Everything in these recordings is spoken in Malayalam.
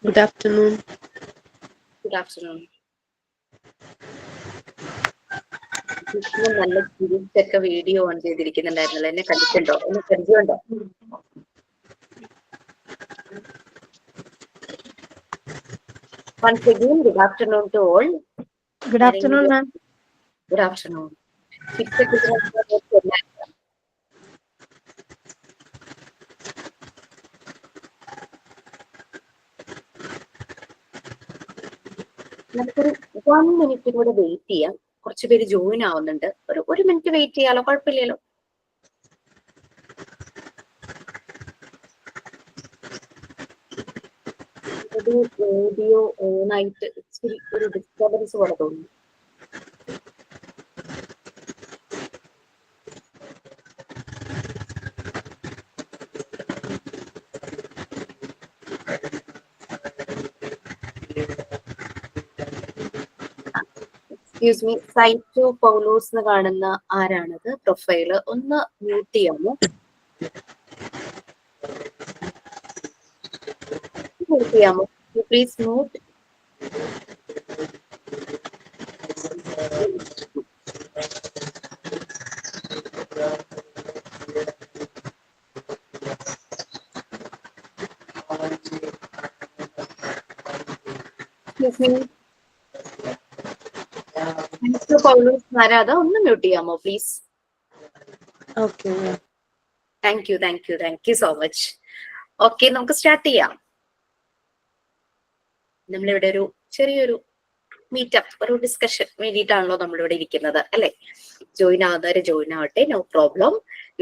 Good afternoon. Good afternoon. ഇപ്പം നല്ല ചിരിച്ചൊക്കെ വീഡിയോ ഓൺ ചെയ്തിരിക്കുന്നുണ്ടായിരുന്നല്ലോ. എന്നെ കണ്ടിട്ടുണ്ടോ? എന്നെ പരിചയമുണ്ടോ? Once again, good afternoon to all. Good afternoon, ma'am. Good afternoon. ചിരിച്ചൊക്കെ നമുക്കൊരു 1 മിനിറ്റ് കൂടെ വെയിറ്റ് ചെയ്യാം. കുറച്ച് പേര് ജോയിൻ ആവുന്നുണ്ട്. ഒരു മിനിറ്റ് വെയിറ്റ് ചെയ്യാലോ? കുഴപ്പമില്ലല്ലോ. ഒരു ഓഡിയോ ഓണായിട്ട് ഇച്ചിരി ഒരു ഡിസ്റ്റർബൻസ് പോലെ തോന്നുന്നു. എക്സ്ക്യൂസ് മീ, സൈറ്റു പൗലോസ് എന്ന് കാണുന്ന ആരാണത്? പ്രൊഫൈല് ഒന്ന് മ്യൂട്ട് ചെയ്യാമോ? മ്യൂട്ട് ചെയ്യാമോ? Please mute. പൗലോസ് ആരാധ ഒന്ന് മ്യൂട്ട് ചെയ്യാമോ please? Okay. Thank you so much. Okay, നമുക്ക് സ്റ്റാർട്ട് ചെയ്യാം. നമ്മളിവിടെ ഒരു ചെറിയൊരു മീറ്റപ്പ്, ഒരു ഡിസ്കഷൻ വേണ്ടിയിട്ടാണല്ലോ നമ്മളിവിടെ ഇരിക്കുന്നത്, അല്ലെ? ജോയിൻ ആവുന്നവര് ജോയിൻ ആവട്ടെ, no problem.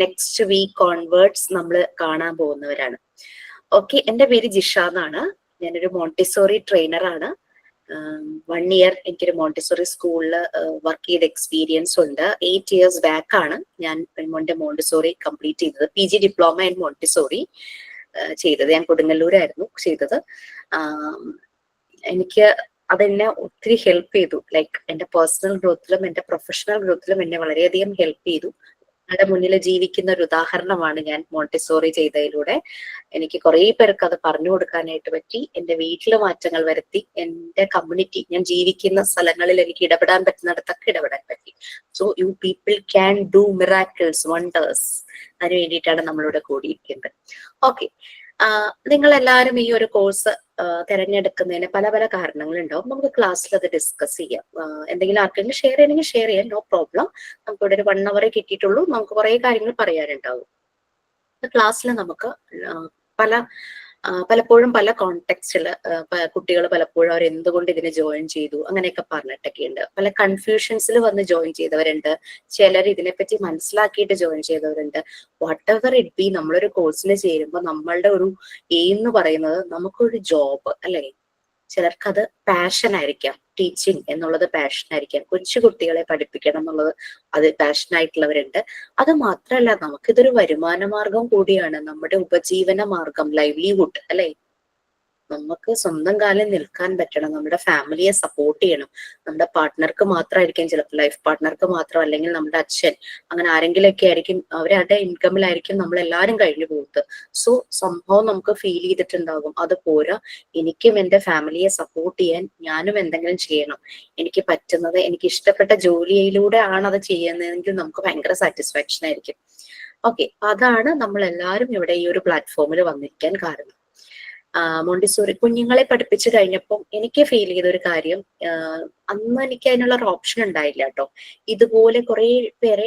Next week onwards നമ്മൾ കാണാൻ പോകുന്നവരാണ്. ഓക്കെ, എന്റെ പേര് ജിഷ എന്നാണ്. ഞാനൊരു മോണ്ടിസോറി ട്രെയിനറാണ്. 1 ഇയർ എനിക്കൊരു മോണ്ടിസോറി സ്കൂളിൽ വർക്ക് ചെയ്ത എക്സ്പീരിയൻസ് ഉണ്ട്. 8 ഇയേഴ്സ് ബാക്ക് ആണ് ഞാൻ മോണ്ടിസോറി കംപ്ലീറ്റ് ചെയ്തത്. PG ഡിപ്ലോമ ഇൻ മോണ്ടിസോറി ചെയ്തത്. ഞാൻ കൊടുങ്ങല്ലൂരായിരുന്നു ചെയ്തത്. എനിക്ക് അതെന്നെ ഒത്തിരി ഹെൽപ്പ് ചെയ്തു. ലൈക്ക് എന്റെ പേഴ്സണൽ ഗ്രോത്തിലും എന്റെ പ്രൊഫഷണൽ ഗ്രോത്തിലും എന്നെ വളരെയധികം ഹെൽപ്പ് ചെയ്തു. നിങ്ങളുടെ മുന്നിൽ ജീവിക്കുന്ന ഒരു ഉദാഹരണമാണ് ഞാൻ മോണ്ടിസോറി ചെയ്തതിലൂടെ. എനിക്ക് കുറെ പേർക്ക് അത് പറഞ്ഞു കൊടുക്കാനായിട്ട് പറ്റി. എന്റെ വീട്ടിൽ മാറ്റങ്ങൾ വരുത്തി. എന്റെ കമ്മ്യൂണിറ്റി, ഞാൻ ജീവിക്കുന്ന സ്ഥലങ്ങളിൽ എനിക്ക് ഇടപെടാൻ പറ്റുന്നിടത്തൊക്കെ ഇടപെടാൻ പറ്റി. So you people can do miracles, wonders. അതിന് വേണ്ടിയിട്ടാണ് നമ്മളിവിടെ കൂടിയിരിക്കുന്നത്. ഓക്കെ, നിങ്ങൾ എല്ലാവരും ഈ ഒരു കോഴ്സ് തിരഞ്ഞെടുക്കുന്നതിന് പല പല കാരണങ്ങളുണ്ടാവും. നമുക്ക് ക്ലാസ്സിൽ അത് ഡിസ്കസ് ചെയ്യാം. എന്തെങ്കിലും ആർക്കെങ്കിലും ഷെയർ ചെയ്യണമെങ്കിൽ ഷെയർ ചെയ്യാം, നോ പ്രോബ്ലം. നമുക്ക് ഇവിടെ ഒരു 1 hour കിട്ടിയിട്ടുള്ളൂ. നമുക്ക് കുറെ കാര്യങ്ങൾ പറയാനുണ്ടാവും. ക്ലാസ്സിൽ നമുക്ക് പലപ്പോഴും പല കോണ്ടെക്സ്റ്റില് കുട്ടികൾ പലപ്പോഴും അവർ എന്തുകൊണ്ട് ഇതിനെ ജോയിൻ ചെയ്തു അങ്ങനെയൊക്കെ പറഞ്ഞിട്ടൊക്കെ ഉണ്ട്. പല കൺഫ്യൂഷൻസിൽ വന്ന് ജോയിൻ ചെയ്തവരുണ്ട്. ചിലർ ഇതിനെപ്പറ്റി മനസ്സിലാക്കിയിട്ട് ജോയിൻ ചെയ്തവരുണ്ട്. വാട്ട് എവർ ഇറ്റ് ബി, നമ്മളൊരു കോഴ്സിന് ചേരുമ്പോൾ നമ്മളുടെ ഒരു എയിം എന്ന് പറയുന്നത് നമുക്കൊരു ജോബ്, അല്ലെ? ചിലർക്കത് പാഷൻ ആയിരിക്കാം. ടീച്ചിങ് എന്നുള്ളത് പാഷൻ ആയിരിക്കാം. കൊച്ചു കുട്ടികളെ പഠിപ്പിക്കണം എന്നുള്ളത് അത് പാഷനായിട്ടുള്ളവരുണ്ട്. അത് മാത്രമല്ല, നമുക്കിതൊരു വരുമാന മാർഗം കൂടിയാണ്. നമ്മുടെ ഉപജീവന മാർഗം, ലൈവ്ലിഹുഡ്, അല്ലെ? നമുക്ക് സ്വന്തം കാലിൽ നിൽക്കാൻ പറ്റണം. നമ്മുടെ ഫാമിലിയെ സപ്പോർട്ട് ചെയ്യണം. നമ്മുടെ പാർട്ട്ണർക്ക് മാത്രമായിരിക്കും, ചിലപ്പോൾ ലൈഫ് പാർട്ട്ണർക്ക് മാത്രം, അല്ലെങ്കിൽ നമ്മുടെ അച്ഛൻ, അങ്ങനെ ആരെങ്കിലൊക്കെ ആയിരിക്കും. അവരുടെ ഇൻകമിലായിരിക്കും നമ്മളെല്ലാരും കഴിഞ്ഞു പോകുന്നത്. സോ സംഭവം നമുക്ക് ഫീൽ ചെയ്തിട്ടുണ്ടാകും അത് പോരാ, എനിക്കും എന്റെ ഫാമിലിയെ സപ്പോർട്ട് ചെയ്യാൻ ഞാനും എന്തെങ്കിലും ചെയ്യണം. എനിക്ക് പറ്റുന്നത്, എനിക്ക് ഇഷ്ടപ്പെട്ട ജോലിയിലൂടെ ആണ് അത് ചെയ്യുന്നതെങ്കിൽ നമുക്ക് ഭയങ്കര സാറ്റിസ്ഫാക്ഷൻ ആയിരിക്കും. ഓക്കെ, അതാണ് നമ്മൾ എല്ലാവരും ഇവിടെ ഈ ഒരു പ്ലാറ്റ്ഫോമിൽ വന്നിരിക്കാൻ കാരണം. മോണ്ടിസോറി കുഞ്ഞുങ്ങളെ പഠിപ്പിച്ചു കഴിഞ്ഞപ്പം എനിക്ക് ഫീൽ ചെയ്ത ഒരു കാര്യം, അന്ന് എനിക്ക് അതിനുള്ള ഒരു ഓപ്ഷൻ ഉണ്ടായില്ല കേട്ടോ. ഇതുപോലെ കുറെ പേരെ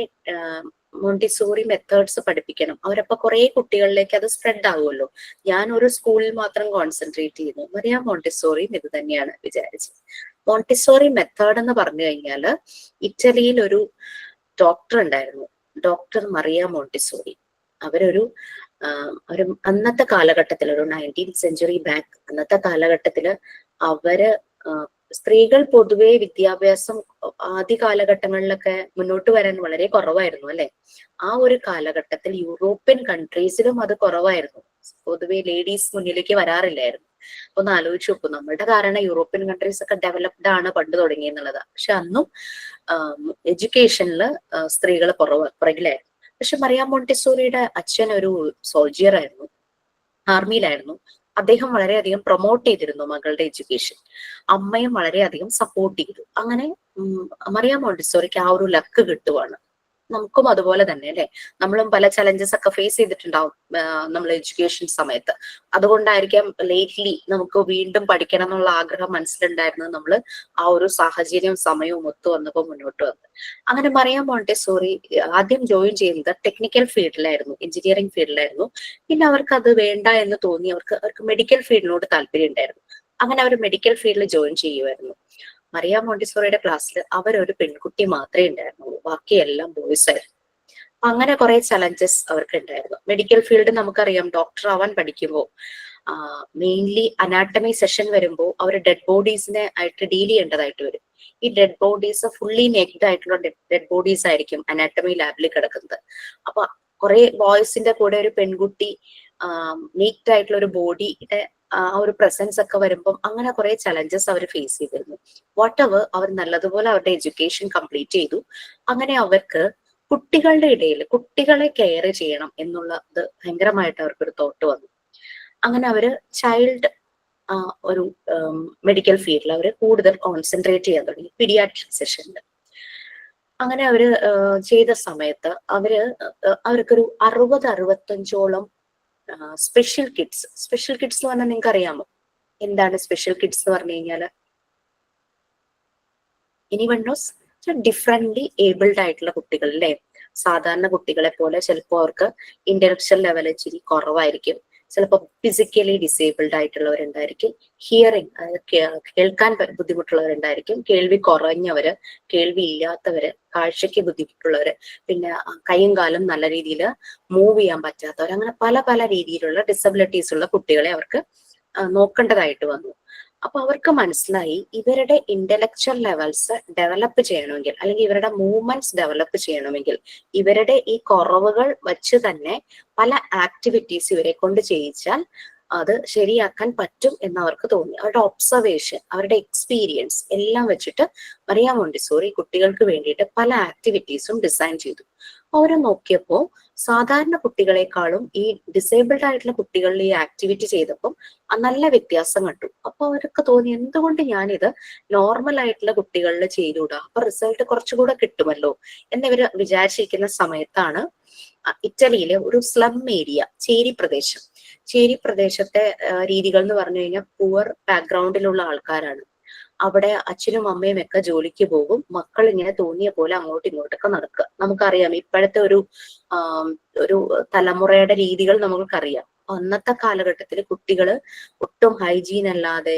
മോണ്ടിസോറി മെത്തേഡ്സ് പഠിപ്പിക്കണം. അവരപ്പോ കുറെ കുട്ടികളിലേക്ക് അത് സ്പ്രെഡ് ആകുമല്ലോ. ഞാൻ ഒരു സ്കൂളിൽ മാത്രം കോൺസെൻട്രേറ്റ് ചെയ്യുന്നു. മറിയ മോണ്ടിസോറിയും ഇത് തന്നെയാണ് വിചാരിച്ചത്. മോണ്ടിസോറി മെത്തേഡ് എന്ന് പറഞ്ഞു കഴിഞ്ഞാല്, ഇറ്റലിയിൽ ഒരു ഡോക്ടർ ഉണ്ടായിരുന്നു, ഡോക്ടർ മറിയ മോണ്ടിസോറി. അവരൊരു അന്നത്തെ കാലഘട്ടത്തിൽ, ഒരു 19th century ബാക്ക്, അന്നത്തെ കാലഘട്ടത്തില് അവര് സ്ത്രീകൾ പൊതുവെ വിദ്യാഭ്യാസം ആദ്യ കാലഘട്ടങ്ങളിലൊക്കെ മുന്നോട്ട് വരാൻ വളരെ കുറവായിരുന്നു, അല്ലെ? ആ ഒരു കാലഘട്ടത്തിൽ യൂറോപ്യൻ കൺട്രീസിലും അത് കുറവായിരുന്നു. പൊതുവെ ലേഡീസ് മുന്നിലേക്ക് വരാറില്ലായിരുന്നു. ഒന്ന് ആലോചിച്ച് നോക്കൂ, നമ്മളുടെ കാരണം യൂറോപ്യൻ കൺട്രീസ് ഒക്കെ ഡെവലപ്ഡ് ആണ് പണ്ട് തുടങ്ങിയെന്നുള്ളതാ. പക്ഷെ അന്നും എഡ്യൂക്കേഷനിൽ സ്ത്രീകൾ പുറകിലായിരുന്നു. പക്ഷെ മറിയ മോണ്ടിസോറിയുടെ അച്ഛൻ ഒരു സോൾജിയർ ആയിരുന്നു, ആർമിയിലായിരുന്നു. അദ്ദേഹം വളരെയധികം പ്രൊമോട്ട് ചെയ്തിരുന്നു മകളുടെ എഡ്യൂക്കേഷൻ. അമ്മയും വളരെയധികം സപ്പോർട്ട് ചെയ്തു. അങ്ങനെ മറിയ മോണ്ടിസോറിക്ക് ആ ഒരു ലക്ക് കിട്ടുവാണ്. നമുക്കും അതുപോലെ തന്നെ അല്ലെ, നമ്മളും പല ചലഞ്ചസ് ഒക്കെ ഫേസ് ചെയ്തിട്ടുണ്ടാവും നമ്മൾ എഡ്യൂക്കേഷൻ സമയത്ത്. അതുകൊണ്ടായിരിക്കാം ലേറ്റ്ലി നമുക്ക് വീണ്ടും പഠിക്കണം എന്നുള്ള ആഗ്രഹം മനസ്സിലുണ്ടായിരുന്നത് നമ്മൾ ആ ഒരു സാഹചര്യവും സമയവും ഒത്തു വന്നപ്പോൾ മുന്നോട്ട് വന്നത്. അങ്ങനെ മറിയ മോണ്ടിസോറി ആദ്യം ജോയിൻ ചെയ്യുന്നത് ടെക്നിക്കൽ ഫീൽഡിലായിരുന്നു, എഞ്ചിനീയറിംഗ് ഫീൽഡിലായിരുന്നു. പിന്നെ അവർക്ക് അത് വേണ്ട എന്ന് തോന്നി, അവർക്ക് മെഡിക്കൽ ഫീൽഡിനോട് താല്പര്യം ഉണ്ടായിരുന്നു. അങ്ങനെ അവർ മെഡിക്കൽ ഫീൽഡിൽ ജോയിൻ ചെയ്യുമായിരുന്നു. മറിയ മോണ്ടിസോറിയുടെ ക്ലാസ്സിൽ അവരൊരു പെൺകുട്ടി മാത്രമേ ഉണ്ടായിരുന്നുള്ളൂ, ബാക്കിയെല്ലാം ബോയ്സ് ആയിരുന്നു. അങ്ങനെ കുറെ ചലഞ്ചസ് അവർക്ക് ഉണ്ടായിരുന്നു. മെഡിക്കൽ ഫീൽഡ് നമുക്കറിയാം, ഡോക്ടർ ആവാൻ പഠിക്കുമ്പോൾ മെയിൻലി അനാട്ടമി സെഷൻ വരുമ്പോൾ അവർ ഡെഡ് ബോഡീസിനെ ആയിട്ട് ഡീൽ ചെയ്യേണ്ടതായിട്ട് വരും. ഈ ഡെഡ് ബോഡീസ് ഫുള്ളി നേക്ഡ് ആയിട്ടുള്ള ഡെഡ് ബോഡീസ് ആയിരിക്കും അനാട്ടമി ലാബിൽ കിടക്കുന്നത്. അപ്പൊ കുറെ ബോയ്സിന്റെ കൂടെ ഒരു പെൺകുട്ടി നേക്ഡ് ആയിട്ടുള്ള ഒരു ബോഡിയുടെ ആ ഒരു പ്രസൻസ് ഒക്കെ വരുമ്പം അങ്ങനെ കുറെ ചലഞ്ചസ് അവർ ഫേസ് ചെയ്തിരുന്നു. വാട്ട് എവർ, അവർ നല്ലതുപോലെ അവരുടെ എഡ്യൂക്കേഷൻ കംപ്ലീറ്റ് ചെയ്തു. അങ്ങനെ അവർക്ക് കുട്ടികളുടെ ഇടയിൽ കുട്ടികളെ കെയർ ചെയ്യണം എന്നുള്ളത് ഭയങ്കരമായിട്ട് അവർക്കൊരു തോട്ട് വന്നു. അങ്ങനെ അവര് ചൈൽഡ് ഒരു മെഡിക്കൽ ഫീൽഡിൽ അവർ കൂടുതൽ കോൺസെൻട്രേറ്റ് ചെയ്യാൻ തുടങ്ങി, പീഡിയാട്രിക് സെഷനിൽ. അങ്ങനെ അവര് ചെയ്ത സമയത്ത് അവർക്കൊരു 60-65ഓളം സ്പെഷ്യൽ കിഡ്സ് എന്ന് പറഞ്ഞാൽ നിങ്ങൾക്ക് അറിയാമോ എന്താണ് സ്പെഷ്യൽ കിഡ്സ് എന്ന് പറഞ്ഞു കഴിഞ്ഞാല്? Anyone nose? ഡിഫറെന്റ്ലി ഏബിൾഡ് ആയിട്ടുള്ള കുട്ടികൾ അല്ലേ. സാധാരണ കുട്ടികളെ പോലെ ചിലപ്പോൾ അവർക്ക് ഇന്റലക്ച്വൽ ലെവൽ ഇച്ചിരി കുറവായിരിക്കും, ചിലപ്പോൾ ഫിസിക്കലി ഡിസേബിൾഡ് ആയിട്ടുള്ളവരുണ്ടായിരിക്കും, ഹിയറിംഗ് കേൾക്കാൻ ബുദ്ധിമുട്ടുള്ളവരുണ്ടായിരിക്കും, കേൾവി കുറഞ്ഞവര്, കേൾവി ഇല്ലാത്തവര്, കാഴ്ചയ്ക്ക് ബുദ്ധിമുട്ടുള്ളവര്, പിന്നെ കൈയും കാലും നല്ല രീതിയിൽ മൂവ് ചെയ്യാൻ പറ്റാത്തവർ, അങ്ങനെ പല പല രീതിയിലുള്ള ഡിസബിലിറ്റീസ് ഉള്ള കുട്ടികളെ അവർക്ക് നോക്കേണ്ടതായിട്ട് വന്നു. അപ്പൊ അവർക്ക് മനസ്സിലായി ഇവരുടെ ഇന്റലക്ച്വൽ ലെവൽസ് ഡെവലപ്പ് ചെയ്യണമെങ്കിൽ, അല്ലെങ്കിൽ ഇവരുടെ മൂവ്മെന്റ്സ് ഡെവലപ്പ് ചെയ്യണമെങ്കിൽ, ഇവരുടെ ഈ കുറവുകൾ വച്ച് തന്നെ പല ആക്ടിവിറ്റീസ് ഇവരെ കൊണ്ട് ചെയ്യിച്ചാൽ അത് ശരിയാക്കാൻ പറ്റും എന്ന് അവർക്ക് തോന്നി. അവരുടെ ഒബ്സർവേഷൻ, അവരുടെ എക്സ്പീരിയൻസ് എല്ലാം വെച്ചിട്ട് മറിയ മോണ്ടിസോറി കുട്ടികൾക്ക് വേണ്ടിയിട്ട് പല ആക്ടിവിറ്റീസും ഡിസൈൻ ചെയ്തു. അവർ നോക്കിയപ്പോൾ സാധാരണ കുട്ടികളെക്കാളും ഈ ഡിസേബിൾഡ് ആയിട്ടുള്ള കുട്ടികളിൽ ഈ ആക്ടിവിറ്റി ചെയ്തപ്പം നല്ല വ്യത്യാസം കണ്ടു. അപ്പൊ അവർക്ക് തോന്നി എന്തുകൊണ്ട് ഞാനിത് നോർമൽ ആയിട്ടുള്ള കുട്ടികളിൽ ചെയ്തുകൂടാ, അപ്പൊ റിസൾട്ട് കുറച്ചുകൂടെ കിട്ടുമല്ലോ എന്നിവര് വിചാരിച്ചിരിക്കുന്ന സമയത്താണ് ഇറ്റലിയിലെ ഒരു സ്ലം ഏരിയ, ചേരി പ്രദേശത്തെ രീതികൾ എന്ന് പറഞ്ഞു കഴിഞ്ഞാൽ പുവർ ബാക്ക്ഗ്രൗണ്ടിലുള്ള ആൾക്കാരാണ്. അവിടെ അച്ഛനും അമ്മയും ഒക്കെ ജോലിക്ക് പോകും, മക്കൾ ഇങ്ങനെ തോന്നിയ പോലെ അങ്ങോട്ടും ഇങ്ങോട്ടൊക്കെ നടക്കുക. നമുക്കറിയാം ഇപ്പോഴത്തെ ഒരു തലമുറയുടെ രീതികൾ നമുക്കറിയാം. അന്നത്തെ കാലഘട്ടത്തിൽ കുട്ടികൾ ഒട്ടും ഹൈജീൻ അല്ലാതെ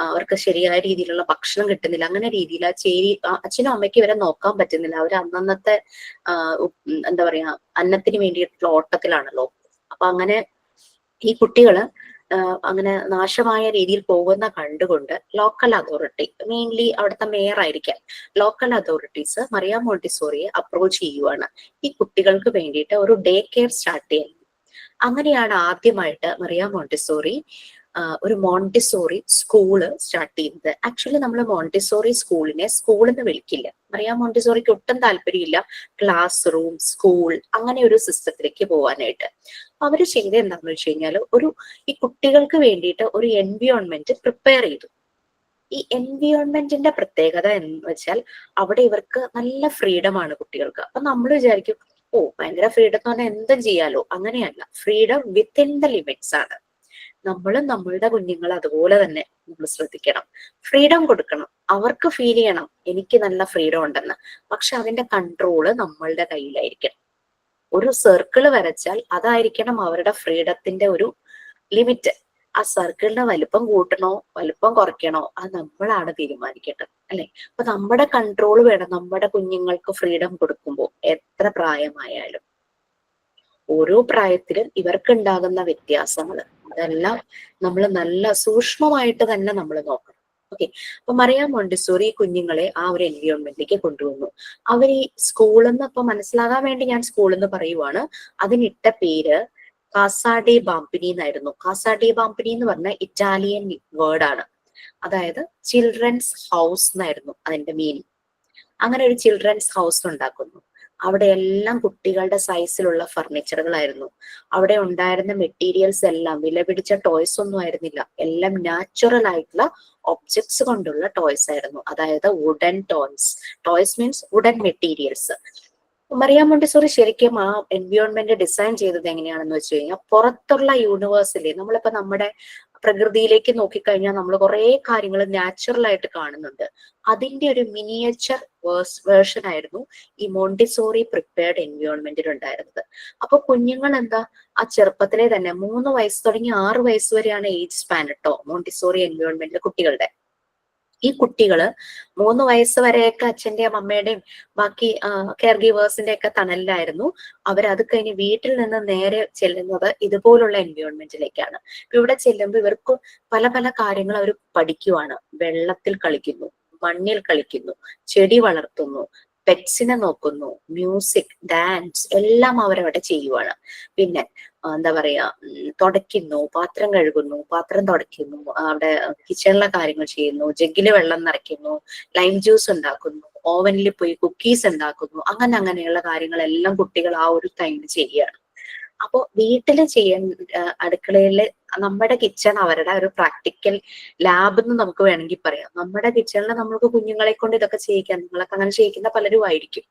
അവർക്ക് ശരിയായ രീതിയിലുള്ള ഭക്ഷണം കിട്ടുന്നില്ല. അങ്ങനെ രീതിയിൽ അച്ഛനും അമ്മയ്ക്ക് ഇവരെ നോക്കാൻ പറ്റുന്നില്ല. അവർ അന്നത്തെ എന്താ പറയാ അന്നത്തിന് വേണ്ടിയിട്ടുള്ള ഓട്ടത്തിലാണല്ലോ. അപ്പൊ അങ്ങനെ ഈ കുട്ടികള് അങ്ങനെ നാശമായ രീതിയിൽ പോകുന്ന കണ്ടുകൊണ്ട് ലോക്കൽ അതോറിറ്റി, മെയിൻലി അവിടുത്തെ മേയർ ആയിരിക്കാം, ലോക്കൽ അതോറിറ്റീസ് മറിയ മോണ്ടിസോറിയെ അപ്രോച്ച് ചെയ്യുവാണ് ഈ കുട്ടികൾക്ക് വേണ്ടിയിട്ട് ഒരു ഡേ കെയർ സ്റ്റാർട്ട് ചെയ്യാൻ. അങ്ങനെയാണ് ആദ്യമായിട്ട് മറിയ മോണ്ടിസോറി ഒരു മോണ്ടിസോറി സ്കൂള് സ്റ്റാർട്ട് ചെയ്തത്. ആക്ച്വലി നമ്മൾ മോണ്ടിസോറി സ്കൂളിനെ സ്കൂളെന്ന് വിളിക്കില്ല. മറിയ മോണ്ടിസോറിക്ക് ഒട്ടും താല്പര്യമില്ല ക്ലാസ് റൂം, സ്കൂൾ അങ്ങനെ ഒരു സിസ്റ്റത്തിലേക്ക് പോകാനായിട്ട്. അവര് ചെയ്തത് എന്താണെന്ന് വെച്ച് കഴിഞ്ഞാൽ ഈ കുട്ടികൾക്ക് വേണ്ടിയിട്ട് ഒരു എൻവിയോൺമെന്റ് പ്രിപ്പയർ ചെയ്തു. ഈ എൻവിയോൺമെന്റിന്റെ പ്രത്യേകത എന്ന് വെച്ചാൽ അവിടെ ഇവർക്ക് നല്ല ഫ്രീഡം ആണ് കുട്ടികൾക്ക്. അപ്പൊ നമ്മൾ വിചാരിക്കും ഭയങ്കര ഫ്രീഡം എന്ന് പറഞ്ഞാൽ എന്തും ചെയ്യാലോ. അങ്ങനെയല്ല, ഫ്രീഡം വിത്തിൻ ദ ലിമിറ്റ്സ് ആണ്. നമ്മളുടെ കുഞ്ഞുങ്ങൾ അതുപോലെ തന്നെ നമ്മൾ ശ്രദ്ധിക്കണം, ഫ്രീഡം കൊടുക്കണം. അവർക്ക് ഫീൽ ചെയ്യണം എനിക്ക് നല്ല ഫ്രീഡം ഉണ്ടെന്ന്. പക്ഷെ അതിന്റെ കൺട്രോള് നമ്മളുടെ കയ്യിലായിരിക്കണം. ഒരു സർക്കിൾ വരച്ചാൽ അതായിരിക്കണം അവരുടെ ഫ്രീഡത്തിന്റെ ഒരു ലിമിറ്റ്. ആ സർക്കിളിന്റെ വലുപ്പം കൂട്ടണോ വലുപ്പം കുറയ്ക്കണോ അത് നമ്മളാണ് തീരുമാനിക്കേണ്ടത്, അല്ലെ? അപ്പൊ നമ്മുടെ കൺട്രോൾ വേണം നമ്മുടെ കുഞ്ഞുങ്ങൾക്ക് ഫ്രീഡം കൊടുക്കുമ്പോൾ. എത്ര പ്രായമായാലും ഓരോ പ്രായത്തിലും ഇവർക്ക് ഉണ്ടാകുന്ന വ്യത്യാസങ്ങൾ അതെല്ലാം നമ്മൾ നല്ല സൂക്ഷ്മമായിട്ട് തന്നെ നമ്മൾ നോക്കണം. ഓക്കെ, അപ്പൊ മറിയ മോണ്ടിസോറി കുഞ്ഞുങ്ങളെ ആ ഒരു എൻവിയോൺമെന്റിലേക്ക് കൊണ്ടുവന്നു. അവർ ഈ സ്കൂളെന്ന് ഇപ്പൊ മനസ്സിലാകാൻ വേണ്ടി ഞാൻ സ്കൂളെന്ന് പറയുവാണ്. അതിനിട്ട പേര് കാസാഡി ബാംപിനി എന്നായിരുന്നു. കാസാഡി ബാംപിനി എന്ന് പറഞ്ഞ ഇറ്റാലിയൻ വേർഡാണ്. അതായത് ചിൽഡ്രൻസ് ഹൗസ് എന്നായിരുന്നു അതിന്റെ മീനിങ്. അങ്ങനെ ഒരു ചിൽഡ്രൻസ് ഹൗസ് ഉണ്ടാക്കുന്നു. അവിടെ എല്ലാം കുട്ടികളുടെ സൈസിലുള്ള ഫർണിച്ചറുകളായിരുന്നു. അവിടെ ഉണ്ടായിരുന്ന മെറ്റീരിയൽസ് എല്ലാം വിലപിടിച്ച ടോയ്സ് ഒന്നും ആയിരുന്നില്ല. എല്ലാം നാച്ചുറൽ ആയിട്ടുള്ള ഒബ്ജക്ട്സ് കൊണ്ടുള്ള ടോയ്സ് ആയിരുന്നു. അതായത് wooden toys. Toys means wooden materials. Maria Montessori ശരിക്കും ആ എൻവയോൺമെന്റ് ഡിസൈൻ ചെയ്തത് എങ്ങനെയാണെന്ന് വെച്ച് കഴിഞ്ഞാൽ, പുറത്തുള്ള യൂണിവേഴ്സിലെ നമ്മളിപ്പോ നമ്മുടെ പ്രകൃതിയിലേക്ക് നോക്കിക്കഴിഞ്ഞാൽ നമ്മൾ കുറെ കാര്യങ്ങൾ നാച്ചുറൽ ആയിട്ട് കാണുന്നുണ്ട്. അതിന്റെ ഒരു മിനിയേച്ചർ വേർഷൻ ആയിരുന്നു ഈ മോണ്ടിസോറി പ്രിപ്പയർഡ് എൻവയോൺമെന്റിൽ ഉണ്ടായിരുന്നത്. അപ്പൊ കുഞ്ഞുങ്ങൾ എന്താ, ആ ചെറുപ്പത്തിലെ തന്നെ 3 വയസ്സ് തുടങ്ങി 6 വയസ്സ് വരെയാണ് ഏജ് സ്പാൻ കേട്ടോ മോണ്ടിസോറി എൻവയോൺമെന്റിലെ കുട്ടികളുടെ. ഈ കുട്ടികള് 3 വയസ്സ് വരെയൊക്കെ അച്ഛന്റെയും അമ്മയുടെയും ബാക്കി കെയർ ഗീവേഴ്സിന്റെ ഒക്കെ തണലിലായിരുന്നു. അവരത് കഴിഞ്ഞ് വീട്ടിൽ നിന്ന് നേരെ ചെല്ലുന്നത് ഇതുപോലുള്ള എൻവയോൺമെന്റിലേക്കാണ്. ഇവിടെ ചെല്ലുമ്പോൾ ഇവർക്ക് പല പല കാര്യങ്ങൾ അവർ പഠിക്കുവാണ്. വെള്ളത്തിൽ കളിക്കുന്നു, മണ്ണിൽ കളിക്കുന്നു, ചെടി വളർത്തുന്നു, പെറ്റ്സിനെ നോക്കുന്നു, മ്യൂസിക്, ഡാൻസ് എല്ലാം അവരവിടെ ചെയ്യുവാണ്. പിന്നെ എന്താ പറയാ, തുടയ്ക്കുന്നു, പാത്രം കഴുകുന്നു, പാത്രം തുടയ്ക്കുന്നു, അവിടെ കിച്ചണിലെ കാര്യങ്ങൾ ചെയ്യുന്നു, ജഗ്ഗില് വെള്ളം നിറയ്ക്കുന്നു, ലൈം ജ്യൂസ് ഉണ്ടാക്കുന്നു, ഓവനിൽ പോയി കുക്കീസ് ഉണ്ടാക്കുന്നു. അങ്ങനെയുള്ള കാര്യങ്ങളെല്ലാം കുട്ടികൾ ആ ഒരു ടൈമിൽ ചെയ്യുകയാണ്. അപ്പോ വീട്ടില് അടുക്കളയില് നമ്മുടെ കിച്ചൺ അവരുടെ ഒരു പ്രാക്ടിക്കൽ ലാബ് എന്ന് നമുക്ക് വേണമെങ്കിൽ പറയാം. നമ്മുടെ കിച്ചണിൽ നമ്മൾക്ക് കുഞ്ഞുങ്ങളെ കൊണ്ട് ഇതൊക്കെ ചെയ്യിക്കാം. നിങ്ങളൊക്കെ അങ്ങനെ ചെയ്യിക്കുന്ന പലരും ആയിരിക്കും.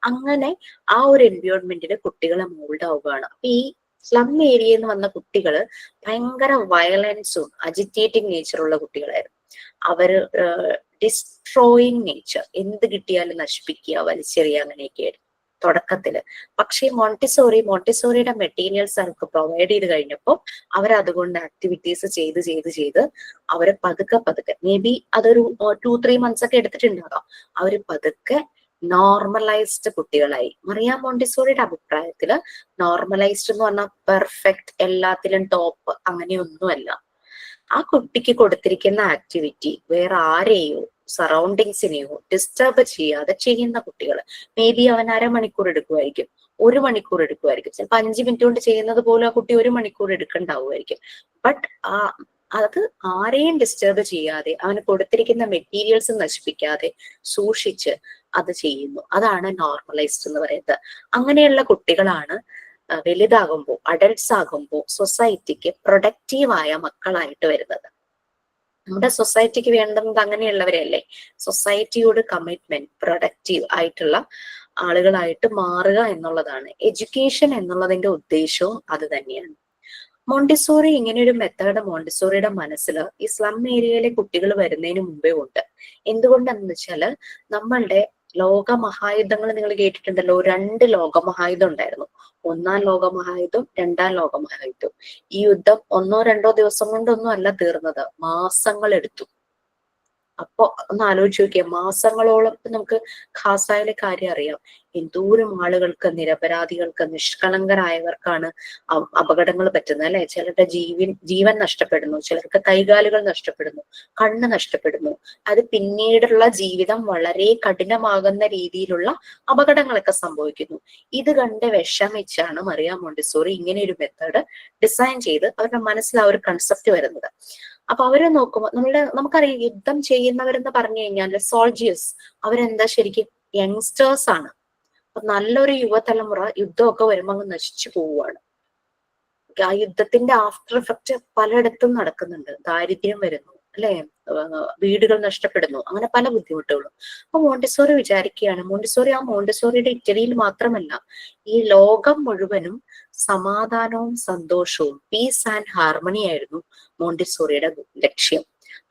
അങ്ങനെ ആ ഒരു എൻവയോൺമെന്റില് കുട്ടികളെ മോൾഡ് ആവുകയാണ്. അപ്പൊ ഈ സ്ലം ഏരിയയിൽ നിന്ന് വന്ന കുട്ടികള് ഭയങ്കര വയലൻസും അജിറ്റേറ്റിംഗ് നേച്ചറുള്ള കുട്ടികളായിരുന്നു. അവര് ഡിസ്ട്രോയിങ് നേച്ചർ, എന്ത് കിട്ടിയാലും നശിപ്പിക്കുക, വലിച്ചെറിയുക, അങ്ങനെയൊക്കെയായിരുന്നു തുടക്കത്തില്. പക്ഷേ മോണ്ടിസോറിയുടെ മെറ്റീരിയൽസ് അവർക്ക് പ്രൊവൈഡ് ചെയ്ത് കഴിഞ്ഞപ്പോൾ അവരതുകൊണ്ട് ആക്ടിവിറ്റീസ് ചെയ്ത് അവര് പതുക്കെ മേ ബി അതൊരു 2-3 months ഒക്കെ എടുത്തിട്ടുണ്ടാകാം. അവര് പതുക്കെ നോർമലൈസ്ഡ് കുട്ടികളായി. മറിയ മോണ്ടിസോറിയുടെ അഭിപ്രായത്തില് നോർമലൈസ്ഡ് എന്ന് പറഞ്ഞാൽ പെർഫെക്റ്റ്, എല്ലാത്തിലും ടോപ്പ് അങ്ങനെയൊന്നുമല്ല. ആ കുട്ടിക്ക് കൊടുത്തിരിക്കുന്ന ആക്ടിവിറ്റി വേറെ ആരെയോ സറൗണ്ടിങ്സിനെയോ ഡിസ്റ്റർബ് ചെയ്യാതെ ചെയ്യുന്ന കുട്ടികൾ. മേ ബി അവൻ 1/2 മണിക്കൂർ എടുക്കുമായിരിക്കും, 1 മണിക്കൂർ എടുക്കുമായിരിക്കും, ചിലപ്പോൾ 5 മിനിറ്റ് കൊണ്ട് ചെയ്യുന്നത് പോലും ആ കുട്ടി 1 മണിക്കൂർ എടുക്കണ്ടാവുമായിരിക്കും. ബട്ട് അത് ആരെയും ഡിസ്റ്റർബ് ചെയ്യാതെ അവന് കൊടുത്തിരിക്കുന്ന മെറ്റീരിയൽസ് നശിപ്പിക്കാതെ സൂക്ഷിച്ച് അത് ചെയ്യുന്നു. അതാണ് നോർമലൈസ്ഡ് എന്ന് പറയുന്നത്. അങ്ങനെയുള്ള കുട്ടികളാണ് വലുതാകുമ്പോൾ, അഡൽട്സ് ആകുമ്പോൾ സൊസൈറ്റിക്ക് പ്രൊഡക്റ്റീവായ മക്കളായിട്ട് വരുന്നത്. നമ്മുടെ സൊസൈറ്റിക്ക് വേണ്ടുന്നത് അങ്ങനെയുള്ളവരെയല്ലേ. സൊസൈറ്റിയോട് കമ്മിറ്റ്മെന്റ്, പ്രൊഡക്റ്റീവ് ആയിട്ടുള്ള ആളുകളായിട്ട് മാറുക എന്നുള്ളതാണ്. എഡ്യൂക്കേഷൻ എന്നുള്ളതിന്റെ ഉദ്ദേശവും അത് തന്നെയാണ്. മോണ്ടിസോറി ഇങ്ങനെ ഒരു മെത്തേഡ് മോണ്ടിസോറിയുടെ മനസ്സിൽ ഈ സ്ലം ഏരിയയിലെ കുട്ടികൾ വരുന്നതിന് മുമ്പേ ഉണ്ട്. എന്തുകൊണ്ടാണെന്ന് വെച്ചാല് നമ്മളുടെ ലോകമഹായുദ്ധങ്ങൾ നിങ്ങൾ കേട്ടിട്ടുണ്ടല്ലോ. 2 ലോകമഹായുദ്ധം ഉണ്ടായിരുന്നു. 1-ാം ലോകമഹായുദ്ധം, 2-ാം ലോകമഹായുദ്ധം. ഈ യുദ്ധം 1-2 ദിവസം കൊണ്ടൊന്നും അല്ല തീർന്നത്, മാസങ്ങൾ എടുത്തു. അപ്പൊ ഒന്ന് ആലോചിച്ച് നോക്കിയേ, മാസങ്ങളോളം. നമുക്ക് ഖാസായിലെ കാര്യം അറിയാം. എന്തോരം ആളുകൾക്ക്, നിരപരാധികൾക്ക്, നിഷ്കളങ്കരായവർക്കാണ് അപകടങ്ങൾ പറ്റുന്നത് അല്ലെ. ചിലരുടെ ജീവൻ നഷ്ടപ്പെടുന്നു, ചിലർക്ക് കൈകാലുകൾ നഷ്ടപ്പെടുന്നു, കണ്ണ് നഷ്ടപ്പെടുന്നു. അത് പിന്നീടുള്ള ജീവിതം വളരെ കഠിനമാകുന്ന രീതിയിലുള്ള അപകടങ്ങളൊക്കെ സംഭവിക്കുന്നു. ഇത് കണ്ട് വിഷമിച്ചാണ് മറിയ മോണ്ടിസോറി ഇങ്ങനെ ഒരു മെത്തേഡ് ഡിസൈൻ ചെയ്ത് അവരുടെ മനസ്സിൽ ആ ഒരു കൺസെപ്റ്റ് വരുന്നത്. അപ്പൊ അവരെ നോക്കുമ്പോൾ നമുക്കറിയാം, യുദ്ധം ചെയ്യുന്നവരെന്ന് പറഞ്ഞു കഴിഞ്ഞാൽ സോൾജിയേഴ്സ്, അവരെന്താ ശരിക്കും യങ്സ്റ്റേഴ്സ് ആണ്. അപ്പൊ നല്ലൊരു യുവതലമുറ യുദ്ധമൊക്കെ വരുമ്പോൾ അങ്ങ് നശിച്ചു പോവുകയാണ്. ആ യുദ്ധത്തിന്റെ ആഫ്റ്റർ എഫക്റ്റ് പലയിടത്തും നടക്കുന്നുണ്ട്. ദാരിദ്ര്യം വരുന്നു അല്ലെ, വീടുകൾ നഷ്ടപ്പെടുന്നു, അങ്ങനെ പല ബുദ്ധിമുട്ടുകളും. അപ്പൊ മോണ്ടിസോറി വിചാരിക്കുകയാണ്, മോണ്ടിസോറിയുടെ ഇറ്റലിയിൽ മാത്രമല്ല, ഈ ലോകം മുഴുവനും സമാധാനവും സന്തോഷവും, പീസ് ആൻഡ് ഹാർമണി ആയിരുന്നു മോണ്ടിസോറിയുടെ ലക്ഷ്യം.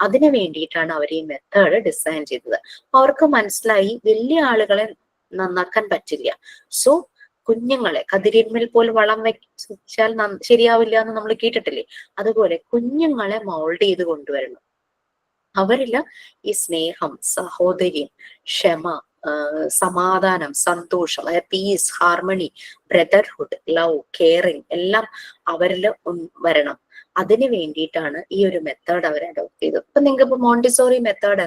അതിനു വേണ്ടിയിട്ടാണ് അവർ ഈ മെത്തേഡ് ഡിസൈൻ ചെയ്തത്. അവർക്ക് മനസ്സിലായി വലിയ ആളുകളെ നന്നാക്കാൻ പറ്റില്ല. സോ കുഞ്ഞുങ്ങളെ, കതിരിന്മേൽ പോലും വളം വെച്ചാൽ ശരിയാവില്ല എന്ന് നമ്മൾ കേട്ടിട്ടില്ലേ. അതുപോലെ കുഞ്ഞുങ്ങളെ മോൾഡ് ചെയ്ത് കൊണ്ടുവരണം. അവരില് ഈ സ്നേഹം, സഹോദര്യം, ക്ഷമ, സമാധാനം, സന്തോഷം, അതായത് peace, harmony, brotherhood, love, caring എല്ലാം അവരില് വരണം. അതിന് വേണ്ടിയിട്ടാണ് ഈ ഒരു മെത്തേഡ് അവർ അഡോപ്റ്റ് ചെയ്തത്. അപ്പൊ നിങ്ങൾക്ക് മോണ്ടിസോറി മെത്തേഡ്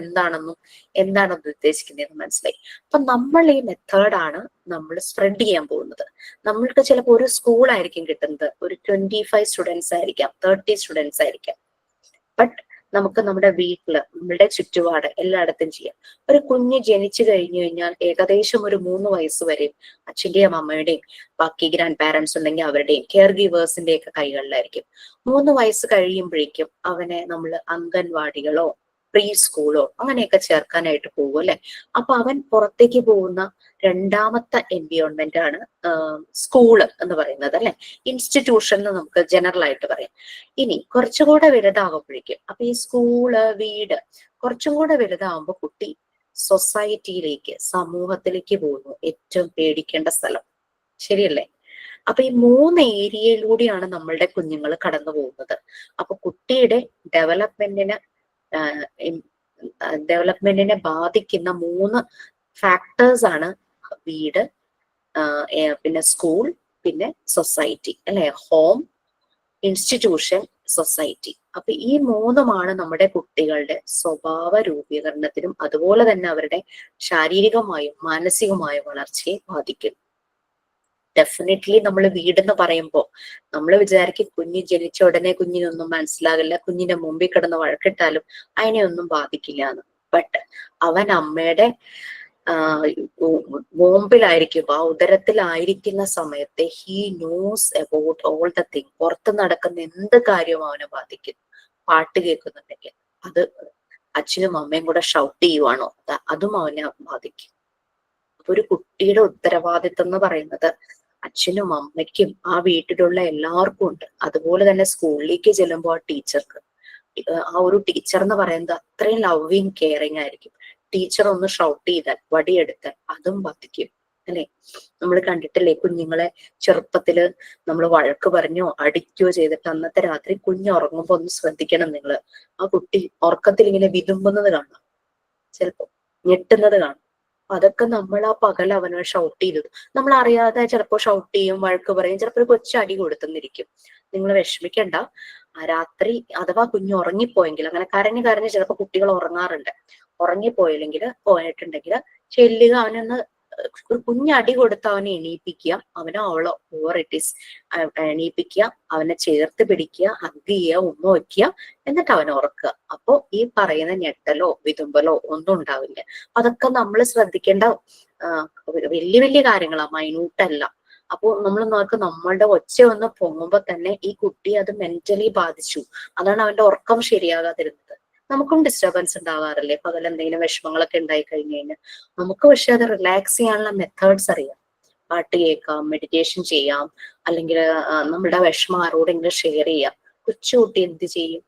എന്താണ് ഉദ്ദേശിക്കുന്നതെന്ന് മനസ്സിലായി. അപ്പൊ നമ്മൾ ഈ മെത്തേഡാണ് നമ്മൾ സ്പ്രെഡ് ചെയ്യാൻ പോകുന്നത്. നമ്മൾക്ക് ചിലപ്പോൾ ഒരു സ്കൂൾ ആയിരിക്കും കിട്ടുന്നത്, ഒരു 25 സ്റ്റുഡൻസ് ആയിരിക്കാം, 30 സ്റ്റുഡൻസ് ആയിരിക്കാം. ബട്ട് നമുക്ക് നമ്മുടെ വീട്ടില്, നമ്മുടെ ചുറ്റുപാട് എല്ലായിടത്തും ചെയ്യാം. ഒരു കുഞ്ഞ് ജനിച്ചു കഴിഞ്ഞു കഴിഞ്ഞാൽ ഏകദേശം ഒരു 3 വയസ്സ് വരെ അച്ഛന്റെയും അമ്മയുടെയും ബാക്കി ഗ്രാൻഡ് പാരന്റ്സ് ഉണ്ടെങ്കിൽ അവരുടെയും കെയർ ഗീവേഴ്സിന്റെ ഒക്കെ കൈകളിലായിരിക്കും. 3 വയസ്സ് കഴിയുമ്പോഴേക്കും അവനെ നമ്മൾ അംഗൻവാടികളോ പ്രീ സ്കൂളോ അങ്ങനെയൊക്കെ ചേർക്കാനായിട്ട് പോകും അല്ലെ. അപ്പൊ അവൻ പുറത്തേക്ക് പോകുന്ന രണ്ടാമത്തെ എൻവിയോൺമെന്റ് ആണ് സ്കൂള് എന്ന് പറയുന്നത് അല്ലെ. ഇൻസ്റ്റിറ്റ്യൂഷൻ എന്ന് നമുക്ക് ജനറൽ ആയിട്ട് പറയാം. ഇനി കുറച്ചുകൂടെ വലുതാകുമ്പോഴേക്കും, അപ്പൊ ഈ സ്കൂള്, വീട് കുറച്ചും കൂടെ വലുതാകുമ്പോൾ കുട്ടി സൊസൈറ്റിയിലേക്ക്, സമൂഹത്തിലേക്ക് പോകുന്നു. ഏറ്റവും പേടിക്കേണ്ട സ്ഥലം, ശരിയല്ലേ? അപ്പൊ ഈ 3 ഏരിയയിലൂടെയാണ് നമ്മളുടെ കുഞ്ഞുങ്ങൾ കടന്നു പോകുന്നത്. അപ്പൊ കുട്ടിയുടെ ഡെവലപ്മെന്റിനെ ബാധിക്കുന്ന 3 ഫാക്ടേഴ്സ് ആണ് വീട്, പിന്നെ സ്കൂൾ, പിന്നെ സൊസൈറ്റി അല്ലെ. Home, institution, society. അപ്പൊ ഈ 3മാണ് നമ്മുടെ കുട്ടികളുടെ സ്വഭാവ രൂപീകരണത്തിനും അതുപോലെ തന്നെ അവരുടെ ശാരീരികമായും മാനസികമായും വളർച്ചയെ ബാധിക്കും. ഡെഫിനറ്റ്ലി നമ്മൾ വീടെന്ന് പറയുമ്പോൾ നമ്മൾ വിചാരിക്കും കുഞ്ഞ് ജനിച്ച ഉടനെ കുഞ്ഞിനൊന്നും മനസ്സിലാകില്ല, കുഞ്ഞിന്റെ മുമ്പിൽ കിടന്ന് വഴക്കിട്ടാലും അതിനെ ഒന്നും ബാധിക്കില്ല എന്ന്. ബട്ട് അവൻ അമ്മയുടെ വോമ്പിലായിരിക്കും, ആ ഉദരത്തിലായിരിക്കുന്ന സമയത്തെ he knows about all the thing. പുറത്ത് നടക്കുന്ന എന്ത് കാര്യവും അവനെ ബാധിക്കും. പാട്ട് കേൾക്കുന്നുണ്ടെങ്കിൽ അത് അച്ഛനും അമ്മയും കൂടെ ഷൗട്ട് ചെയ്യുവാണോ, അതും അവനെ ബാധിക്കും. അപ്പൊ ഒരു കുട്ടിയുടെ ഉത്തരവാദിത്വം എന്ന് പറയുന്നത് അച്ഛനും അമ്മയ്ക്കും ആ വീട്ടിലുള്ള എല്ലാവർക്കും ഉണ്ട്. അതുപോലെ തന്നെ സ്കൂളിലേക്ക് ചെല്ലുമ്പോൾ ആ ടീച്ചർക്ക്, ആ ഒരു ടീച്ചർ എന്ന് പറയുന്നത് അത്രയും ലവിങ് കെയറിങ് ആയിരിക്കും. ടീച്ചർ ഒന്ന് ഷൗട്ട് ചെയ്താൽ, വടിയെടുത്താൽ അതും ബാധിക്കും അല്ലെ. നമ്മൾ കണ്ടിട്ടില്ലേ കുഞ്ഞുങ്ങളെ ചെറുപ്പത്തില് നമ്മൾ വഴക്ക് പറഞ്ഞോ അടിക്കുകയോ ചെയ്തിട്ട് അന്നത്തെ രാത്രി കുഞ്ഞ് ഉറങ്ങുമ്പോ ഒന്ന് ശ്രദ്ധിക്കണം നിങ്ങൾ. ആ കുട്ടി ഉറക്കത്തിൽ ഇങ്ങനെ വിതുമ്പുന്നത് കാണാം, ചിലപ്പോ ഞെട്ടുന്നത് കാണാം. അതൊക്കെ നമ്മൾ ആ പകൽ അവനെ ഷൗട്ട് ചെയ്തത് നമ്മൾ അറിയാതെ ചിലപ്പോ ഷൗട്ട് ചെയ്യും, വഴക്ക് പറയും, ചിലപ്പോൾ ഒരു കൊച്ചടി കൊടുത്തെന്നിരിക്കും. നിങ്ങൾ വിഷമിക്കണ്ട. ആ രാത്രി അഥവാ കുഞ്ഞ് ഉറങ്ങിപ്പോയെങ്കിൽ, അങ്ങനെ കരഞ്ഞ് കരഞ്ഞ് ചിലപ്പോൾ കുട്ടികൾ ഉറങ്ങാറുണ്ട്, പോയിട്ടുണ്ടെങ്കിൽ ചെല്ലുക, അവനൊന്ന് ഒരു കുഞ്ഞടി കൊടുത്ത് അവനെ എണീപ്പിക്കുക, അവനോ അവളോ ഓവർ ഇറ്റ് ഈസ് എണീപ്പിക്കുക, അവനെ ചേർത്ത് പിടിക്കുക, ഹഗ് ചെയ്യുക, ഉമ്മ വയ്ക്കുക, എന്നിട്ട് അവനെ ഉറക്കുക. അപ്പോ ഈ പറയുന്ന ഞെട്ടലോ വിതുമ്പലോ ഒന്നും ഉണ്ടാവില്ല. അതൊക്കെ നമ്മൾ ശ്രദ്ധിക്കേണ്ട വലിയ വലിയ കാര്യങ്ങളാ, മൈന്യൂട്ടല്ല. അപ്പോ നമ്മൾ നോക്കും, നമ്മളുടെ ഒച്ച ഒന്ന് പൊങ്ങുമ്പോ തന്നെ ഈ കുട്ടി അത് മെന്റലി ബാധിച്ചു. അതാണ് അവന്റെ ഉറക്കം ശരിയാകാതിരുന്നത്. നമുക്കും ഡിസ്റ്റർബൻസ് ഉണ്ടാവാറില്ലേ പകൽ, എന്തെങ്കിലും വിഷമങ്ങളൊക്കെ ഉണ്ടായി കഴിഞ്ഞു കഴിഞ്ഞാൽ. നമുക്ക് പക്ഷെ അത് റിലാക്സ് ചെയ്യാനുള്ള മെത്തേഡ്സ് അറിയാം. പാട്ട് കേൾക്കാം, മെഡിറ്റേഷൻ ചെയ്യാം, അല്ലെങ്കിൽ നമ്മുടെ വിഷമം ആരോടെങ്കിലും ഷെയർ ചെയ്യാം. കൊച്ചുകുട്ടി എന്ത് ചെയ്യും?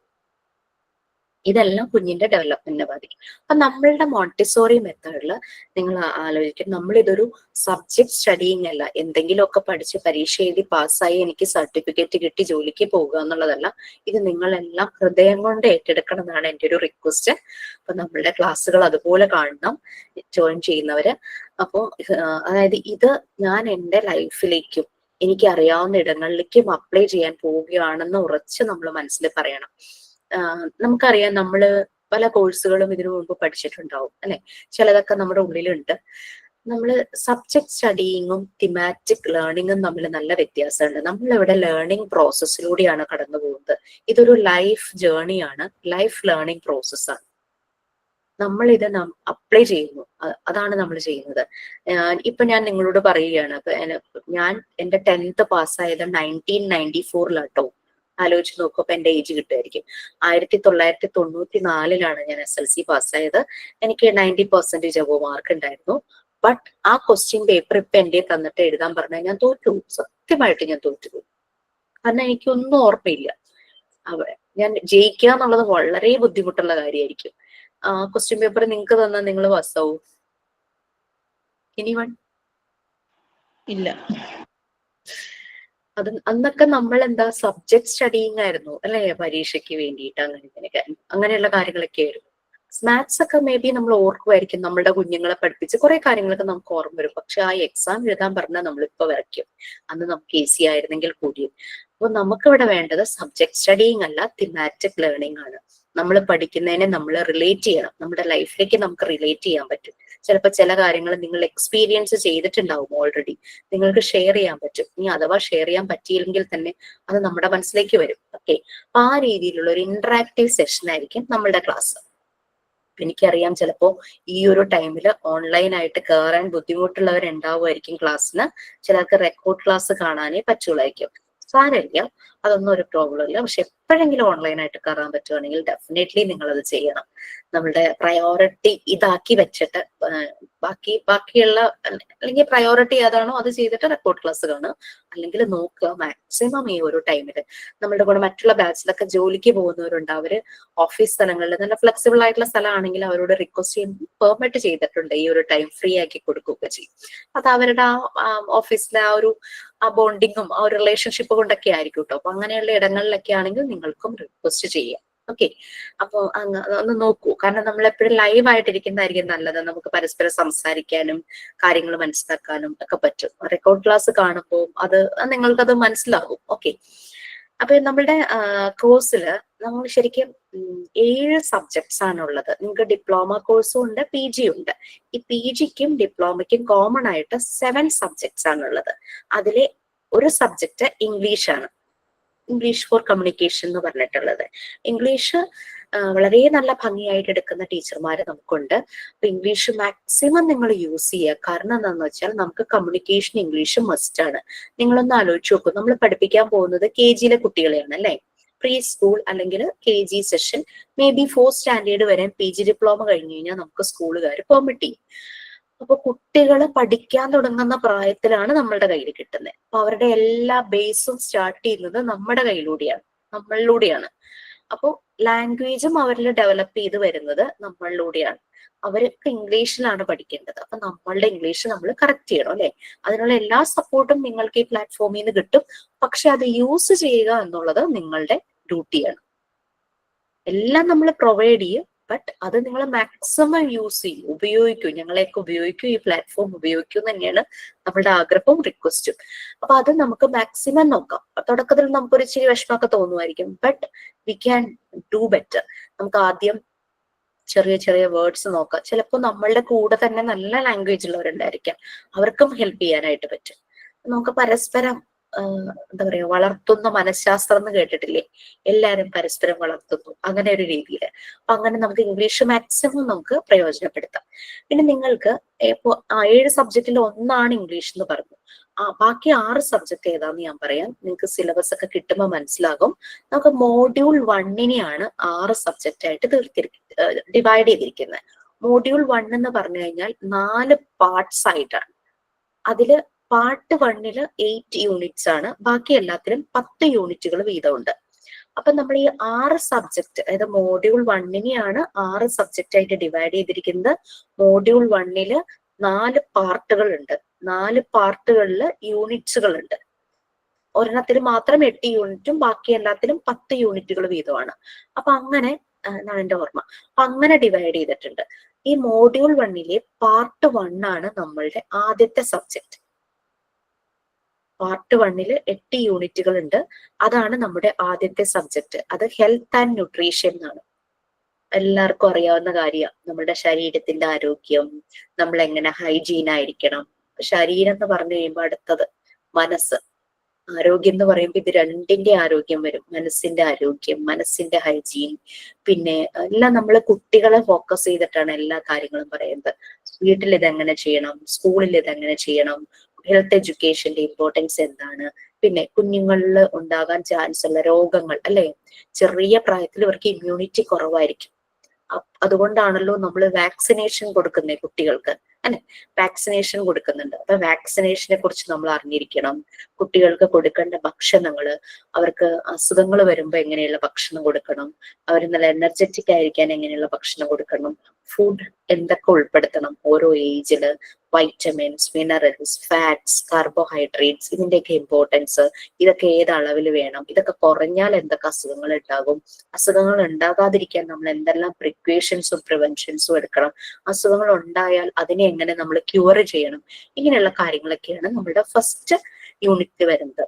ഇതെല്ലാം കുഞ്ഞിന്റെ ഡെവലപ്മെന്റിനെ ബാധിക്കും. അപ്പൊ നമ്മളുടെ മോണ്ടിസോറി മെത്തേഡിൽ നിങ്ങൾ ആലോചിക്കും, നമ്മൾ ഇതൊരു സബ്ജക്ട് സ്റ്റഡിങ് അല്ല, എന്തെങ്കിലുമൊക്കെ പഠിച്ച് പരീക്ഷ എഴുതി പാസ്സായി എനിക്ക് സർട്ടിഫിക്കറ്റ് കിട്ടി ജോലിക്ക് പോകുക എന്നുള്ളതല്ല. ഇത് നിങ്ങളെല്ലാം ഹൃദയം കൊണ്ട് ഏറ്റെടുക്കണം എന്നാണ് എൻ്റെ ഒരു റിക്വസ്റ്റ്. അപ്പൊ നമ്മളുടെ ക്ലാസ്സുകൾ അതുപോലെ കാണണം ജോയിൻ ചെയ്യുന്നവര്. അപ്പോൾ അതായത് ഇത് ഞാൻ എൻ്റെ ലൈഫിലേക്കും എനിക്ക് അറിയാവുന്ന ഇടങ്ങളിലേക്കും അപ്ലൈ ചെയ്യാൻ പോവുകയാണെന്ന് ഉറച്ച് നമ്മൾ മനസ്സിൽ പറയണം. നമുക്കറിയാം, നമ്മള് പല കോഴ്സുകളും ഇതിനു മുമ്പ് പഠിച്ചിട്ടുണ്ടാവും അല്ലെ. ചിലതൊക്കെ നമ്മുടെ ഉള്ളിലുണ്ട്. നമ്മള് സബ്ജക്ട് സ്റ്റഡിയിങ്ങും തിമാറ്റിക് ലേണിങ്ങും തമ്മിൽ നല്ല വ്യത്യാസമുണ്ട്. നമ്മളിവിടെ ലേണിംഗ് പ്രോസസ്സിലൂടെയാണ് കടന്നു പോകുന്നത്. ഇതൊരു ലൈഫ് ജേർണിയാണ്, ലൈഫ് ലേണിംഗ് പ്രോസസ്സാണ്. നമ്മൾ ഇത് അപ്ലൈ ചെയ്യുന്നു, അതാണ് നമ്മൾ ചെയ്യുന്നത്. ഇപ്പൊ ഞാൻ നിങ്ങളോട് പറയുകയാണ്, ഞാൻ എന്റെ 10th പാസ്സായത് 1994 ആലോചിച്ച് നോക്കൂ. അപ്പൊ എന്റെ ഏജ് കിട്ടുമായിരിക്കും. 1994 ഞാൻ SLC പാസ്സായത്. എനിക്ക് 90% അബോവ് മാർക്ക് ഉണ്ടായിരുന്നു. ബട്ട് ആ ക്വസ്റ്റ്യൻ പേപ്പർ ഇപ്പൊ എന്റെ തന്നിട്ട് എഴുതാൻ പറഞ്ഞാൽ ഞാൻ തോറ്റു, സത്യമായിട്ട് ഞാൻ തോറ്റു. കാരണം എനിക്കൊന്നും ഓർമ്മയില്ല. ഞാൻ ജയിക്കുക എന്നുള്ളത് വളരെ ബുദ്ധിമുട്ടുള്ള കാര്യമായിരിക്കും. ക്വസ്റ്റ്യൻ പേപ്പർ നിങ്ങൾക്ക് തന്നാൽ നിങ്ങൾ പാസ്സാവൂ? എനിവൺ? ഇല്ല. അന്നൊക്കെ നമ്മൾ എന്താ സബ്ജക്ട് സ്റ്റഡിങ് ആയിരുന്നു അല്ലെ, പരീക്ഷയ്ക്ക് വേണ്ടിയിട്ട് അങ്ങനെയുള്ള കാര്യങ്ങളൊക്കെ ആയിരുന്നു. മാത്സ് ഒക്കെ മേ ബി നമ്മൾ ഓർക്കുമായിരിക്കും, നമ്മളുടെ കുഞ്ഞുങ്ങളെ പഠിപ്പിച്ച് കുറെ കാര്യങ്ങളൊക്കെ നമുക്ക് ഓർമ്മ വരും. പക്ഷെ ആ എക്സാം എഴുതാൻ പറഞ്ഞാൽ നമ്മളിപ്പോ വരയ്ക്കും. അന്ന് നമുക്ക് ഈസി ആയിരുന്നെങ്കിൽ കൂടിയും. അപ്പൊ നമുക്കിവിടെ വേണ്ടത് സബ്ജക്ട് സ്റ്റഡിങ് അല്ല, തിമാറ്റിക് ലേണിംഗ് ആണ്. നമ്മൾ പഠിക്കുന്നതിനെ നമ്മൾ റിലേറ്റ് ചെയ്യണം, നമ്മുടെ ലൈഫിലേക്ക് നമുക്ക് റിലേറ്റ് ചെയ്യാൻ പറ്റും. ചിലപ്പോൾ ചില കാര്യങ്ങൾ നിങ്ങൾ എക്സ്പീരിയൻസ് ചെയ്തിട്ടുണ്ടാവും ഓൾറെഡി, നിങ്ങൾക്ക് ഷെയർ ചെയ്യാൻ പറ്റും. ഇനി അഥവാ ഷെയർ ചെയ്യാൻ പറ്റിയില്ലെങ്കിൽ തന്നെ അത് നമ്മുടെ മനസ്സിലേക്ക് വരും. ഓക്കെ, ആ രീതിയിലുള്ള ഒരു ഇന്ററാക്റ്റീവ് സെഷൻ ആയിരിക്കും നമ്മളുടെ ക്ലാസ്. എനിക്കറിയാം ചിലപ്പോ ഈ ഒരു ടൈമിൽ ഓൺലൈനായിട്ട് കയറാൻ ബുദ്ധിമുട്ടുള്ളവരുണ്ടാവുമായിരിക്കും ക്ലാസ്സിന്. ചിലർക്ക് റെക്കോർഡ് ക്ലാസ് കാണാനേ പറ്റുള്ളായിരിക്കും. സാരമില്ല, അതൊന്നും ഒരു പ്രോബ്ലം ഇല്ല. പക്ഷെ എപ്പോഴെങ്കിലും ഓൺലൈനായിട്ട് കയറാൻ പറ്റുവാണെങ്കിൽ ഡെഫിനറ്റ്ലി നിങ്ങൾ അത് ചെയ്യണം. നമ്മളുടെ പ്രയോറിറ്റി ഇതാക്കി വെച്ചിട്ട് ബാക്കിയുള്ള അല്ലെങ്കിൽ പ്രയോറിറ്റി ഏതാണോ അത് ചെയ്തിട്ട് റെക്കോർഡ് ക്ലാസ് കാണുക. അല്ലെങ്കിൽ നോക്കുക മാക്സിമം ഈ ഒരു ടൈമിൽ. നമ്മളുടെ കൂടെ മറ്റുള്ള ബാച്ചിലൊക്കെ ജോലിക്ക് പോകുന്നവരുണ്ട്. അവര് ഓഫീസ് സ്ഥലങ്ങളിൽ നല്ല ഫ്ലെക്സിബിൾ ആയിട്ടുള്ള സ്ഥലമാണെങ്കിൽ അവരോട് റിക്വസ്റ്റ് ചെയ്യുമ്പോൾ പെർമിറ്റ് ചെയ്തിട്ടുണ്ട് ഈ ഒരു ടൈം ഫ്രീ ആക്കി കൊടുക്കുകയൊക്കെ ചെയ്യും. അത് അവരുടെ ആ ഓഫീസിലെ ആ ബോണ്ടിങ്ങും ആ ഒരു റിലേഷൻഷിപ്പ് കൊണ്ടൊക്കെ ആയിരിക്കും കേട്ടോ. അപ്പൊ അങ്ങനെയുള്ള ഇടങ്ങളിലൊക്കെ ആണെങ്കിൽ നിങ്ങൾക്കും റിക്വസ്റ്റ് ചെയ്യാം. ഓക്കെ, അപ്പൊ ഒന്ന് നോക്കൂ. കാരണം നമ്മൾ എപ്പോഴും ലൈവ് ആയിട്ടിരിക്കുന്നതായിരിക്കും നല്ലത്. നമുക്ക് പരസ്പരം സംസാരിക്കാനും കാര്യങ്ങൾ മനസ്സിലാക്കാനും ഒക്കെ പറ്റും. റെക്കോർഡ് ക്ലാസ് കാണുമ്പോൾ നിങ്ങൾക്കത് മനസ്സിലാകും. ഓക്കെ, അപ്പൊ നമ്മളുടെ കോഴ്സിൽ നമ്മൾ ശരിക്കും 7 സബ്ജക്ട്സ് ആണുള്ളത്. നിങ്ങൾക്ക് ഡിപ്ലോമ കോഴ്സും ഉണ്ട്, പി ജി ഉണ്ട്. ഈ പി ജിക്കും ഡിപ്ലോമയ്ക്കും കോമൺ ആയിട്ട് 7 സബ്ജക്ട്സ് ആണുള്ളത്. അതിലെ ഒരു സബ്ജക്ട് ഇംഗ്ലീഷ് ആണ്, ഇംഗ്ലീഷ് ഫോർ കമ്മ്യൂണിക്കേഷൻ എന്ന് പറഞ്ഞിട്ടുള്ളത്. ഇംഗ്ലീഷ് വളരെ നല്ല ഭംഗിയായിട്ട് എടുക്കുന്ന ടീച്ചർമാർ നമുക്കുണ്ട്. അപ്പൊ ഇംഗ്ലീഷ് മാക്സിമം നിങ്ങൾ യൂസ് ചെയ്യുക. കാരണം എന്താണെന്ന് വെച്ചാൽ നമുക്ക് കമ്മ്യൂണിക്കേഷൻ ഇംഗ്ലീഷ് മസ്റ്റ് ആണ്. നിങ്ങളൊന്ന് ആലോചിച്ച് നോക്കൂ, നമ്മൾ പഠിപ്പിക്കാൻ പോകുന്നത് KG കുട്ടികളെയാണ് അല്ലെ. പ്രീ സ്കൂൾ അല്ലെങ്കിൽ KG session, may be 4th standard വരെ PG ഡിപ്ലോമ കഴിഞ്ഞു കഴിഞ്ഞാൽ നമുക്ക് സ്കൂളുകാർ പെർമിറ്റ് ചെയ്യും. അപ്പൊ കുട്ടികൾ പഠിക്കാൻ തുടങ്ങുന്ന പ്രായത്തിലാണ് നമ്മളുടെ കയ്യിൽ കിട്ടുന്നത്. അപ്പൊ അവരുടെ എല്ലാ ബേസും സ്റ്റാർട്ട് ചെയ്യുന്നത് നമ്മുടെ നമ്മളിലൂടെയാണ്. അപ്പൊ ലാംഗ്വേജും അവരിൽ ഡെവലപ്പ് ചെയ്ത് വരുന്നത് നമ്മളിലൂടെയാണ്. അവരൊക്കെ ഇംഗ്ലീഷിലാണ് പഠിക്കേണ്ടത്. അപ്പൊ നമ്മളുടെ ഇംഗ്ലീഷ് നമ്മൾ കറക്റ്റ് ചെയ്യണം അല്ലെ. അതിനുള്ള എല്ലാ സപ്പോർട്ടും നിങ്ങൾക്ക് ഈ പ്ലാറ്റ്ഫോമിൽ നിന്ന് കിട്ടും. പക്ഷെ അത് യൂസ് ചെയ്യുക എന്നുള്ളത് നിങ്ങളുടെ ഡ്യൂട്ടിയാണ്. എല്ലാം നമ്മൾ പ്രൊവൈഡ് ചെയ്യും, ബട്ട് അത് നിങ്ങൾ മാക്സിമം യൂസ് ചെയ്യും, ഉപയോഗിക്കൂ. ഞങ്ങളെയൊക്കെ ഉപയോഗിക്കൂ, ഈ പ്ലാറ്റ്ഫോം ഉപയോഗിക്കൂ തന്നെയാണ് നമ്മളുടെ ആഗ്രഹവും റിക്വസ്റ്റും. അപ്പൊ അത് നമുക്ക് മാക്സിമം നോക്കാം. തുടക്കത്തിൽ നമുക്കൊരു ഇച്ചിരി വിഷമമൊക്കെ തോന്നുമായിരിക്കും, but we can do better. നമുക്ക് ആദ്യം ചെറിയ ചെറിയ വേർഡ്സ് നോക്കാം. ചിലപ്പോൾ നമ്മളുടെ കൂടെ തന്നെ നല്ല ലാംഗ്വേജ് ഉള്ളവരുണ്ടായിരിക്കാം, അവർക്കും ഹെൽപ്പ് ചെയ്യാനായിട്ട് പറ്റും. നമുക്ക് പരസ്പരം എന്താ പറയാ, വളർത്തുന്ന മനഃശാസ്ത്രം എന്ന് കേട്ടിട്ടില്ലേ? എല്ലാരും പരസ്പരം വളർത്തുന്നു, അങ്ങനെ ഒരു രീതിയിൽ. അപ്പൊ അങ്ങനെ നമുക്ക് ഇംഗ്ലീഷ് മാക്സിമം നമുക്ക് പ്രയോജനപ്പെടുത്താം. പിന്നെ നിങ്ങൾക്ക് ഇപ്പോ 7 സബ്ജക്റ്റിൽ ഒന്നാണ് ഇംഗ്ലീഷ് എന്ന് പറഞ്ഞു. ബാക്കി 6 സബ്ജക്ട് ഏതാന്ന് ഞാൻ പറയാം. നിങ്ങൾക്ക് സിലബസ് ഒക്കെ കിട്ടുമ്പോൾ മനസ്സിലാകും. നമുക്ക് മോഡ്യൂൾ 1-നെയാണ് 6 സബ്ജക്റ്റ് ആയിട്ട് ഡിവൈഡ് ചെയ്തിരിക്കുന്നത്. മോഡ്യൂൾ 1 എന്ന് പറഞ്ഞു കഴിഞ്ഞാൽ 4 പാർട്സ് ആയിട്ടാണ്. അതില് പാർട്ട് 1-ല് 8 യൂണിറ്റ്സ് ആണ്, ബാക്കി എല്ലാത്തിലും 10 യൂണിറ്റുകൾ വീതമുണ്ട്. അപ്പൊ നമ്മൾ ഈ 6 സബ്ജക്ട്, അതായത് മോഡ്യൂൾ 1-നെയാണ് 6 സബ്ജക്റ്റ് ആയിട്ട് ഡിവൈഡ് ചെയ്തിരിക്കുന്നത്. മോഡ്യൂൾ 1-ല് 4 പാർട്ടുകൾ ഉണ്ട്. 4 പാർട്ടുകളില് യൂണിറ്റ്സുകൾ ഉണ്ട്. ഒരെണ്ണത്തിൽ മാത്രം 8 യൂണിറ്റും ബാക്കി എല്ലാത്തിലും 10 യൂണിറ്റുകൾ വീതമാണ്. അപ്പൊ അങ്ങനെ എന്നാണ് എന്റെ ഓർമ്മ. അപ്പൊ അങ്ങനെ ഡിവൈഡ് ചെയ്തിട്ടുണ്ട്. ഈ മോഡ്യൂൾ 1-ലെ പാർട്ട് 1 ആണ് നമ്മളുടെ ആദ്യത്തെ സബ്ജക്ട്. പാർട്ട് 1-ല് 8 യൂണിറ്റുകൾ ഉണ്ട്. അതാണ് നമ്മുടെ ആദ്യത്തെ സബ്ജക്ട്. അത് ഹെൽത്ത് ആൻഡ് ന്യൂട്രീഷൻ എന്നാണ്. എല്ലാവർക്കും അറിയാവുന്ന കാര്യമാണ്. നമ്മുടെ ശരീരത്തിന്റെ ആരോഗ്യം, നമ്മൾ എങ്ങനെ ഹൈജീൻ ആയിരിക്കണം. ശരീരം എന്ന് പറഞ്ഞു കഴിയുമ്പോൾ അടുത്തത് മനസ്സ്. ആരോഗ്യം എന്ന് പറയുമ്പോൾ ഇത് രണ്ടിന്റെ ആരോഗ്യം വരും. മനസ്സിന്റെ ആരോഗ്യം, മനസ്സിന്റെ ഹൈജീൻ. പിന്നെ എല്ലാം നമ്മൾ കുട്ടികളെ ഫോക്കസ് ചെയ്തിട്ടാണ് എല്ലാ കാര്യങ്ങളും പറയുന്നത്. വീട്ടിൽ ഇതെങ്ങനെ ചെയ്യണം, സ്കൂളിൽ ഇതെങ്ങനെ ചെയ്യണം, ഹെൽത്ത് എഡ്യൂക്കേഷന്റെ ഇമ്പോർട്ടൻസ് എന്താണ്, പിന്നെ കുഞ്ഞുങ്ങളിൽ ഉണ്ടാകാൻ ചാൻസ് ഉള്ള രോഗങ്ങൾ അല്ലെ. ചെറിയ പ്രായത്തിൽ ഇവർക്ക് ഇമ്മ്യൂണിറ്റി കുറവായിരിക്കും. അതുകൊണ്ടാണല്ലോ നമ്മൾ വാക്സിനേഷൻ കൊടുക്കുന്നത് കുട്ടികൾക്ക് അല്ലെ. വാക്സിനേഷൻ കൊടുക്കുന്നുണ്ട്. അപ്പൊ വാക്സിനേഷനെ കുറിച്ച് നമ്മൾ അറിഞ്ഞിരിക്കണം. കുട്ടികൾക്ക് കൊടുക്കേണ്ട ഭക്ഷണങ്ങള്, അവർക്ക് അസുഖങ്ങൾ വരുമ്പോ എങ്ങനെയുള്ള ഭക്ഷണം കൊടുക്കണം, അവർ നല്ല എനർജറ്റിക് ആയിരിക്കാൻ എങ്ങനെയുള്ള ഭക്ഷണം കൊടുക്കണം, ഫുഡ് എന്തൊക്കെ ഉൾപ്പെടുത്തണം ഓരോ ഏജില്, വൈറ്റമിൻസ്, മിനറൽസ്, ഫാറ്റ്സ്, കാർബോഹൈഡ്രേറ്റ്സ്, ഇതിന്റെയൊക്കെ ഇമ്പോർട്ടൻസ്, ഇതൊക്കെ ഏത് അളവിൽ വേണം, ഇതൊക്കെ കുറഞ്ഞാൽ എന്തൊക്കെ അസുഖങ്ങൾ ഉണ്ടാകും, അസുഖങ്ങൾ ഉണ്ടാകാതിരിക്കാൻ നമ്മൾ എന്തെല്ലാം പ്രിക്വേഷൻസും പ്രിവെൻഷൻസും എടുക്കണം, അസുഖങ്ങൾ ഉണ്ടായാൽ അതിനെ എങ്ങനെ നമ്മൾ ക്യൂർ ചെയ്യണം, ഇങ്ങനെയുള്ള കാര്യങ്ങളൊക്കെയാണ് നമ്മുടെ ഫസ്റ്റ് യൂണിറ്റ് വരുന്നത്.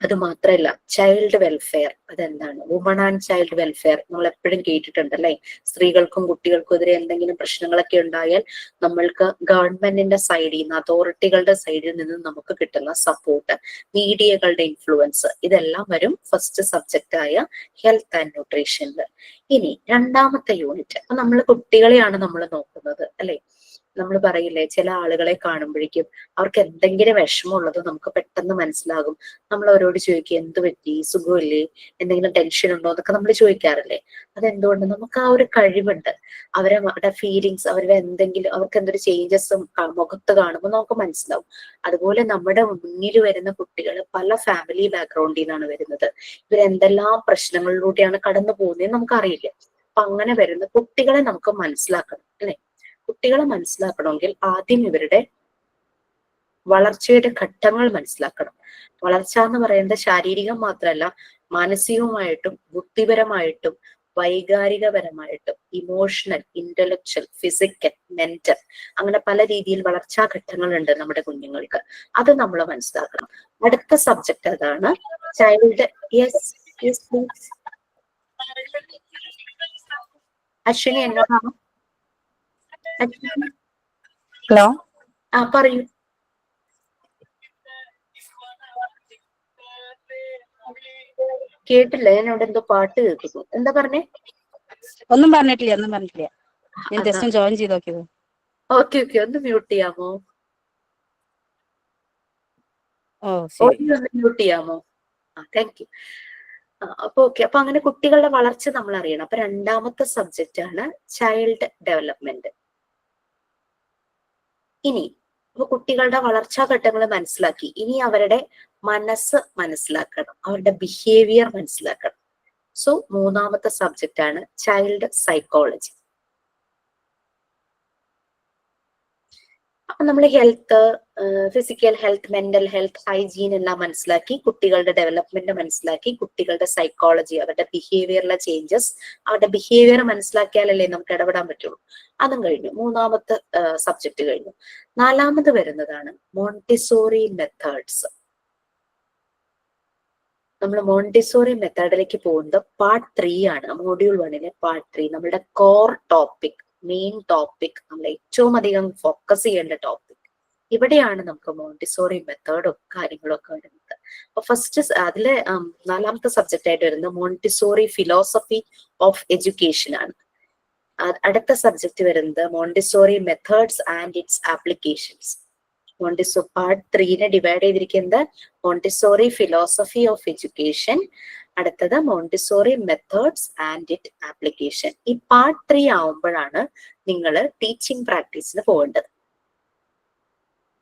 അത് മാത്രമല്ല ചൈൽഡ് വെൽഫെയർ, അതെന്താണ്? വുമൺ ആൻഡ് ചൈൽഡ് വെൽഫെയർ നമ്മൾ എപ്പോഴും കേട്ടിട്ടുണ്ട് അല്ലെ? സ്ത്രീകൾക്കും കുട്ടികൾക്കും എതിരെ എന്തെങ്കിലും പ്രശ്നങ്ങളൊക്കെ ഉണ്ടായാൽ നമ്മൾക്ക് ഗവൺമെന്റിന്റെ സൈഡിൽ നിന്ന്, അതോറിറ്റികളുടെ സൈഡിൽ നിന്ന് നമുക്ക് കിട്ടുന്ന സപ്പോർട്ട്, മീഡിയകളുടെ ഇൻഫ്ലുവൻസ്, ഇതെല്ലാം വരും ഫസ്റ്റ് സബ്ജക്റ്റ് ആയ ഹെൽത്ത് ആൻഡ് ന്യൂട്രീഷനിൽ. ഇനി രണ്ടാമത്തെ യൂണിറ്റ്, അപ്പൊ നമ്മൾ കുട്ടികളെയാണ് നമ്മൾ നോക്കുന്നത് അല്ലെ? നമ്മൾ പറയില്ലേ, ചില ആളുകളെ കാണുമ്പോഴേക്കും അവർക്ക് എന്തെങ്കിലും വിഷമമുള്ളത് നമുക്ക് പെട്ടെന്ന് മനസ്സിലാകും. നമ്മൾ അവരോട് ചോദിക്കുക, എന്ത് പറ്റി, സുഖമില്ലേ, എന്തെങ്കിലും ടെൻഷൻ ഉണ്ടോ എന്നൊക്കെ നമ്മൾ ചോദിക്കാറില്ലേ? അതെന്തുകൊണ്ട്? നമുക്ക് ആ ഒരു കഴിവുണ്ട്. അവരുടെ ഫീലിങ്സ്, അവരുടെ എന്തെങ്കിലും, അവർക്ക് എന്തൊരു ചേഞ്ചസും മുഖത്ത് കാണുമ്പോൾ നമുക്ക് മനസ്സിലാവും. അതുപോലെ നമ്മുടെ മുന്നിൽ വരുന്ന കുട്ടികൾ പല ഫാമിലി ബാക്ക്ഗ്രൗണ്ടിൽ നിന്നാണ് വരുന്നത്. ഇവരെന്തെല്ലാം പ്രശ്നങ്ങളിലൂടെയാണ് കടന്നു പോകുന്നതെന്ന് നമുക്കറിയില്ല. അപ്പൊ അങ്ങനെ വരുന്ന കുട്ടികളെ നമുക്ക് മനസ്സിലാക്കണം അല്ലെ? കുട്ടികളെ മനസ്സിലാക്കണമെങ്കിൽ ആദ്യം ഇവരുടെ വളർച്ചയുടെ ഘട്ടങ്ങൾ മനസ്സിലാക്കണം. വളർച്ച എന്ന് പറയുന്നത് ശാരീരികം മാത്രമല്ല, മാനസികമായിട്ടും ബുദ്ധിപരമായിട്ടും വൈകാരികപരമായിട്ടും ഇമോഷണൽ, ഇന്റലക്ച്വൽ, ഫിസിക്കൽ, മെന്റൽ, അങ്ങനെ പല രീതിയിൽ വളർച്ചാ ഘട്ടങ്ങളുണ്ട് നമ്മുടെ കുഞ്ഞുങ്ങൾക്ക്. അത് നമ്മൾ മനസ്സിലാക്കണം. അടുത്ത സബ്ജക്ട് അതാണ് ചൈൽഡ്. അശ്വിനി എന്നോടാണോ? ഹലോ, ആ പറയൂ. കേട്ടില്ല, ഞാൻ അവിടെ എന്തോ പാട്ട് കേൾക്കുന്നു. എന്താ പറഞ്ഞേ? ഒന്നും പറഞ്ഞിട്ടില്ല. ഞാൻ ജസ്റ്റ് ജോയിൻ ചെയ്ത് നോക്കിയത്. ഓക്കെ ഓക്കെ, ഒന്ന് മ്യൂട്ട് ചെയ്യാമോ? ഓഡിയോ ഒന്ന് മ്യൂട്ട് ചെയ്യാമോ? Thank you. അപ്പൊ ഓക്കെ, അപ്പൊ അങ്ങനെ കുട്ടികളുടെ വളർച്ച നമ്മൾ അറിയണം. അപ്പൊ രണ്ടാമത്തെ സബ്ജക്റ്റ് ആണ് ചൈൽഡ് ഡെവലപ്മെന്റ്. ഇനി അപ്പൊ കുട്ടികളുടെ വളർച്ചാ ഘട്ടങ്ങൾ മനസ്സിലാക്കി, ഇനി അവരുടെ മനസ്സ് മനസ്സിലാക്കണം, അവരുടെ ബിഹേവിയർ മനസ്സിലാക്കണം. സോ മൂന്നാമത്തെ സബ്ജക്റ്റ് ആണ് ചൈൽഡ് സൈക്കോളജി. അപ്പൊ നമ്മൾ health, physical health, mental health, hygiene എല്ലാം മനസ്സിലാക്കി, കുട്ടികളുടെ ഡെവലപ്മെന്റ് മനസ്സിലാക്കി, കുട്ടികളുടെ സൈക്കോളജി, അവരുടെ ബിഹേവിയറിലെ ചേഞ്ചസ്, അവരുടെ ബിഹേവിയർ മനസ്സിലാക്കിയാലല്ലേ നമുക്ക് ഇടപെടാൻ പറ്റുള്ളൂ. അതും കഴിഞ്ഞു, മൂന്നാമത്തെ സബ്ജക്ട് കഴിഞ്ഞു. നാലാമത് വരുന്നതാണ് മോണ്ടിസോറി മെത്തേഡ്സ്. നമ്മൾ മോണ്ടിസോറി മെത്തേഡിലേക്ക് പോകുന്നത് പാർട്ട് 3 ആണ്. മൊഡ്യൂൾ 1 പാർട്ട് 3 നമ്മളുടെ കോർ ടോപ്പിക്, മെയിൻ ടോപ്പിക്, നമ്മൾ ഏറ്റവും അധികം ഫോക്കസ് ചെയ്യേണ്ട ടോപ്പിക്. ഇവിടെയാണ് നമുക്ക് മോണ്ടിസോറി മെത്തേഡും കാര്യങ്ങളും ഒക്കെ വരുന്നത്. അപ്പൊ ഫസ്റ്റ് അതിലെ നാലാമത്തെ സബ്ജക്റ്റ് ആയിട്ട് വരുന്നത് മോണ്ടിസോറി ഫിലോസഫി ഓഫ് എഡ്യൂക്കേഷൻ ആണ്. അടുത്ത സബ്ജക്ട് വരുന്നത് Montessori methods and its applications. Part 3 divide ചെയ്തിരിക്കുന്നത് മോണ്ടിസോറി ഫിലോസഫി ഓഫ് എഡ്യൂക്കേഷൻ, അടുത്തത് Montessori methods and it application. ഈ പാർട്ട് 3 ആവുമ്പോഴാണ് നിങ്ങൾ ടീച്ചിങ് പ്രാക്ടീസിന് പോകേണ്ടത്.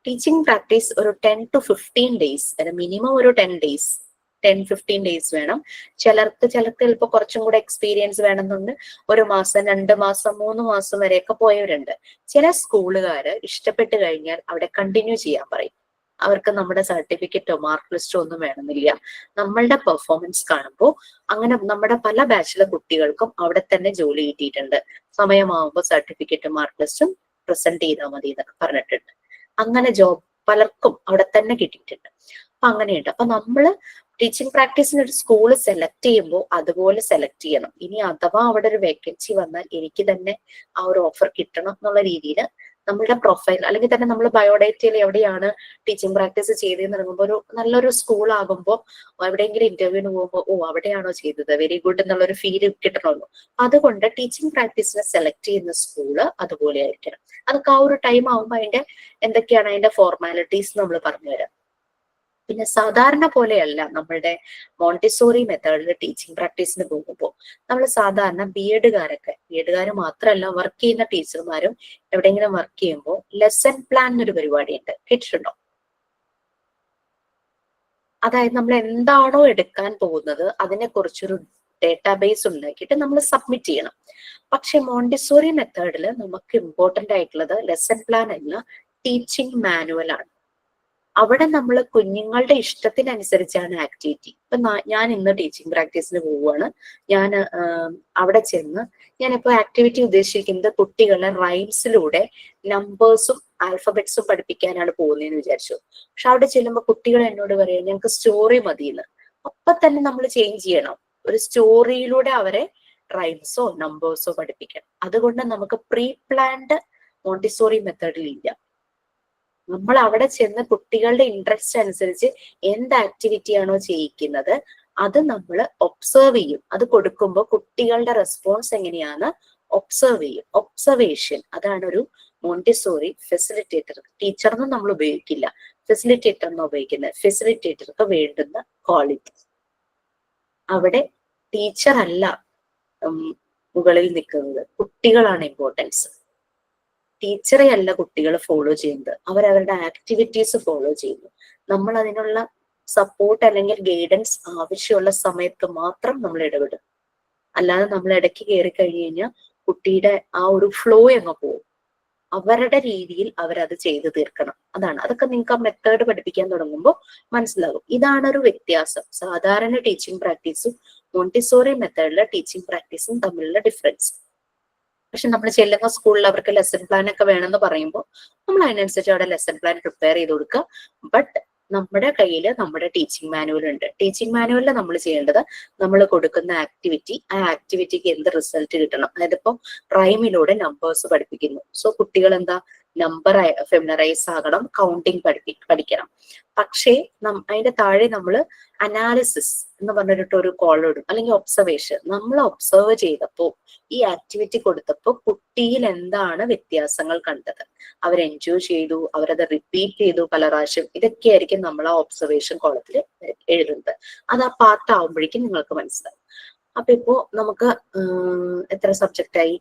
ടീച്ചിങ് പ്രാക്ടീസ് ഒരു 10 to 15 ഡേയ്സ്, മിനിമം ഒരു 10-15 ഡേയ്സ് വേണം. ചിലർക്ക് ചിലപ്പോൾ കുറച്ചും കൂടെ എക്സ്പീരിയൻസ് വേണമെന്നുണ്ട്, 1 മാസം 2 മാസം 3 മാസം വരെയൊക്കെ പോയവരുണ്ട്. ചില സ്കൂളുകാര് ഇഷ്ടപ്പെട്ട് കഴിഞ്ഞാൽ അവിടെ കണ്ടിന്യൂ ചെയ്യാൻ പറയും. അവർക്ക് നമ്മുടെ സർട്ടിഫിക്കറ്റോ മാർക്ക് ലിസ്റ്റോ ഒന്നും വേണമെന്നില്ല. നമ്മളുടെ പെർഫോമൻസ് കാണുമ്പോൾ അങ്ങനെ നമ്മുടെ പല ബാച്ചിലെ കുട്ടികൾക്കും അവിടെ തന്നെ ജോലി കിട്ടിയിട്ടുണ്ട്. സമയമാകുമ്പോൾ സർട്ടിഫിക്കറ്റും മാർക്ക് ലിസ്റ്റും പ്രസന്റ് ചെയ്താൽ മതി എന്നൊക്കെ പറഞ്ഞിട്ടുണ്ട്. അങ്ങനെ ജോബ് പലർക്കും അവിടെ തന്നെ കിട്ടിയിട്ടുണ്ട്. അപ്പൊ അങ്ങനെയുണ്ട്. അപ്പൊ നമ്മള് ടീച്ചിങ് പ്രാക്ടീസിന് ഒരു സ്കൂള് സെലക്ട് ചെയ്യുമ്പോൾ അതുപോലെ സെലക്ട് ചെയ്യണം. ഇനി അഥവാ അവിടെ ഒരു വേക്കൻസി വന്നാൽ എനിക്ക് തന്നെ ആ ഒരു ഓഫർ കിട്ടണം എന്നുള്ള രീതിയിൽ നമ്മളുടെ പ്രൊഫൈൽ, അല്ലെങ്കിൽ തന്നെ നമ്മൾ ബയോഡേറ്റയിൽ എവിടെയാണ് ടീച്ചിങ് പ്രാക്ടീസ് ചെയ്തതെന്ന് ഇറങ്ങുമ്പോൾ ഒരു നല്ലൊരു സ്കൂൾ ആകുമ്പോൾ എവിടെയെങ്കിലും ഇന്റർവ്യൂവിന് പോകുമ്പോൾ ഓ അവിടെയാണോ ചെയ്തത്, വെരി ഗുഡ് എന്നുള്ളൊരു ഫീൽ കിട്ടണമല്ലോ. അതുകൊണ്ട് ടീച്ചിങ് പ്രാക്ടീസിനെ സെലക്ട് ചെയ്യുന്ന സ്കൂള് അതുപോലെ ആയിരിക്കണം. അതൊക്കെ ആ ഒരു ടൈം ആകുമ്പോൾ അതിന്റെ എന്തൊക്കെയാണ് അതിന്റെ ഫോർമാലിറ്റീസ് നമ്മൾ പറഞ്ഞുതരാം. പിന്നെ സാധാരണ പോലെയല്ല നമ്മളുടെ മോണ്ടിസോറി മെത്തേഡിൽ ടീച്ചിങ് പ്രാക്ടീസിന് പോകുമ്പോൾ നമ്മൾ സാധാരണ ബി എഡുകാർ മാത്രമല്ല വർക്ക് ചെയ്യുന്ന ടീച്ചർമാരും എവിടെയെങ്കിലും വർക്ക് ചെയ്യുമ്പോൾ ലെസൺ പ്ലാൻ എന്നൊരു പരിപാടി ഉണ്ട്, കേട്ടിട്ടുണ്ടോ? അതായത് നമ്മൾ എന്താണോ എടുക്കാൻ പോകുന്നത് അതിനെ കുറിച്ചൊരു ഡേറ്റാബേസ് ഉണ്ടാക്കിയിട്ട് നമ്മൾ സബ്മിറ്റ് ചെയ്യണം. പക്ഷെ മോണ്ടിസോറി മെത്തേഡിൽ നമുക്ക് ഇമ്പോർട്ടന്റ് ആയിട്ടുള്ളത് ലെസൺ പ്ലാൻ അല്ല, ടീച്ചിങ് മാനുവൽ ആണ്. അവിടെ നമ്മൾ കുഞ്ഞുങ്ങളുടെ ഇഷ്ടത്തിനനുസരിച്ചാണ് ആക്ടിവിറ്റി. ഇപ്പൊ ഞാൻ ഇന്ന് ടീച്ചിങ് പ്രാക്ടീസിന് പോവുകയാണ്. ഞാൻ അവിടെ ചെന്ന് ഞാനിപ്പോ ആക്ടിവിറ്റി ഉദ്ദേശിക്കുന്നത് കുട്ടികളെ റൈംസിലൂടെ നമ്പേഴ്സും ആൽഫബറ്റ്സും പഠിപ്പിക്കാനാണ് പോകുന്നതെന്ന് വിചാരിച്ചു. പക്ഷെ അവിടെ ചെല്ലുമ്പോൾ കുട്ടികൾ എന്നോട് പറയാം ഞങ്ങൾക്ക് സ്റ്റോറി മതിയെന്ന്. അപ്പൊ തന്നെ നമ്മൾ ചേഞ്ച് ചെയ്യണം. ഒരു സ്റ്റോറിയിലൂടെ അവരെ റൈംസോ നമ്പേഴ്സോ പഠിപ്പിക്കണം. അതുകൊണ്ട് നമുക്ക് പ്രീ പ്ലാൻഡ് മോണ്ടിസോറി മെത്തേഡിൽ ഇല്ല. നമ്മൾ അവിടെ ചെന്ന് കുട്ടികളുടെ ഇൻട്രസ്റ്റ് അനുസരിച്ച് എന്ത് ആക്ടിവിറ്റി ആണോ ചെയ്യിക്കുന്നത് അത് നമ്മൾ ഒബ്സർവ് ചെയ്യും. അത് കൊടുക്കുമ്പോൾ കുട്ടികളുടെ റെസ്പോൺസ് എങ്ങനെയാണ് ഒബ്സർവ് ചെയ്യും. ഒബ്സർവേഷൻ അതാണ് ഒരു മോണ്ടിസോറി ഫെസിലിറ്റേറ്റർ. ടീച്ചറിനും നമ്മൾ ഉപയോഗിക്കില്ല, ഫെസിലിറ്റേറ്ററിനും ഉപയോഗിക്കുന്നത്. ഫെസിലിറ്റേറ്റർക്ക് വേണ്ടുന്ന ക്വാളിറ്റി. അവിടെ ടീച്ചർ അല്ല മുകളിൽ നിൽക്കുന്നത്, കുട്ടികളാണ് ഇമ്പോർട്ടൻസ്. ടീച്ചറെ അല്ല കുട്ടികൾ ഫോളോ ചെയ്യുന്നത്, അവരവരുടെ ആക്ടിവിറ്റീസ് ഫോളോ ചെയ്യുന്നു. നമ്മൾ അതിനുള്ള സപ്പോർട്ട് അല്ലെങ്കിൽ ഗൈഡൻസ് ആവശ്യമുള്ള സമയത്ത് മാത്രം നമ്മൾ ഇടപെടും. അല്ലാതെ നമ്മൾ ഇടയ്ക്ക് കയറി കഴിഞ്ഞു കഴിഞ്ഞാൽ കുട്ടിയുടെ ആ ഒരു ഫ്ലോ അങ്ങ് പോകും. അവരുടെ രീതിയിൽ അവരത് ചെയ്തു തീർക്കണം. അതാണ്. അതൊക്കെ നിങ്ങൾക്ക് ആ മെത്തേഡ് പഠിപ്പിക്കാൻ തുടങ്ങുമ്പോൾ മനസ്സിലാകും. ഇതാണ് ഒരു വ്യത്യാസം സാധാരണ ടീച്ചിങ് പ്രാക്ടീസും മോണ്ടിസോറി മെത്തേഡിലെ ടീച്ചിങ് പ്രാക്ടീസും തമ്മിലുള്ള ഡിഫറൻസ്. പക്ഷെ നമ്മൾ ചെല്ലുന്ന സ്കൂളിൽ അവർക്ക് ലെസൺ പ്ലാൻ ഒക്കെ വേണമെന്ന് പറയുമ്പോൾ നമ്മൾ അതിനനുസരിച്ച് അവിടെ ലെസൺ പ്ലാൻ പ്രിപ്പയർ ചെയ്ത് കൊടുക്കുക. ബട്ട് നമ്മുടെ കയ്യിൽ നമ്മുടെ ടീച്ചിങ് മാനുവൽ ഉണ്ട്. ടീച്ചിങ് മാനുവലിൽ നമ്മൾ ചെയ്യേണ്ടത് നമ്മൾ കൊടുക്കുന്ന ആക്ടിവിറ്റി, ആ ആക്ടിവിറ്റിക്ക് എന്ത് റിസൾട്ട് കിട്ടണം. അതായത് ഇപ്പം റൈമിലൂടെ നമ്പേഴ്സ് പഠിപ്പിക്കുന്നു. സോ കുട്ടികൾ എന്താ നമ്പർ ഫെമിലറൈസ് ആകണം, കൗണ്ടിങ് പഠിക്കണം. പക്ഷേ അതിന്റെ താഴെ നമ്മൾ അനാലിസിസ് എന്ന് പറഞ്ഞിട്ട് ഒരു കോൾ ഇടും, അല്ലെങ്കിൽ ഒബ്സർവേഷൻ. നമ്മൾ ഒബ്സർവ് ചെയ്തപ്പോൾ ഈ ആക്ടിവിറ്റി കൊടുത്തപ്പോൾ കുട്ടിയിൽ എന്താണ് വ്യത്യാസങ്ങൾ കണ്ടത്, അവർ എൻജോയ് ചെയ്തു, അവരത് റിപ്പീറ്റ് ചെയ്തു പല പ്രാവശ്യം. ഇതൊക്കെയായിരിക്കും നമ്മൾ ആ ഒബ്സർവേഷൻ കോളത്തിൽ എഴുതുന്നത്. അത് ആ പാർട്ട് ആവുമ്പോഴേക്കും നിങ്ങൾക്ക് മനസ്സിലാവും. അപ്പൊ ഇപ്പോ നമുക്ക് എത്ര സബ്ജക്റ്റ് ആയി?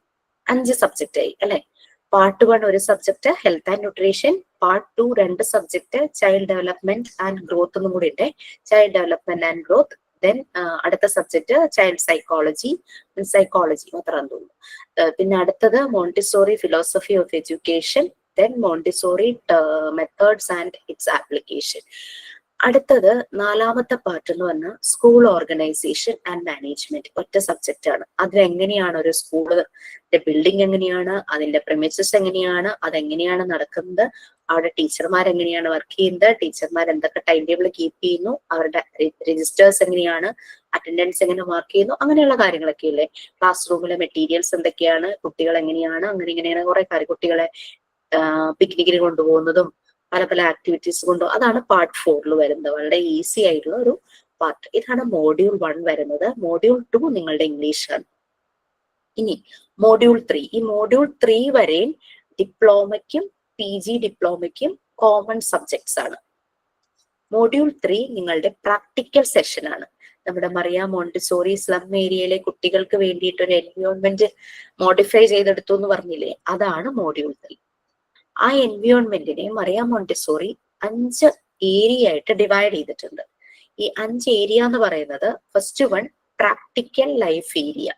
5 സബ്ജക്റ്റ് ആയി അല്ലെ? പാർട്ട് 1 ഒരു subject health and nutrition, part 2 2 subject child development and growth എന്നും കൂടി ഉണ്ട്. Child development and growth. Then അടുത്ത സബ്ജക്ട് ചൈൽഡ് സൈക്കോളജി മാത്രം തോന്നുന്നു. പിന്നെ അടുത്തത് Montessori philosophy of education, then Montessori methods and its application. അടുത്തത് 4ാമത്തെ പാർട്ട് എന്ന് പറഞ്ഞാൽ സ്കൂൾ ഓർഗനൈസേഷൻ ആൻഡ് മാനേജ്മെന്റ്. ഒറ്റ സബ്ജക്റ്റ് ആണ്. അതിലെങ്ങനെയാണ് ഒരു സ്കൂളിന്റെ ബിൽഡിംഗ് എങ്ങനെയാണ്, അതിന്റെ പ്രിമിസസ് എങ്ങനെയാണ്, അതെങ്ങനെയാണ് നടക്കുന്നത്, അവിടെ ടീച്ചർമാർ എങ്ങനെയാണ് വർക്ക് ചെയ്യുന്നത്, ടീച്ചർമാർ എന്തൊക്കെ ടൈം ടേബിൾ കീപ്പ് ചെയ്യുന്നു, അവരുടെ രജിസ്റ്റേഴ്സ് എങ്ങനെയാണ്, അറ്റൻഡൻസ് എങ്ങനെ മാർക്ക് ചെയ്യുന്നു, അങ്ങനെയുള്ള കാര്യങ്ങളൊക്കെ ഇല്ലേ. ക്ലാസ് റൂമിലെ മെറ്റീരിയൽസ് എന്തൊക്കെയാണ്, കുട്ടികൾ എങ്ങനെയാണ്, ഇങ്ങനെയാണ് കുറെ കാര്യം. കുട്ടികളെ പിക്നിക്കിന് കൊണ്ടുപോകുന്നതും പല പല ആക്ടിവിറ്റീസ് കൊണ്ടോ, അതാണ് പാർട്ട് 4 വരുന്നത്. വളരെ ഈസി ആയിട്ടുള്ള ഒരു പാർട്ട്. ഇതാണ് മോഡ്യൂൾ 1 വരുന്നത്. മോഡ്യൂൾ 2 നിങ്ങളുടെ ഇംഗ്ലീഷാണ്. ഇനി മോഡ്യൂൾ 3. ഈ മോഡ്യൂൾ 3 വരെയും ഡിപ്ലോമയ്ക്കും PG ഡിപ്ലോമയ്ക്കും കോമൺ സബ്ജക്ട്സ് ആണ്. മോഡ്യൂൾ 3 നിങ്ങളുടെ പ്രാക്ടിക്കൽ സെഷൻ ആണ്. നമ്മുടെ മറിയ മോണ്ടിസോറി സ്ലം ഏരിയയിലെ കുട്ടികൾക്ക് വേണ്ടിയിട്ട് ഒരു എൻവയോൺമെന്റ് മോഡിഫൈ ചെയ്തെടുത്തു എന്ന് പറഞ്ഞില്ലേ, അതാണ് മോഡ്യൂൾ 3. ആ എൻവയോൺമെന്റിനെ മറിയ മോണ്ടിസോറി 5 ഏരിയ ആയിട്ട് ഡിവൈഡ് ചെയ്തിട്ടുണ്ട്. ഈ 5 ഏരിയ എന്ന് പറയുന്നത് ഫസ്റ്റ് 1 പ്രാക്ടിക്കൽ ലൈഫ് ഏരിയ.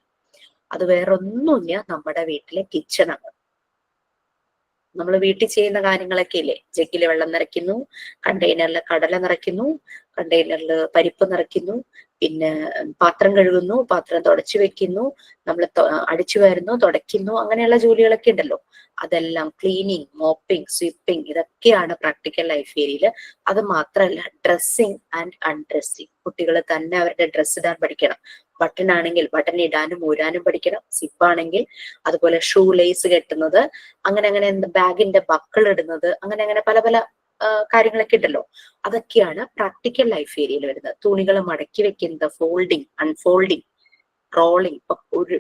അത് വേറൊന്നുമില്ല, നമ്മുടെ വീട്ടിലെ കിച്ചൺ ആണ്. നമ്മൾ വീട്ടിൽ ചെയ്യുന്ന കാര്യങ്ങളൊക്കെ ഇല്ലേ, ജഗ്ഗില് വെള്ളം നിറയ്ക്കുന്നു, കണ്ടെയ്നറിൽ കടല നിറയ്ക്കുന്നു, കണ്ടെയ്നറിൽ പരിപ്പ് നിറയ്ക്കുന്നു, പിന്നെ പാത്രം കഴുകുന്നു, പാത്രം തുടച്ചു വെക്കുന്നു, നമ്മൾ അടിച്ചു വരുന്നു, തുടയ്ക്കുന്നു, അങ്ങനെയുള്ള ജോലികളൊക്കെ ഉണ്ടല്ലോ. അതെല്ലാം ക്ലീനിങ്, മോപ്പിംഗ്, സ്വീപ്പിംഗ്, ഇതൊക്കെയാണ് പ്രാക്ടിക്കൽ ലൈഫ് ഏരിയയിൽ. അത് മാത്രമല്ല ഡ്രസ്സിങ് ആൻഡ് അൺഡ്രസ്സിങ്. കുട്ടികൾ തന്നെ അവരുടെ ഡ്രസ്സ് ഇടാൻ പഠിക്കണം. ബട്ടൺ ആണെങ്കിൽ ബട്ടൺ ഇടാനും ഊരാനും പഠിക്കണം. സിപ്പാണെങ്കിൽ അതുപോലെ ഷൂ ലേസ് കെട്ടുന്നത്, അങ്ങനെ ബാഗിന്റെ ബക്കിൾ ഇടുന്നത്, അങ്ങനെ പല പല കാര്യങ്ങളൊക്കെ ഉണ്ടല്ലോ. അതൊക്കെയാണ് പ്രാക്ടിക്കൽ ലൈഫ് ഏരിയയിൽ വരുന്നത്. തുണികൾ മടക്കി വെക്കുന്നത്, ഫോൾഡിങ്, അൺഫോൾഡിങ്, റോളിങ്. ഇപ്പൊ ഒരു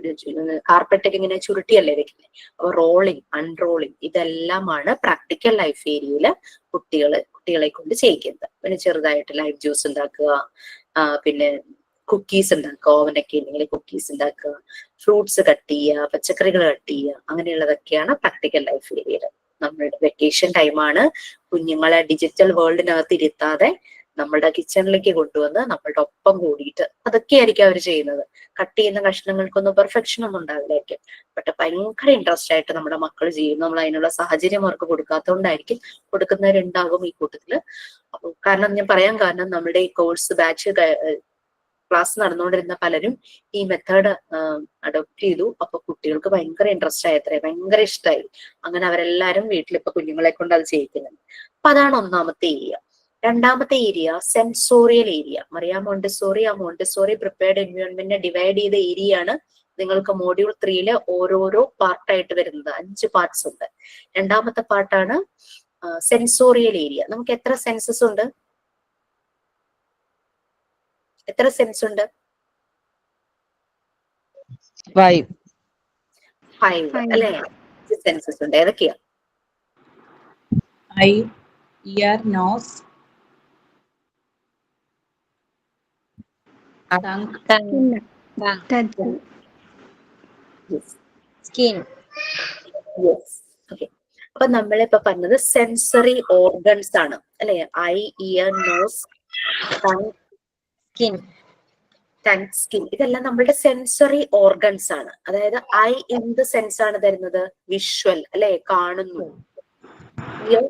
കാർപ്പറ്റൊക്കെ ഇങ്ങനെ ചുരുട്ടിയല്ലേ വെക്കുന്നത്, അപ്പൊ റോളിങ്, അൺറോളിങ്, ഇതെല്ലാമാണ് പ്രാക്ടിക്കൽ ലൈഫ് ഏരിയയില് കുട്ടികളെ കൊണ്ട് ചെയ്യിക്കുന്നത്. പിന്നെ ചെറുതായിട്ട് ലൈഫ് ജ്യൂസ് ഉണ്ടാക്കുക, പിന്നെ കുക്കീസ് ഉണ്ടാക്കുക, ഓവനൊക്കെ ഉണ്ടെങ്കിൽ കുക്കീസ് ഉണ്ടാക്കുക, ഫ്രൂട്ട്സ് കട്ട് ചെയ്യുക, പച്ചക്കറികൾ കട്ട് ചെയ്യുക, അങ്ങനെയുള്ളതൊക്കെയാണ് പ്രാക്ടിക്കൽ ലൈഫ് ഏരിയയിൽ. നമ്മളുടെ വെക്കേഷൻ ടൈമാണ്. കുഞ്ഞുങ്ങളെ ഡിജിറ്റൽ വേൾഡിനകത്ത് ഇരുത്താതെ നമ്മുടെ കിച്ചണിലേക്ക് കൊണ്ടുവന്ന് നമ്മളുടെ ഒപ്പം കൂടിയിട്ട് അതൊക്കെയായിരിക്കും അവർ ചെയ്യുന്നത്. കട്ട് ചെയ്യുന്ന കഷ്ണങ്ങൾക്കൊന്നും പെർഫെക്ഷൻ ഒന്നും ഉണ്ടാവില്ലായിരിക്കും. ബട്ട് ഭയങ്കര ഇൻട്രസ്റ്റ് ആയിട്ട് നമ്മുടെ മക്കൾ ചെയ്യും. നമ്മൾ അതിനുള്ള സാഹചര്യം അവർക്ക് കൊടുക്കാത്തതുകൊണ്ടായിരിക്കും, കൊടുക്കുന്നവരുണ്ടാകും ഈ കൂട്ടത്തില്. അപ്പൊ കാരണം ഞാൻ പറയാൻ കാരണം, നമ്മുടെ ഈ കോഴ്സ് ബാച്ച് ക്ലാസ് നടന്നുകൊണ്ടിരുന്ന പലരും ഈ മെത്തേഡ് അഡോപ്റ്റ് ചെയ്തു. അപ്പൊ കുട്ടികൾക്ക് ഭയങ്കര ഇൻട്രസ്റ്റ് ആയത്രേ, ഭയങ്കര ഇഷ്ടമായി. അങ്ങനെ അവരെല്ലാരും വീട്ടിലിപ്പൊ കുഞ്ഞുങ്ങളെ കൊണ്ട് അത് ചെയ്യിക്കുന്നുണ്ട്. അപ്പൊ അതാണ് ഒന്നാമത്തെ ഏരിയ. രണ്ടാമത്തെ area sensorial area. Maria Montessori ആ മോണ്ടിസോറി പ്രിപ്പയർഡ് എൻവയോൺമെന്റിനെ ഡിവൈഡ് ചെയ്ത ഏരിയ ആണ് നിങ്ങൾക്ക് മോഡ്യൂൾ 3 ഓരോരോ പാർട്ടായിട്ട് വരുന്നത്. 5 പാർട്സ് ഉണ്ട്. രണ്ടാമത്തെ പാർട്ടാണ് സെൻസോറിയൽ ഏരിയ. നമുക്ക് എത്ര സെൻസസ് ഉണ്ട്? എത്ര സെൻസ് ഉണ്ട്? 5 അല്ലെ? സെൻസസ് ഉണ്ട്. ഏതൊക്കെയാ? Eye, ear, nose, skin. Okay. അപ്പൊ നമ്മളിപ്പോ പറഞ്ഞത് സെൻസറി ഓർഗൻസ് ആണ് അല്ലെ? Eye, ear, nose, skin, skin. ഇതെല്ലാം നമ്മളുടെ സെൻസറി ഓർഗൻസ് ആണ്. അതായത് ഐ എന്ത് സെൻസ് ആണ് തരുന്നത്? വിഷ്വൽ അല്ലെ? കാണുന്നു. ഇയർ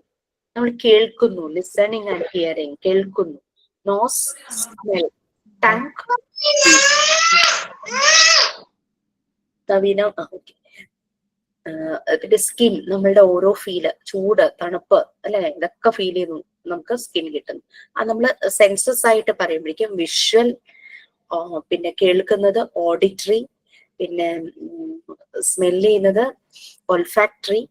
നമ്മൾ കേൾക്കുന്നു, ലിസണിങ് ആൻഡ് ഹിയറിങ്, കേൾക്കുന്നു. നോസ് സ്മെൽ, ടങ് പിന്നെ സ്കിൻ നമ്മളുടെ ഓരോ ഫീല്, ചൂട്, തണുപ്പ് അല്ലെ? ഇതൊക്കെ ഫീൽ ചെയ്യുന്നു, നമുക്ക് സ്കിൻ കിട്ടുന്നു. അത് നമ്മള് സെൻസസ് ആയിട്ട് പറയുമ്പോഴേക്കും വിഷ്വൽ, പിന്നെ കേൾക്കുന്നത് ഓഡിറ്ററി, പിന്നെ സ്മെല് ചെയ്യുന്നത് ഒൾഫാക്ടറി,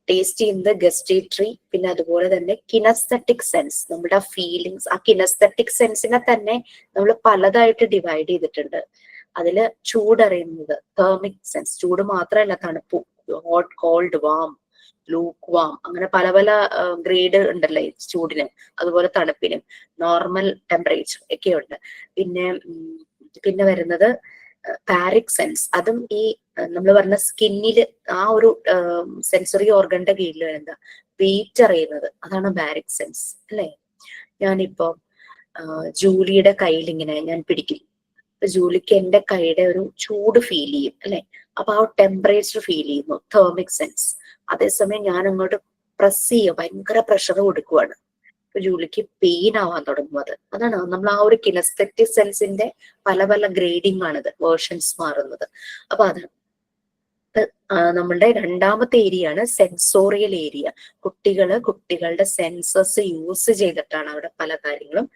ടേസ്റ്റ് ചെയ്യുന്നത് ഗസ്റ്റേറ്ററി, പിന്നെ അതുപോലെ തന്നെ കിനസ്തെറ്റിക് സെൻസ്, നമ്മുടെ ഫീലിങ്സ്. ആ കിനസ്തെറ്റിക് സെൻസിനെ തന്നെ നമ്മൾ പലതായിട്ട് ഡിവൈഡ് ചെയ്തിട്ടുണ്ട്. അതില് ചൂടറിയുന്നത് തേർമിക് സെൻസ്, ചൂട് മാത്രമല്ല തണുപ്പും, hot, cold, warm, lukewarm, അങ്ങനെ പല പല ഗ്രേഡ് ഉണ്ടല്ലേ ചൂടിന്. അതുപോലെ തണുപ്പിനും നോർമൽ ടെമ്പറേച്ചർ ഒക്കെ ഉണ്ട്. പിന്നെ വരുന്നത് പാരിക് സെൻസ്. അതും ഈ നമ്മൾ പറഞ്ഞ സ്കിന്നില് ആ ഒരു സെൻസറി ഓർഗന്റെ കീഴിൽ വരുന്ന വെയിറ്റ് അറിയുന്നത്, അതാണ് ബാരിക് സെൻസ് അല്ലെ? ഞാനിപ്പോ ജൂലിയുടെ കയ്യിൽ ഇങ്ങനെ ഞാൻ പിടിക്കും, ജൂലിക്ക് എന്റെ കൈയുടെ ഒരു ചൂട് ഫീൽ ചെയ്യും അല്ലെ? അപ്പൊ ആ ടെമ്പറേച്ചർ ഫീൽ ചെയ്യുന്നു, തേർമിക് സെൻസ്. അതേസമയം ഞാൻ അങ്ങോട്ട് പ്രസ് ചെയ്യുക, ഭയങ്കര പ്രഷർ കൊടുക്കുവാണ്, ജൂലിക്ക് പെയിൻ ആവാൻ തുടങ്ങും. അതാണ് നമ്മൾ ആ ഒരു കിനസ്തെറ്റിക് സെൻസിന്റെ പല പല ഗ്രേഡിംഗ് ആണിത്, വേർഷൻസ് മാറുന്നത്. അപ്പൊ അതാണ് നമ്മളുടെ രണ്ടാമത്തെ ഏരിയ ആണ് സെൻസോറിയൽ ഏരിയ. കുട്ടികളുടെ സെൻസസ് യൂസ് ചെയ്തിട്ടാണ് അവിടെ പല കാര്യങ്ങളും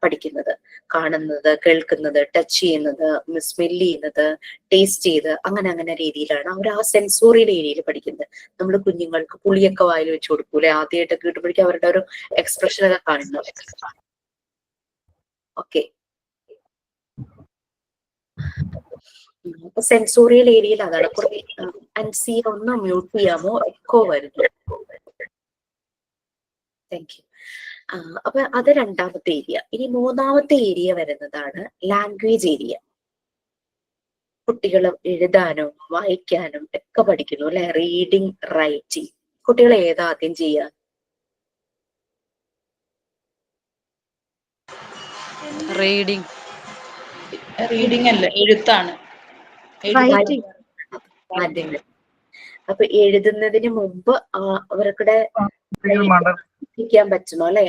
പഠിക്കുന്നത്. കാണുന്നത്, കേൾക്കുന്നത്, ടച്ച് ചെയ്യുന്നത്, സ്മെല് ചെയ്യുന്നത്, ടേസ്റ്റ് ചെയ്ത്, അങ്ങനെ അങ്ങനെ രീതിയിലാണ് അവർ ആ സെൻസോറിയൽ ഏരിയയിൽ പഠിക്കുന്നത്. നമ്മൾ കുഞ്ഞുങ്ങൾക്ക് പുളിയൊക്കെ വായിൽ വെച്ച് കൊടുക്കൂലെ, ആദ്യമായിട്ടൊക്കെ കിട്ടുമ്പോഴേക്കും അവരുടെ ഒരു എക്സ്പ്രഷൻ ഒക്കെ കാണുന്നത്. ഓക്കെ. അപ്പൊ സെൻസോറിയൽ ഏരിയയിൽ അതാണ്. കുറെ അൻസി ഒന്ന് മ്യൂട്ട് ചെയ്യാമോ? എക്കോ വരുന്നു. Thank you. അപ്പൊ അത് രണ്ടാമത്തെ ഏരിയ. ഇനി മൂന്നാമത്തെ ഏരിയ വരുന്നതാണ് ലാംഗ്വേജ് ഏരിയ. കുട്ടികൾ എഴുതാനും വായിക്കാനും ഒക്കെ പഠിക്കുന്നു അല്ലെ? Reading, writing. കുട്ടികൾ ഏതാ ആദ്യം ചെയ്യുക? റീഡിംഗ് അല്ല, എഴുത്താണ്. അപ്പൊ എഴുതുന്നതിന് മുമ്പ് അവരുടെ പിടിക്കാൻ പറ്റണോ അല്ലെ?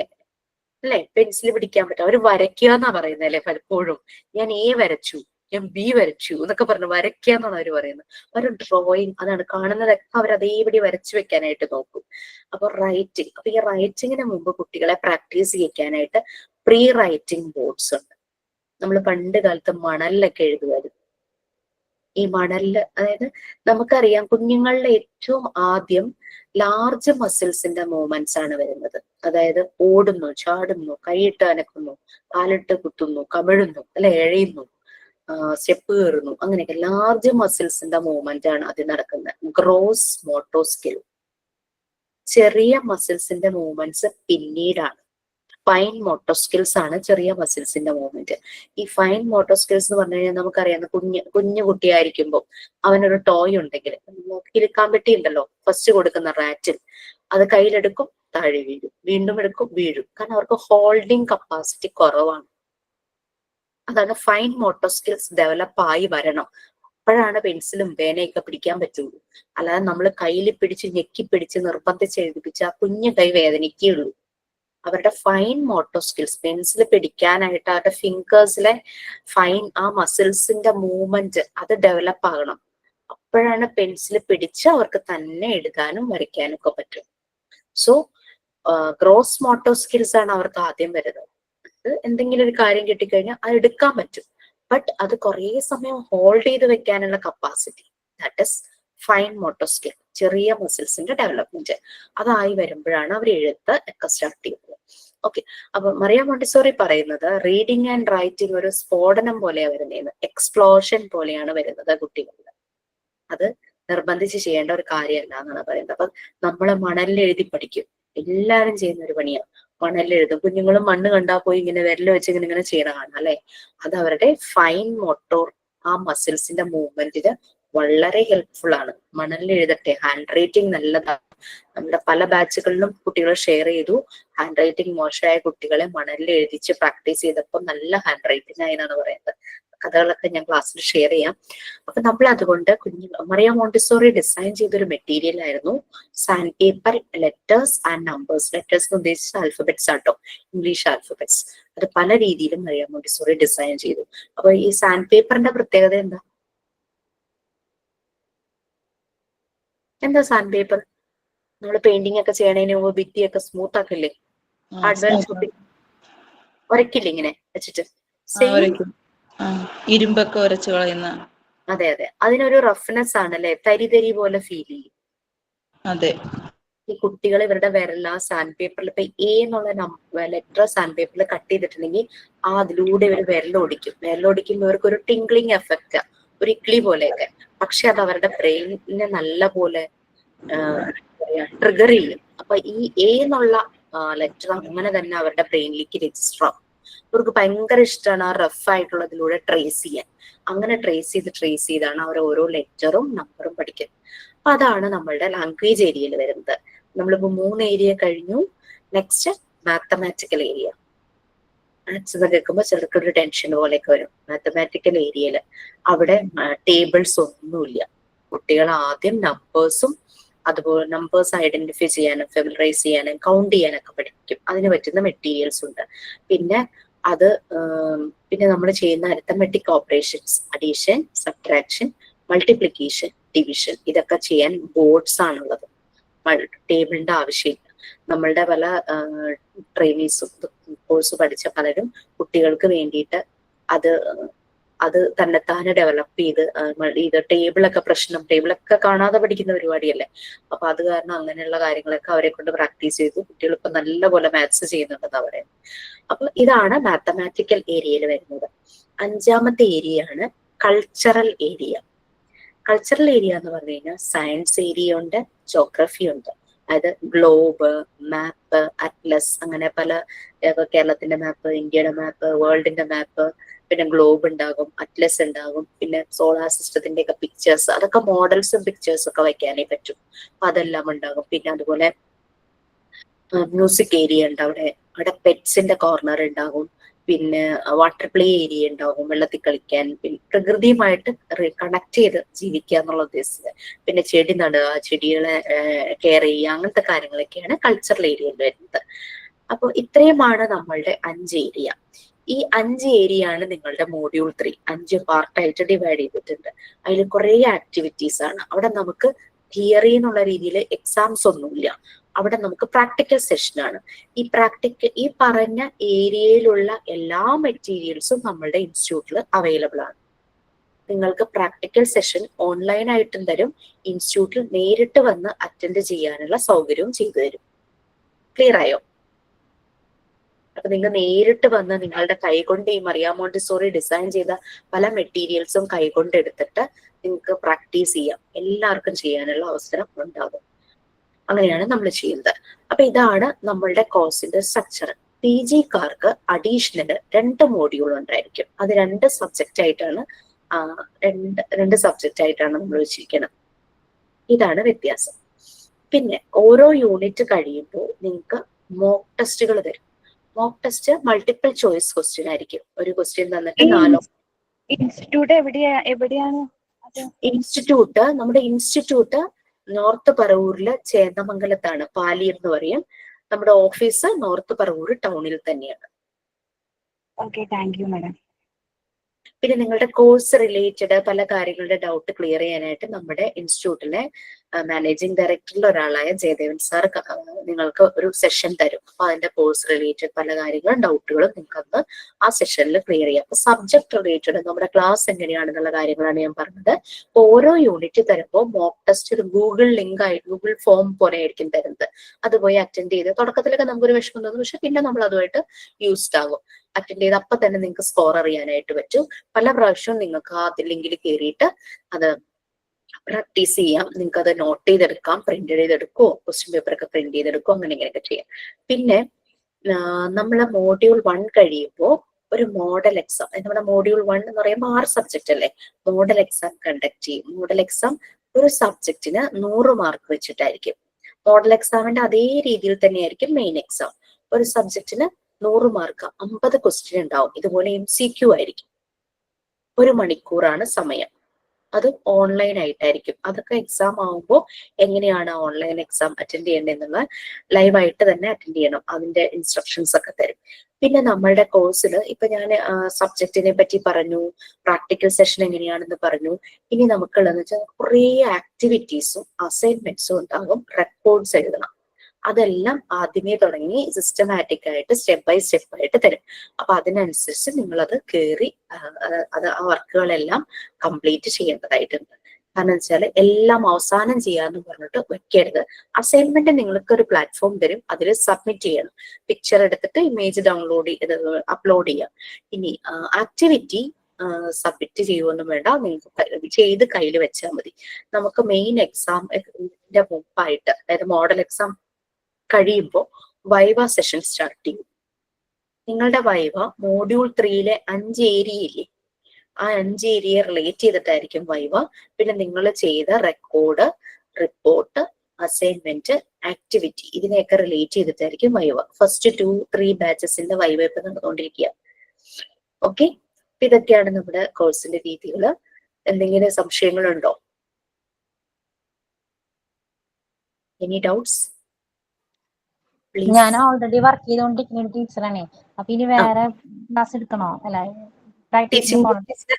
പെൻസിൽ പിടിക്കാൻ പറ്റും. അവര് വരയ്ക്കുക എന്നാ പറയുന്നത് അല്ലെ? പലപ്പോഴും ഞാൻ എ വരച്ചു, ഞാൻ ബി വരച്ചു എന്നൊക്കെ പറഞ്ഞു വരയ്ക്കുക എന്നാണ് അവര് പറയുന്നത്. ഒരു ഡ്രോയിങ് അതാണ്. കാണുന്നതൊക്കെ അവർ അതേപടി വരച്ചു വെക്കാനായിട്ട് നോക്കും. അപ്പൊ റൈറ്റിംഗ്. അപ്പൊ ഈ റൈറ്റിങ്ങിന് മുമ്പ് കുട്ടികളെ പ്രാക്ടീസ് ചെയ്യിക്കാനായിട്ട് പ്രീ റൈറ്റിംഗ് ബോർഡ്സ് ഉണ്ട്. നമ്മൾ പണ്ട് കാലത്ത് മണലിലൊക്കെ എഴുതുമായിരുന്നു. ഈ മണലില്, അതായത് നമുക്കറിയാം കുഞ്ഞുങ്ങളുടെ ഏറ്റവും ആദ്യം ലാർജ് മസിൽസിന്റെ മൂവ്മെന്റ്സ് ആണ് വരുന്നത്. അതായത് ഓടുന്നു, ചാടുന്നു, കൈയിട്ട് അനക്കുന്നു, കാലിട്ട് കുത്തുന്നു, കമിഴുന്നു അല്ലെ, എഴയുന്നു, സ്റ്റെപ്പ് കയറുന്നു, അങ്ങനെയൊക്കെ ലാർജ് മസിൽസിന്റെ മൂവ്മെന്റ് ആണ് ആദ്യം നടക്കുന്നത്. Gross motor skill. ചെറിയ മസിൽസിന്റെ മൂവ്മെന്റ്സ് പിന്നീടാണ്. ഫൈൻ മോട്ടോ സ്കിൽസ് ആണ് ചെറിയ മസിൽസിന്റെ മൂവ്മെന്റ്. ഈ ഫൈൻ മോട്ടോ സ്കിൽസ് എന്ന് പറഞ്ഞു കഴിഞ്ഞാൽ നമുക്കറിയാം, കുഞ്ഞു കുട്ടിയായിരിക്കുമ്പോൾ അവനൊരു ടോയ് ഉണ്ടെങ്കിൽ, കിലുക്കാൻ പെട്ടി ഉണ്ടല്ലോ ഫസ്റ്റ് കൊടുക്കുന്ന റാറ്റിൽ, അത് കയ്യിലെടുക്കും, താഴെ വീഴും, വീണ്ടും എടുക്കും, വീഴും. കാരണം അവർക്ക് ഹോൾഡിംഗ് കപ്പാസിറ്റി കുറവാണ്. അതാണ് ഫൈൻ മോട്ടോർ സ്കിൽസ് ഡെവലപ്പ് ആയി വരണം. അപ്പോഴാണ് പെൻസിലും പേനയൊക്കെ പിടിക്കാൻ പറ്റുള്ളൂ. അല്ലാതെ നമ്മൾ കയ്യിൽ പിടിച്ച് ഞെക്കി പിടിച്ച് നിർബന്ധിച്ച് എഴുതിപ്പിച്ച് ആ കുഞ്ഞു കൈ വേദനിക്കുകയുള്ളൂ. അവരുടെ ഫൈൻ മോട്ടോർ സ്കിൽസ്, പെൻസിൽ പിടിക്കാനായിട്ട് അവരുടെ ഫിംഗേഴ്സിലെ ഫൈൻ ആ മസിൽസിന്റെ മൂവ്മെന്റ് അത് ഡെവലപ്പ് ആകണം. അപ്പോഴാണ് പെൻസിൽ പിടിച്ച് അവർക്ക് തന്നെ എഴുതാനും വരയ്ക്കാനും ഒക്കെ പറ്റും. സോ ഗ്രോസ് മോട്ടോർ സ്കിൽസ് ആണ് അവർക്ക് ആദ്യം വരുന്നത്. എന്തെങ്കിലും ഒരു കാര്യം കിട്ടിക്കഴിഞ്ഞാൽ അത് എടുക്കാൻ പറ്റും. ബട്ട് അത് കുറേ സമയം ഹോൾഡ് ചെയ്ത് വെക്കാനുള്ള capacity, that is fine motor skill, ചെറിയ മസിൽസിന്റെ ഡെവലപ്മെന്റ്. അതായി വരുമ്പോഴാണ് അവർ എഴുത്ത് ഒക്കെ സ്റ്റാർട്ട് ചെയ്യുന്നത്. ഓക്കെ, അപ്പൊ മറിയ മോണ്ടിസോറി പറയുന്നത് റീഡിങ് ആൻഡ് റൈറ്റിംഗ് ഒരു സ്ഫോടനം പോലെയാണ് വരുന്നത്, എക്സ്പ്ലോഷൻ പോലെയാണ് വരുന്നത് കുട്ടികളിൽ. അത് നിർബന്ധിച്ച് ചെയ്യേണ്ട ഒരു കാര്യമല്ല എന്നാണ് പറയുന്നത്. അപ്പൊ നമ്മള് മണലിൽ എഴുതി പഠിക്കും, എല്ലാവരും ചെയ്യുന്ന ഒരു പണിയാണ്. മണലിൽ എഴുതും, കുഞ്ഞുങ്ങളും മണ്ണ് കണ്ടാൽ പോയി ഇങ്ങനെ വിരൽ വെച്ച് ഇങ്ങനെ ചെയ്യണ കാണാം അല്ലെ. അത് അവരുടെ ഫൈൻ മോട്ടോർ ആ മസിൽസിന്റെ മൂവ്മെന്റിന് വളരെ ഹെൽപ്ഫുൾ ആണ്. മണലിൽ എഴുതട്ടെ, ഹാൻഡ് റൈറ്റിംഗ് നല്ലതാണ്. നമ്മുടെ പല ബാച്ചുകളിലും കുട്ടികൾ ഷെയർ ചെയ്തു, ഹാൻഡ് റൈറ്റിംഗ് മോശമായ കുട്ടികളെ മണലിൽ എഴുതിച്ച് പ്രാക്ടീസ് ചെയ്തപ്പോൾ നല്ല ഹാൻഡ് റൈറ്റിംഗ് ആയി എന്നാണ് പറയുന്നത്. കഥകളൊക്കെ ഞാൻ ക്ലാസ്സിൽ ഷെയർ ചെയ്യാം. അപ്പൊ നമ്മൾ അതുകൊണ്ട് മറിയ മോണ്ടിസോറി ഡിസൈൻ ചെയ്തൊരു മെറ്റീരിയൽ ആയിരുന്നു sand paper letters and numbers. Letters എന്ന് ഉദ്ദേശിച്ച ആൽഫബറ്റ്സ് ആട്ടോ, ഇംഗ്ലീഷ് ആൽഫബറ്റ്സ്. അത് പല രീതിയിലും മറിയ മോണ്ടിസോറി ഡിസൈൻ ചെയ്തു. അപ്പൊ ഈ സാൻഡ് പേപ്പറിന്റെ പ്രത്യേകത എന്താ? സാൻഡ് പേപ്പർ നമ്മൾ പെയിന്റിംഗ് ഒക്കെ ചെയ്യണതിന് മുമ്പ് ഭിത്തിയൊക്കെ സ്മൂത്ത് ആക്കില്ലേ, ഹാർഡ്വെയർ ഉരക്കില്ലേ ഇങ്ങനെ വെച്ചിട്ട്, ഇരുമ്പൊക്കെ ഉരച്ചു കളയുന്ന. അതെ അതെ, അതിനൊരു റഫ്നെസ് ആണ് അല്ലെ, തരി തരി പോലെ ഫീൽ ചെയ്യും. അതെ, ഈ കുട്ടികൾ ഇവരുടെ വിരൽ ആ സാൻഡ് പേപ്പറിൽ ഇപ്പൊ എ എന്നുള്ള ലെറ്റർ സാൻഡ് പേപ്പറിൽ കട്ട് ചെയ്തിട്ടുണ്ടെങ്കിൽ അതിലൂടെ ഇവർ വിരലോടിക്കുമ്പോൾ ഇവർക്ക് ഒരു ടിംഗ്ലിംഗ് എഫക്റ്റ്, ഒരു ഇക്ലി പോലെയൊക്കെ. പക്ഷെ അത് അവരുടെ ബ്രെയിനിനെ നല്ല പോലെ ട്രിഗർ ചെയ്യും. അപ്പൊ ഈ എ എന്നുള്ള ലെറ്റർ അങ്ങനെ തന്നെ അവരുടെ ബ്രെയിനിലേക്ക് രജിസ്റ്റർ ആവും. അവർക്ക് ഭയങ്കര ഇഷ്ടമാണ് ആ റഫ് ആയിട്ടുള്ളതിലൂടെ ട്രേസ് ചെയ്യാൻ. അങ്ങനെ ട്രേസ് ചെയ്താണ് അവർ ഓരോ ലെറ്ററും നമ്പറും പഠിക്കുന്നത്. അപ്പൊ അതാണ് നമ്മളുടെ ലാംഗ്വേജ് ഏരിയയിൽ വരുന്നത്. നമ്മളിപ്പോ 3 ഏരിയ കഴിഞ്ഞു. Next mathematical area. മാത്സ് എന്ന് കേൾക്കുമ്പോൾ ചെറുക്കൊരു ടെൻഷൻ പോലെയൊക്കെ വരും. മാത്തമാറ്റിക്കൽ ഏരിയയിൽ അവിടെ ടേബിൾസ് ഒന്നുമില്ല. കുട്ടികൾ ആദ്യം നമ്പേഴ്സും അതുപോലെ നമ്പേഴ്സ് ഐഡന്റിഫൈ ചെയ്യാനും ഫെമിലറൈസ് ചെയ്യാനും കൗണ്ട് ചെയ്യാനൊക്കെ പഠിക്കും. അതിന് പറ്റുന്ന മെറ്റീരിയൽസ് ഉണ്ട്. പിന്നെ നമ്മൾ ചെയ്യുന്ന arithmetic operations, addition, subtraction, multiplication, division, ഇതൊക്കെ ചെയ്യാൻ ബോർഡ്സ് ആണുള്ളത്. ടേബിളിന്റെ ആവശ്യമില്ല. നമ്മളുടെ പല ട്രെയിനീസും കോഴ്സ് പഠിച്ച പലരും കുട്ടികൾക്ക് വേണ്ടിയിട്ട് അത് തന്നെത്താനെ ഡെവലപ്പ് ചെയ്ത് ടേബിളൊക്കെ കാണാതെ പഠിക്കുന്ന പരിപാടിയല്ലേ. അപ്പൊ അത് കാരണം അങ്ങനെയുള്ള കാര്യങ്ങളൊക്കെ അവരെ കൊണ്ട് പ്രാക്ടീസ് ചെയ്തു. കുട്ടികൾ ഇപ്പൊ നല്ലപോലെ മാത്സ് ചെയ്യുന്നുണ്ടെന്ന് പറയുന്നത്. അപ്പൊ ഇതാണ് മാത്തമാറ്റിക്കൽ ഏരിയയിൽ വരുന്നത്. 5ാമത്തെ ഏരിയ ആണ് കൾച്ചറൽ ഏരിയ. കൾച്ചറൽ ഏരിയ എന്ന് പറഞ്ഞു കഴിഞ്ഞാൽ സയൻസ് ഏരിയ ഉണ്ട്, ജോഗ്രഫി ഉണ്ട്. അതായത് ഗ്ലോബ്, മാപ്പ്, അറ്റ്ലസ്, അങ്ങനെ പല കേരളത്തിന്റെ മാപ്പ്, ഇന്ത്യയുടെ മാപ്പ്, വേൾഡിന്റെ മാപ്പ്, പിന്നെ ഗ്ലോബ് ഉണ്ടാകും, അറ്റ്ലസ് ഉണ്ടാകും, പിന്നെ സോളാർ സിസ്റ്റത്തിന്റെ ഒക്കെ പിക്ചേഴ്സ്, അതൊക്കെ മോഡൽസും പിക്ചേഴ്സും ഒക്കെ വയ്ക്കാനേ പറ്റും. അപ്പൊ അതെല്ലാം ഉണ്ടാകും. പിന്നെ അതുപോലെ മ്യൂസിക് ഏരിയ ഉണ്ട്. അവിടെ പെറ്റ്സിന്റെ കോർണർ ഉണ്ടാകും. പിന്നെ വാട്ടർ പ്ലേ ഏരിയ ഉണ്ടാകും, വെള്ളത്തിൽ കളിക്കാൻ, പിന്നെ പ്രകൃതിയുമായിട്ട് കണക്ട് ചെയ്ത് ജീവിക്കുക എന്നുള്ള ഉദ്ദേശിച്ചത്. പിന്നെ ചെടി നടുക, ചെടികളെ കെയർ ചെയ്യുക, അങ്ങനത്തെ കാര്യങ്ങളൊക്കെയാണ് കൾച്ചറൽ ഏരിയയിൽ വരുന്നത്. അപ്പോൾ ഇത്രയുമാണ് നമ്മളുടെ 5 ഏരിയ. ഈ 5 ഏരിയ ആണ് നിങ്ങളുടെ മോഡ്യൂൾ 3. 5 പാർട്ടായിട്ട് ഡിവൈഡ് ചെയ്തിട്ടുണ്ട്. അതിൽ കുറെ ആക്ടിവിറ്റീസ് ആണ്. അവിടെ നമുക്ക് തിയറി എന്നുള്ള രീതിയിൽ എക്സാംസ് ഒന്നുമില്ല. അവിടെ നമുക്ക് പ്രാക്ടിക്കൽ സെഷനാണ്. ഈ പറഞ്ഞ ഏരിയയിലുള്ള എല്ലാ മെറ്റീരിയൽസും നമ്മളുടെ ഇൻസ്റ്റിറ്റ്യൂട്ടിൽ അവൈലബിൾ ആണ്. നിങ്ങൾക്ക് പ്രാക്ടിക്കൽ സെഷൻ ഓൺലൈനായിട്ടും തരും, ഇൻസ്റ്റിറ്റ്യൂട്ടിൽ നേരിട്ട് വന്ന് അറ്റൻഡ് ചെയ്യാനുള്ള സൗകര്യവും ചെയ്തു തരും. ക്ലിയർ ആയോ? അപ്പൊ നിങ്ങൾ നേരിട്ട് വന്ന് നിങ്ങളുടെ കൈകൊണ്ട് ഈ മറിയ മോണ്ടിസോറി ഡിസൈൻ ചെയ്ത പല മെറ്റീരിയൽസും കൈകൊണ്ട് എടുത്തിട്ട് നിങ്ങൾക്ക് പ്രാക്ടീസ് ചെയ്യാം. എല്ലാവർക്കും ചെയ്യാനുള്ള അവസരം ഉണ്ടാകും. അങ്ങനെയാണ് നമ്മൾ ചെയ്യുന്നത്. അപ്പൊ ഇതാണ് നമ്മളുടെ കോഴ്സിന്റെ സ്ട്രക്ചർ. PGക്കാർക്ക് അഡീഷണൽ 2 മോഡ്യൂൾ ഉണ്ടായിരിക്കും. അത് 2 സബ്ജക്റ്റ് ആയിട്ടാണ് നമ്മൾ വെച്ചിരിക്കുന്നത്. ഇതാണ് വ്യത്യാസം. പിന്നെ ഓരോ യൂണിറ്റ് കഴിയുമ്പോൾ നിങ്ങൾക്ക് മോക്ക് ടെസ്റ്റുകൾ തരും. Mock test multiple choice question ആയിരിക്കും. ഒരു ക്വസ്റ്റ്യൻ തന്നിട്ട് 4 ഇൻസ്റ്റിറ്റ്യൂട്ട് എവിടെയാണ് നമ്മുടെ ഇൻസ്റ്റിറ്റ്യൂട്ട് നോർത്ത് പറവൂരില് ചേന്ദമംഗലത്താണ്, പാലി എന്ന് പറയും. നമ്മുടെ ഓഫീസ് നോർത്ത് പറവൂർ ടൗണിൽ തന്നെയാണ്. Okay, thank you madam. പിന്നെ നിങ്ങളുടെ കോഴ്സ് റിലേറ്റഡ് പല കാര്യങ്ങളുടെ ഡൗട്ട് ക്ലിയർ ചെയ്യാനായിട്ട് നമ്മുടെ ഇൻസ്റ്റിറ്റ്യൂട്ടിലെ മാനേജിംഗ് ഡയറക്ടറിൽ ഒരാളായ ജയദേവൻ സാർ നിങ്ങൾക്ക് ഒരു സെഷൻ തരും. അപ്പൊ അതിന്റെ കോഴ്സ് റിലേറ്റഡ് പല കാര്യങ്ങളും ഡൗട്ടുകളും നിങ്ങൾക്ക് അന്ന് ആ സെഷനിൽ ക്ലിയർ ചെയ്യാം. അപ്പൊ സബ്ജക്ട് റിലേറ്റഡ് നമ്മുടെ ക്ലാസ് എങ്ങനെയാണെന്നുള്ള കാര്യങ്ങളാണ് ഞാൻ പറഞ്ഞത്. ഓരോ യൂണിറ്റ് തരുമ്പോൾ മോക്ക് ടെസ്റ്റ് ഒരു ഗൂഗിൾ ലിങ്ക് ആയി ഗൂഗിൾ ഫോം പോലെ ആയിരിക്കും തരുന്നത്. അത് പോയി അറ്റൻഡ് ചെയ്ത് തുടക്കത്തിലൊക്കെ നമുക്കൊരു വിഷമം തോന്നും, പക്ഷെ പിന്നെ നമ്മൾ അതുമായിട്ട് യൂസ്ഡ് ആകും. അറ്റൻഡ് ചെയ്ത് അപ്പൊ തന്നെ നിങ്ങൾക്ക് സ്കോർ അറിയാനായിട്ട് പറ്റും. പല പ്രാവശ്യവും നിങ്ങൾക്ക് ആ ലിങ്കിൽ കയറിയിട്ട് അത് പ്രാക്ടീസ് ചെയ്യാം. നിങ്ങൾക്ക് അത് നോട്ട് ചെയ്തെടുക്കാം, പ്രിന്റ് ചെയ്തെടുക്കോ, ക്വസ്റ്റ്യൻ പേപ്പർ ഒക്കെ പ്രിന്റ് ചെയ്തെടുക്കോ, അങ്ങനെ ഇങ്ങനെയൊക്കെ ചെയ്യാം. പിന്നെ നമ്മളെ മോഡ്യൂൾ 1 കഴിയുമ്പോൾ ഒരു മോഡൽ എക്സാം, നമ്മുടെ മോഡ്യൂൾ 1 എന്ന് പറയുമ്പോൾ 6 സബ്ജക്റ്റ് അല്ലേ, മോഡൽ എക്സാം കണ്ടക്ട് ചെയ്യും. മോഡൽ എക്സാം ഒരു സബ്ജക്റ്റിന് 100 മാർക്ക് വെച്ചിട്ടായിരിക്കും. മോഡൽ എക്സാമിന്റെ അതേ രീതിയിൽ തന്നെയായിരിക്കും മെയിൻ എക്സാം. ഒരു സബ്ജക്റ്റിന് 100 മാർക്ക്, 50 ക്വസ്റ്റ്യൻ ഉണ്ടാവും. ഇതുപോലെ MCQ ആയിരിക്കും. 1 മണിക്കൂറാണ് സമയം. അത് ഓൺലൈൻ ആയിട്ടായിരിക്കും. അതൊക്കെ എക്സാം ആവുമ്പോൾ എങ്ങനെയാണ് ഓൺലൈൻ എക്സാം അറ്റൻഡ് ചെയ്യേണ്ടതെന്നുള്ള ലൈവായിട്ട് തന്നെ അറ്റൻഡ് ചെയ്യണം. അതിന്റെ ഇൻസ്ട്രക്ഷൻസ് ഒക്കെ തരും. പിന്നെ നമ്മളുടെ കോഴ്സിൽ ഇപ്പൊ ഞാൻ സബ്ജക്റ്റിനെ പറ്റി പറഞ്ഞു, പ്രാക്ടിക്കൽ സെഷൻ എങ്ങനെയാണെന്ന് പറഞ്ഞു. ഇനി നമുക്കുള്ളതെന്ന് വെച്ചാൽ കുറേ ആക്ടിവിറ്റീസും അസൈൻമെന്റ്സും ഉണ്ടാകും. റെക്കോർഡ്സ് എഴുതണം. അതെല്ലാം ആദ്യമേ തുടങ്ങി സിസ്റ്റമാറ്റിക് ആയിട്ട് സ്റ്റെപ്പ് ബൈ സ്റ്റെപ്പ് ആയിട്ട് തരും. അപ്പൊ അതിനനുസരിച്ച് നിങ്ങൾ അത് കയറി അത് ആ വർക്കുകളെല്ലാം കംപ്ലീറ്റ് ചെയ്യേണ്ടതായിട്ടുണ്ട്. കാരണം വെച്ചാൽ എല്ലാം അവസാനം ചെയ്യാന്ന് പറഞ്ഞിട്ട് വെക്കരുത്. അസൈൻമെന്റ് നിങ്ങൾക്ക് ഒരു പ്ലാറ്റ്ഫോം തരും, അതിൽ സബ്മിറ്റ് ചെയ്യണം. പിക്ചർ എടുത്തിട്ട് ഇമേജ് ഡൗൺലോഡ് അപ്ലോഡ് ചെയ്യാം. ഇനി ആക്ടിവിറ്റി സബ്മിറ്റ് ചെയ്യുമൊന്നും വേണ്ട, നിങ്ങൾക്ക് ചെയ്ത് കയ്യിൽ വെച്ചാൽ മതി. നമുക്ക് മെയിൻ എക്സാമിന്റെ മുമ്പായിട്ട്, അതായത് മോഡൽ എക്സാം കഴിയുമ്പോൾ വൈവ സെഷൻ സ്റ്റാർട്ട് ചെയ്യും. നിങ്ങളുടെ വൈവ മോഡ്യൂൾ 3-ലെ 5 ഏരിയയില്ലേ, ആ 5 ഏരിയയെ റിലേറ്റ് ചെയ്തിട്ടായിരിക്കും വൈവ. പിന്നെ നിങ്ങൾ ചെയ്ത റെക്കോർഡ്, റിപ്പോർട്ട്, അസൈൻമെന്റ്, ആക്ടിവിറ്റി ഇതിനെയൊക്കെ റിലേറ്റ് ചെയ്തിട്ടായിരിക്കും വൈവ. ഫസ്റ്റ് 2-3 ബാച്ചസിന്റെ വൈവ ഇപ്പൊ നടന്നുകൊണ്ടിരിക്കുക. ഓക്കെ, ഇതൊക്കെയാണ് നമ്മുടെ കോഴ്സിന്റെ രീതികൾ. എന്തെങ്കിലും സംശയങ്ങളുണ്ടോ? Any doubts? ഞാൻ ഓൾറെഡി വർക്ക് ചെയ്തോണ്ടിരിക്കുന്ന ടീച്ചറാണേ. അപ്പൊ ഇനി വേറെ ക്ലാസ് എടുക്കണോ? അല്ല,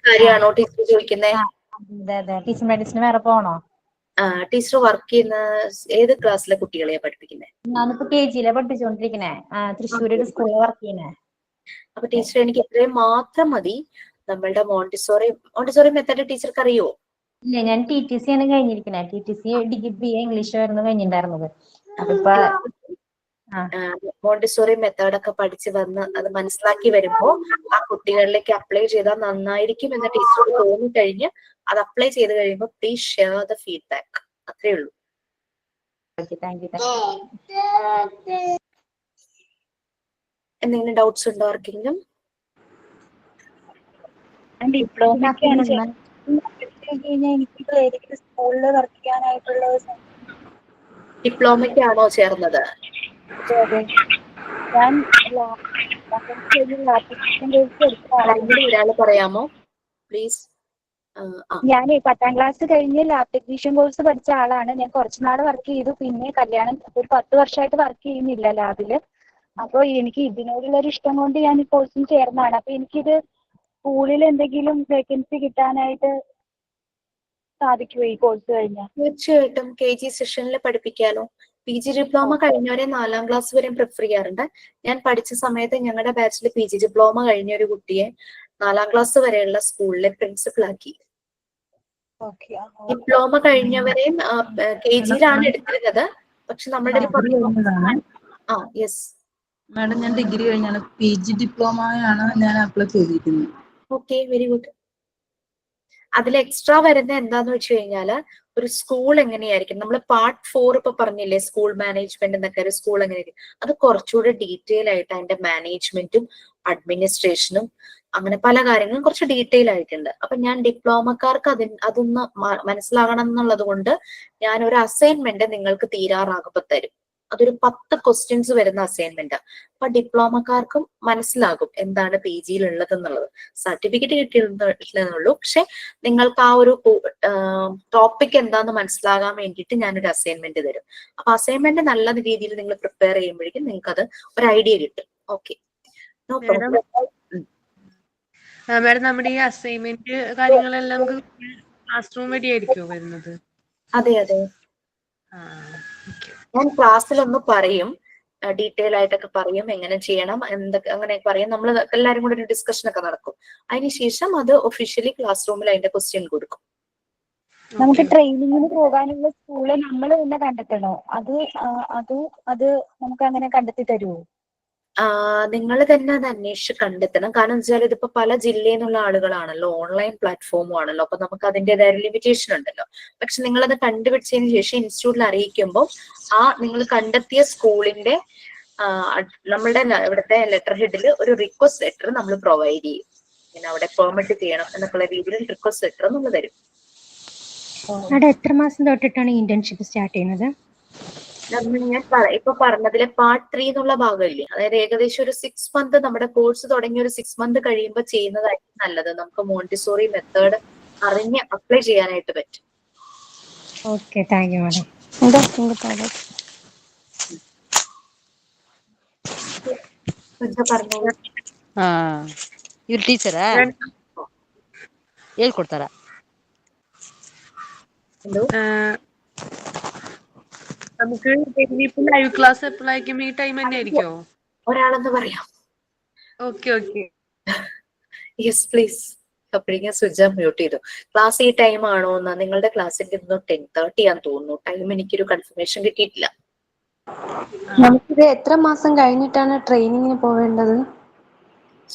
കാര്യമാണോ ടീച്ചർ ചോദിക്കുന്നത്? അതെ, ടീച്ചിങ് പ്രാക്ടീസിന് വേറെ പോകണോ? ടീച്ചർ വർക്ക് ചെയ്യുന്ന ഏത് ക്ലാസ്സിലെ കുട്ടികളെയാ പഠിപ്പിക്കുന്നത്? ഞാനിപ്പോ KG പഠിപ്പിച്ചോണ്ടിരിക്കണേ, തൃശ്ശൂര് സ്കൂളിൽ വർക്ക് ചെയ്യുന്നേ. അപ്പൊ ടീച്ചർ എനിക്ക് ഇത്രയും മാത്രം മതി. നമ്മളുടെ മോണ്ടിസോറി മെത്തേഡ് ടീച്ചർക്ക് അറിയോ? ഇല്ല, ഞാൻ TTC ആണ് കഴിഞ്ഞിരിക്കണേ. TTC ഡിഗ്രി BA ഇംഗ്ലീഷ് ആയിരുന്നു കഴിഞ്ഞിട്ടുണ്ടായിരുന്നത്. അതിപ്പോ മോണ്ടിസോറി മെത്തേഡ് ഒക്കെ പഠിച്ച് വന്ന് അത് മനസ്സിലാക്കി വരുമ്പോ ആ കുട്ടികളിലേക്ക് അപ്ലൈ ചെയ്താൽ നന്നായിരിക്കും എന്ന് ടീച്ചർക്ക് തോന്നിക്കഴിഞ്ഞ് അത് അപ്ലൈ ചെയ്ത് കഴിയുമ്പോൾ പ്ലീസ് ഷെയർ ദ ഫീഡ്ബാക്ക്. അത്രേ ഉള്ളൂ. എന്തെങ്കിലും ഡൗട്ട്സ് ഉണ്ടോ ആർക്കെങ്കിലും? ഡിപ്ലോമയ്ക്കാണ് എനിക്ക് സ്കൂളിൽ വർക്ക് ചെയ്യാനായിട്ടുള്ള ഡിപ്ലോമയ്ക്കാണോ ചേർന്നത്? ഞാൻ ഒരാൾ പറയാമോ പ്ലീസ്? ഞാൻ 10ാം ക്ലാസ് കഴിഞ്ഞ് ലാബ് ടെക്നീഷ്യൻ കോഴ്സ് പഠിച്ച ആളാണ്. ഞാൻ കുറച്ചുനാൾ വർക്ക് ചെയ്തു. പിന്നെ കല്യാണം ഒരു 10 വർഷമായിട്ട് വർക്ക് ചെയ്യുന്നില്ല ലാബില്. അപ്പൊ എനിക്ക് ഇതിനോടുള്ള ഒരു ഇഷ്ടം കൊണ്ട് ഞാൻ ഈ കോഴ്സിൽ ചേർന്നതാണ്. അപ്പൊ എനിക്കിത് സ്കൂളിൽ എന്തെങ്കിലും വേക്കൻസി കിട്ടാനായിട്ട് സാധിക്കുമോ ഈ കോഴ്സ് കഴിഞ്ഞാൽ? തീർച്ചയായിട്ടും KG സെഷനിൽ പഠിപ്പിക്കാലോ. PG ഡിപ്ലോമ കഴിഞ്ഞവരെ 4ാം ക്ലാസ് വരെ പ്രിഫർ ചെയ്യാറുണ്ട്. ഞാൻ പഠിച്ച സമയത്ത് ഞങ്ങളുടെ ബാച്ചിൽ PG ഡിപ്ലോമ കഴിഞ്ഞ ഒരു കുട്ടിയെ 4ാം ക്ലാസ് വരെയുള്ള സ്കൂളിലെ പ്രിൻസിപ്പൽ ആക്കി. ഡിപ്ലോമ കഴിഞ്ഞവരെയും KGയിലാണ് എടുത്തിരുന്നത്. പക്ഷെ നമ്മുടെ യെസ് മാഡം, ഞാൻ ഡിഗ്രി കഴിഞ്ഞാണ്, PG ഡിപ്ലോമയാണ് ഞാൻ അപ്ലൈ ചെയ്തിരിക്കുന്നത്. Okay, very good. അതിൽ എക്സ്ട്രാ വരുന്ന എന്താന്ന് വെച്ച് കഴിഞ്ഞാല് ഒരു സ്കൂൾ എങ്ങനെയായിരിക്കും, നമ്മൾ പാർട്ട് 4 ഇപ്പൊ പറഞ്ഞില്ലേ, സ്കൂൾ മാനേജ്മെന്റ് എന്നൊക്കെ. ഒരു സ്കൂൾ എങ്ങനെയായിരിക്കും അത് കുറച്ചുകൂടെ ഡീറ്റെയിൽ ആയിട്ട് അതിന്റെ മാനേജ്മെന്റും അഡ്മിനിസ്ട്രേഷനും അങ്ങനെ പല കാര്യങ്ങളും കുറച്ച് ഡീറ്റെയിൽ ആയിട്ടുണ്ട്. അപ്പൊ ഞാൻ ഡിപ്ലോമക്കാർക്ക് അതൊന്ന് മനസ്സിലാകണം എന്നുള്ളത് കൊണ്ട് ഞാൻ ഒരു അസൈൻമെന്റ് നിങ്ങൾക്ക് തീരാറാകുമ്പോ തരും. അതൊരു 10 ക്വസ്റ്റ്യൻസ് വരുന്ന അസൈൻമെന്റ്. അപ്പൊ ഡിപ്ലോമക്കാർക്കും മനസ്സിലാകും എന്താണ് PG ഉള്ളത് എന്നുള്ളത്. സർട്ടിഫിക്കറ്റ് കിട്ടിയുള്ളൂ, പക്ഷെ നിങ്ങൾക്ക് ആ ഒരു ടോപ്പിക് എന്താന്ന് മനസ്സിലാകാൻ വേണ്ടിയിട്ട് ഞാനൊരു അസൈൻമെന്റ് തരും. അപ്പൊ അസൈൻമെന്റ് നല്ല രീതിയിൽ നിങ്ങൾ പ്രിപ്പയർ ചെയ്യുമ്പോഴേക്കും നിങ്ങൾക്ക് അത് ഒരു ഐഡിയ കിട്ടും. Okay, no problem. മാഡം, നമ്മുടെ ഈ അസൈൻമെന്റ് കാര്യങ്ങളെല്ലാം നമുക്ക് ക്ലാസ് റൂം വഴി ആയിരിക്കുമോ വരുന്നത്? അതെ അതെ, ഞാൻ ക്ലാസ്സിലൊന്ന് പറയും, ഡീറ്റെയിൽ ആയിട്ടൊക്കെ പറയും എങ്ങനെ ചെയ്യണം എന്തൊക്കെ അങ്ങനെ പറയും. നമ്മൾ എല്ലാവരും കൂടെ ഒരു ഡിസ്കഷൻ ഒക്കെ നടക്കും. അതിനുശേഷം അത് ഒഫീഷ്യലി ക്ലാസ് റൂമിൽ അതിന്റെ ക്വസ്റ്റ്യൻ കൊടുക്കും. നമുക്ക് ട്രെയിനിങ്ങിന് പോകാനുള്ള സ്കൂള് നമ്മൾ തന്നെ കണ്ടെത്തണോ? അത് നമുക്ക് അങ്ങനെ കണ്ടെത്തി തരുമോ? നിങ്ങൾ തന്നെ അത് അന്വേഷിച്ച് കണ്ടെത്തണം. കാരണം വെച്ചാൽ ഇതിപ്പോ പല ജില്ലയിൽ നിന്നുള്ള ആളുകളാണല്ലോ, ഓൺലൈൻ പ്ലാറ്റ്ഫോമും ആണല്ലോ, അപ്പൊ നമുക്ക് അതിൻ്റെതായ ലിമിറ്റേഷൻ ഉണ്ടല്ലോ. പക്ഷെ നിങ്ങളത് കണ്ടുപിടിച്ചതിന് ശേഷം ഇൻസ്റ്റിറ്റ്യൂട്ടിൽ അറിയിക്കുമ്പോൾ നിങ്ങൾ കണ്ടെത്തിയ സ്കൂളിന്റെ നമ്മളുടെ ഇവിടുത്തെ ലെറ്റർ ഹെഡിൽ ഒരു റിക്വസ്റ്റ് ലെറ്റർ നമ്മൾ പ്രൊവൈഡ് ചെയ്യും. പിന്നെ അവിടെ പെർമിറ്റ് ചെയ്യണം എന്നൊക്കെയുള്ള രീതിയിൽ റിക്വസ്റ്റ് ലെറ്റർ നമ്മൾ തരും. അവിടെ എത്ര മാസം തൊട്ടിട്ടാണ് ഇന്റേൺഷിപ്പ് സ്റ്റാർട്ട് ചെയ്യുന്നത്? ഞാൻ ഇപ്പൊ പറഞ്ഞതിലെ പാർട്ട് 3 എന്നുള്ള ഭാഗമില്ലേ, അതായത് ഏകദേശം ഒരു 6 മന്ത് നമ്മുടെ കോഴ്സ് തുടങ്ങി ഒരു 6 മന്ത് കഴിയുമ്പോൾ ചെയ്യുന്നതായിരിക്കും നല്ലത്. നമുക്ക് മോണ്ടിസോറി മെത്തേഡ് അറിഞ്ഞ് അപ്ലൈ ചെയ്യാനായിട്ട് പറ്റും. Okay, thank you madam. പറഞ്ഞോളൂ. ಇವ್ರು ಟೀಚರಾ ಹೇಳ್ಕೊಡ್ತಾರ? എന്തോ നമുക്ക് ഇപ്പൊ ലൈവ് ക്ലാസ് എപ്പോഴായിരിക്കും? ഈ ടൈം തന്നെ ആയിരിക്കോ? ഒരാളെന്ന് പറയാം. Okay okay, yes please. അപ്പോഴേക്കും സ്വിച്ച് മ്യൂട്ട് ചെയ്തു. ക്ലാസ് ഈ ടൈം ആണോ എന്നാ? നിങ്ങളുടെ ക്ലാസ്സിന്റെ 10:30 ആണെന്ന് തോന്നുന്നു. ടൈം എനിക്കൊരു കൺഫർമേഷൻ കിട്ടിയിട്ടില്ല. നമുക്കിത് എത്ര മാസം കഴിഞ്ഞിട്ടാണ് ട്രെയിനിങ്ങിന് പോവേണ്ടത്?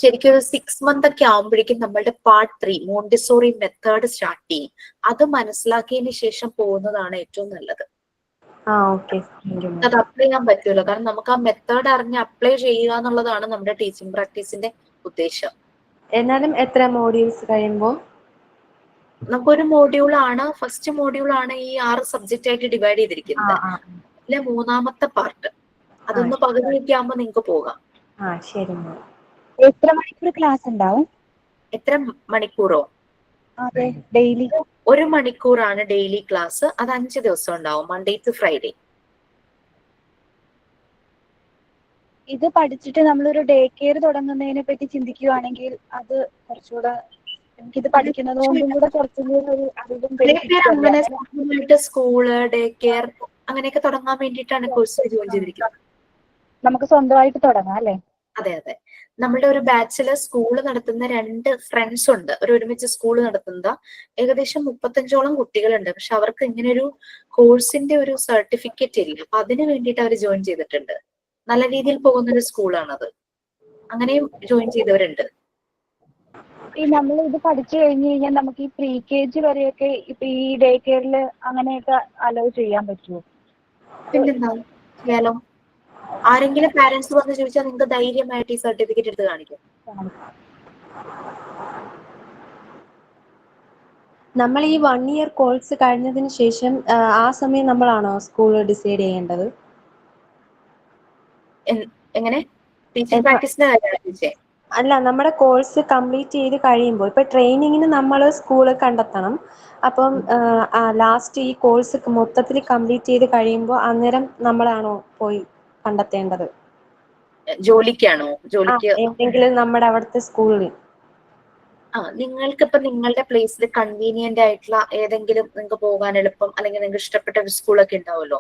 ശരിക്കും ഒരു 6 മന്ത് ഒക്കെ ആവുമ്പോഴേക്കും നമ്മളുടെ പാർട്ട് 3 മോണ്ടിസോറി മെത്തേഡ് സ്റ്റാർട്ട് ചെയ്യും. അത് മനസ്സിലാക്കിയതിന് ശേഷം പോകുന്നതാണ് ഏറ്റവും നല്ലത്. അത് അപ്ലൈ ചെയ്യാൻ പറ്റൂല. കാരണം നമുക്ക് ആ മെത്തേഡ് അറിഞ്ഞ് അപ്ലൈ ചെയ്യുക എന്നുള്ളതാണ് നമ്മുടെ ടീച്ചിങ് പ്രാക്ടീസിന്റെ ഉദ്ദേശം. എന്നാലും എത്ര മോഡ്യൂൾസ് കഴിയുമ്പോൾ? നമുക്കൊരു മോഡ്യൂളാണ്, ഫസ്റ്റ് മോഡ്യൂളാണ് ഈ 6 സബ്ജക്റ്റ് ആയിട്ട് ഡിവൈഡ് ചെയ്തിരിക്കുന്നത്. അതിലെ 3ാമത്തെ പാർട്ട്. അതൊന്ന് പകുതിയൊക്കെ ആകുമ്പോൾ നിങ്ങൾക്ക് പോകാം. ശരി. എത്ര മണിക്കൂർ ക്ലാസ് ഉണ്ടാവും? എത്ര മണിക്കൂറോ? അതെ, ഡെയിലി 1 മണിക്കൂറാണ് ഡെയിലി ക്ലാസ്. അത് 5 ദിവസം ഉണ്ടാവും, മൺഡേ ടു ഫ്രൈഡേ. ഇത് പഠിച്ചിട്ട് നമ്മളൊരു ഡേ കെയർ തുടങ്ങുന്നതിനെ പറ്റി ചിന്തിക്കുകയാണെങ്കിൽ അത് കുറച്ചുകൂടെ എനിക്കിത് പഠിക്കുന്നത് കൊണ്ടും കൂടെ കുറച്ചും കൂടെ ഒരു അറിവും അങ്ങനെ സ്കൂള്, ഡേ കെയർ അങ്ങനെയൊക്കെ തുടങ്ങാൻ വേണ്ടിയിട്ടാണ് കോഴ്സ് ജോയിൻ ചെയ്തിരിക്കുന്നത്. നമുക്ക് സ്വന്തമായിട്ട് തുടങ്ങാം അല്ലെ? അതെ അതെ. നമ്മുടെ ഒരു ബാച്ചില് സ്കൂള് നടത്തുന്ന 2 ഫ്രണ്ട്സ് ഉണ്ട്. ഒരുമിച്ച് സ്കൂള് നടത്തുന്ന ഏകദേശം 35ഓളം കുട്ടികളുണ്ട്. പക്ഷെ അവർക്ക് ഇങ്ങനെ ഒരു കോഴ്സിന്റെ ഒരു സർട്ടിഫിക്കറ്റ് ഇല്ല. അപ്പൊ അതിന് വേണ്ടിയിട്ട് അവർ ജോയിൻ ചെയ്തിട്ടുണ്ട്. നല്ല രീതിയിൽ പോകുന്ന ഒരു സ്കൂളാണത്. അങ്ങനെയും ജോയിൻ ചെയ്തവരുണ്ട്. ഈ നമ്മൾ ഇത് പഠിച്ചു കഴിഞ്ഞു കഴിഞ്ഞാൽ നമുക്ക് ഈ pre-KG വരെയൊക്കെ ഇപ്പൊ ഈ ഡേ കെയറിൽ അങ്ങനെയൊക്കെ അലോ ചെയ്യാൻ പറ്റുമോ? പിന്നെന്താ, ചെയ്യാലോ. ആരെങ്കിലും പാരന്റ്സ് വന്ന് ചോദിച്ചാൽ നിങ്ങൾക്ക് ധൈര്യമായിട്ട് ഈ സർട്ടിഫിക്കറ്റ് എടുത്ത് കാണിക്കാം. നമ്മൾ ഈ 1 ഇയർ കോഴ്സ് കഴിഞ്ഞതിന് ശേഷം ആ സമയം നമ്മളാണോ സ്കൂൾ ഡിസൈഡ് ചെയ്യേണ്ടത്? എങ്ങനെ? ടീച്ചിങ് പ്രാക്ടീസിന്റെ കാര്യമാണ്? അല്ല, നമ്മുടെ കോഴ്സ് കംപ്ലീറ്റ് ചെയ്ത് കഴിയുമ്പോൾ ഇപ്പൊ ട്രെയിനിങ്ങിന് നമ്മൾ സ്കൂള് കണ്ടെത്തണം. അപ്പം ലാസ്റ്റ് ഈ കോഴ്സ് മൊത്തത്തിൽ കംപ്ലീറ്റ് ചെയ്ത് കഴിയുമ്പോൾ അന്നേരം നമ്മളാണോ പോയി കണ്ടെത്തേണ്ടത്? ജോലിക്കാണോ? ജോലിക്ക് എന്തെങ്കിലും നമ്മുടെ അവിടുത്തെ സ്കൂളിൽ നിങ്ങൾക്കിപ്പോ നിങ്ങളുടെ പ്ലേസിൽ കൺവീനിയന്റ് ആയിട്ടുള്ള ഏതെങ്കിലും നിങ്ങൾക്ക് പോകാൻ എളുപ്പം അല്ലെങ്കിൽ നിങ്ങൾക്ക് ഇഷ്ടപ്പെട്ട ഒരു സ്കൂളൊക്കെ ഉണ്ടാവുമല്ലോ.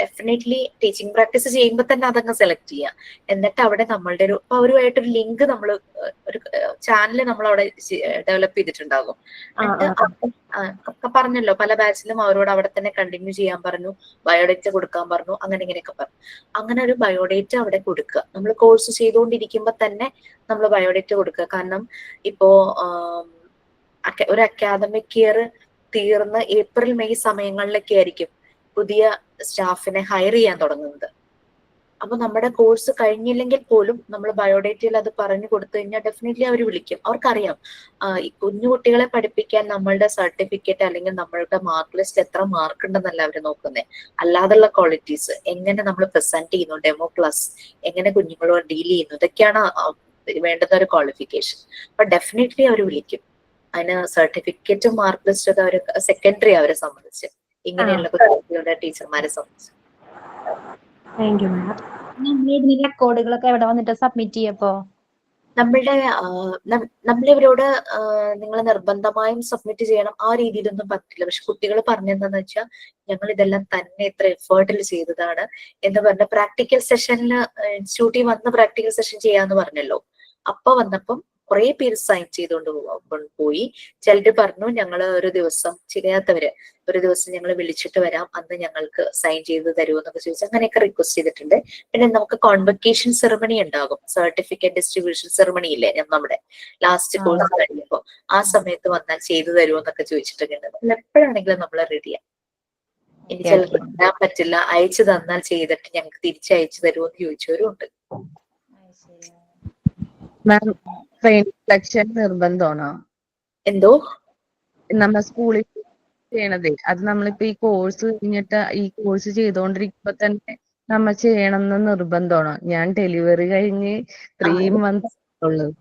ഡെഫിനറ്റ്ലി ടീച്ചിങ് പ്രാക്ടീസ് ചെയ്യുമ്പോൾ തന്നെ അതങ്ങ് സെലക്ട് ചെയ്യാം. എന്നിട്ട് അവിടെ നമ്മളുടെ അവരുമായിട്ടൊരു ലിങ്ക് നമ്മൾ ഒരു ചാനൽ നമ്മൾ അവിടെ ഡെവലപ്പ് ചെയ്തിട്ടുണ്ടാകും. എന്നിട്ട് പറഞ്ഞല്ലോ, പല ബാച്ചിലും അവരോട് അവിടെ തന്നെ കണ്ടിന്യൂ ചെയ്യാൻ പറഞ്ഞു, ബയോഡേറ്റ കൊടുക്കാൻ പറഞ്ഞു, അങ്ങനെ ഇങ്ങനെയൊക്കെ പറഞ്ഞു. അങ്ങനെ ഒരു ബയോഡേറ്റ അവിടെ കൊടുക്കുക. നമ്മൾ കോഴ്സ് ചെയ്തുകൊണ്ടിരിക്കുമ്പോൾ തന്നെ നമ്മൾ ബയോഡേറ്റ കൊടുക്കുക. കാരണം ഇപ്പോ ഒരു അക്കാദമിക് ഇയർ തീർന്ന് April May സമയങ്ങളിലൊക്കെ ആയിരിക്കും പുതിയ സ്റ്റാഫിനെ ഹയർ ചെയ്യാൻ തുടങ്ങുന്നത്. അപ്പൊ നമ്മുടെ കോഴ്സ് കഴിഞ്ഞില്ലെങ്കിൽ പോലും നമ്മൾ ബയോഡേറ്റയിൽ അത് പറഞ്ഞു കൊടുത്തു കഴിഞ്ഞാൽ ഡെഫിനറ്റ്ലി അവർ വിളിക്കും. അവർക്കറിയാം ഈ കുഞ്ഞു കുട്ടികളെ പഠിപ്പിക്കാൻ നമ്മളുടെ സർട്ടിഫിക്കറ്റ് അല്ലെങ്കിൽ നമ്മളുടെ മാർക്ക് ലിസ്റ്റ് എത്ര മാർക്ക് ഉണ്ടെന്നല്ല അവർ നോക്കുന്നത്, അല്ലാതുള്ള ക്വാളിറ്റീസ് എങ്ങനെ നമ്മൾ പ്രസന്റ് ചെയ്യുന്നു, ഡെമോ ക്ലാസ് എങ്ങനെ കുഞ്ഞുങ്ങളോട് ഡീൽ ചെയ്യുന്നു, ഇതൊക്കെയാണ് വേണ്ടുന്ന ഒരു ക്വാളിഫിക്കേഷൻ. അപ്പൊ ഡെഫിനറ്റ്ലി അവർ വിളിക്കും. അതിന് സർട്ടിഫിക്കറ്റും മാർക്ക് ലിസ്റ്റും ഒക്കെ അവർ സെക്കൻഡറി അവരെ സംബന്ധിച്ച്, ഇങ്ങനെയുള്ള കുട്ടികളുടെ ടീച്ചർമാരെ സംബന്ധിച്ച്. Thank you madam. നമ്മൾ റെക്കോർഡുകളൊക്കെ എവിടെ വന്നിട്ട് സബ്മിറ്റ് ചെയ്യപ്പോ? നമ്മളിവരോട് നിങ്ങൾ നിർബന്ധമായും സബ്മിറ്റ് ചെയ്യണം ആ രീതിയിലൊന്നും പറ്റില്ല. പക്ഷെ കുട്ടികൾ പറഞ്ഞെന്താന്ന് വെച്ചാൽ ഞങ്ങൾ ഇതെല്ലാം തന്നെ ഇത്ര എഫേർട്ടിൽ ചെയ്തതാണ് എന്ന് പറഞ്ഞ പ്രാക്ടിക്കൽ സെഷനിൽ ഇൻസ്റ്റിറ്റ്യൂട്ടിൽ വന്ന് പ്രാക്ടിക്കൽ സെഷൻ ചെയ്യാന്ന് പറഞ്ഞല്ലോ. അപ്പൊ വന്നപ്പം കുറെ പേര് സൈൻ ചെയ്തുകൊണ്ട് പോയി. ചിലര് പറഞ്ഞു ഞങ്ങൾ ഒരു ദിവസം, ചെയ്യാത്തവര് ഒരു ദിവസം ഞങ്ങൾ വിളിച്ചിട്ട് വരാം, അന്ന് ഞങ്ങൾക്ക് സൈൻ ചെയ്ത് തരുമോ എന്നൊക്കെ ചോദിച്ചു. അങ്ങനെയൊക്കെ റിക്വസ്റ്റ് ചെയ്തിട്ടുണ്ട്. പിന്നെ നമുക്ക് കോൺവക്കേഷൻ സെറമണി ഉണ്ടാകും, സർട്ടിഫിക്കറ്റ് ഡിസ്ട്രിബ്യൂഷൻ സെറമണി ഇല്ലേ നമ്മുടെ ലാസ്റ്റ് കോഴ്സ് കഴിയുമ്പോൾ, ആ സമയത്ത് വന്നാൽ ചെയ്തു തരുമോ എന്നൊക്കെ ചോദിച്ചിട്ടൊക്കെ ഉണ്ട്. എപ്പോഴാണെങ്കിലും നമ്മൾ റെഡിയാണ്. ഇനി ചിലപ്പോൾ തരാൻ പറ്റില്ല, അയച്ചു തന്നാൽ ചെയ്തിട്ട് ഞങ്ങൾക്ക് തിരിച്ചയച്ചു തരുമോ എന്ന് ചോദിച്ചവരും ഉണ്ട്. സെലക്ഷൻ നിർബന്ധമാണോ? എന്തോ നമ്മ സ്കൂളിൽ ചെയ്യണതേ അത് നമ്മളിപ്പോ ഈ കോഴ്സ് കഴിഞ്ഞിട്ട് ഈ കോഴ്സ് ചെയ്തോണ്ടിരിക്കുമ്പോ തന്നെ നമ്മ ചെയ്യണമെന്ന് നിർബന്ധമാണോ? ഞാൻ ഡെലിവറി കഴിഞ്ഞ് 3 months ഉള്ളത്.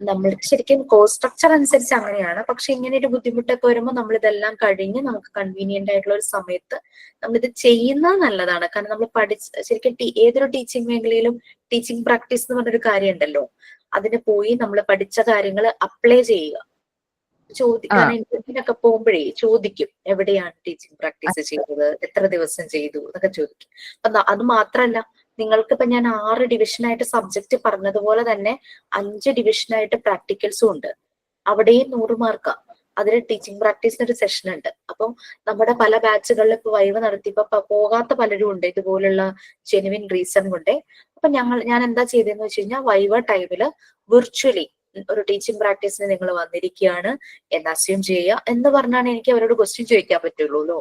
നമ്മൾക്ക് ശരിക്കും കോഴ്സ് സ്ട്രക്ചർ അനുസരിച്ച് അങ്ങനെയാണ്. പക്ഷെ ഇങ്ങനെ ഒരു ബുദ്ധിമുട്ടൊക്കെ വരുമ്പോൾ നമ്മൾ ഇതെല്ലാം കഴിഞ്ഞ് നമുക്ക് കൺവീനിയന്റ് ആയിട്ടുള്ള ഒരു സമയത്ത് നമ്മളിത് ചെയ്യുന്നത് നല്ലതാണ്. കാരണം നമ്മൾ ശരിക്കും ഏതൊരു ടീച്ചിങ് മേഖലയിലും ടീച്ചിങ് പ്രാക്ടീസ് എന്ന് പറഞ്ഞൊരു കാര്യം ഉണ്ടല്ലോ, അതിന് പോയി നമ്മൾ പഠിച്ച കാര്യങ്ങൾ അപ്ലൈ ചെയ്യുക. കാരണം ഇന്റർവ്യൂവിനൊക്കെ പോകുമ്പോഴേ ചോദിക്കും എവിടെയാണ് ടീച്ചിങ് പ്രാക്ടീസ് ചെയ്തത്, എത്ര ദിവസം ചെയ്തു എന്നൊക്കെ ചോദിക്കും. അപ്പൊ അത് മാത്രല്ല, നിങ്ങൾക്കിപ്പോ ഞാൻ 6 ഡിവിഷനായിട്ട് സബ്ജക്ട് പറഞ്ഞതുപോലെ തന്നെ 5 ഡിവിഷനായിട്ട് പ്രാക്ടിക്കൽസും ഉണ്ട്. അവിടെയും 100 മാർക്കാ. അതിൽ ടീച്ചിങ് പ്രാക്ടീസിന് ഒരു സെഷൻ ഉണ്ട്. അപ്പം നമ്മുടെ പല ബാച്ചുകളിൽ ഇപ്പൊ വൈവ നടത്തിയപ്പോ പോകാത്ത പലരും ഉണ്ട് ഇതുപോലുള്ള ജെനുവിൻ റീസൺ കൊണ്ട്. അപ്പൊ ഞാൻ എന്താ ചെയ്തതെന്ന് വെച്ച് കഴിഞ്ഞാൽ വൈവ ടൈമില് വിർച്വലി ഒരു ടീച്ചിങ് പ്രാക്ടീസിന് നിങ്ങൾ വന്നിരിക്കുകയാണ് എന്ന് അസ്യൂം ചെയ്യുക എന്ന് പറഞ്ഞാണ് എനിക്ക് അവരോട് ക്വസ്റ്റ്യൻ ചോദിക്കാൻ പറ്റുള്ളൂ.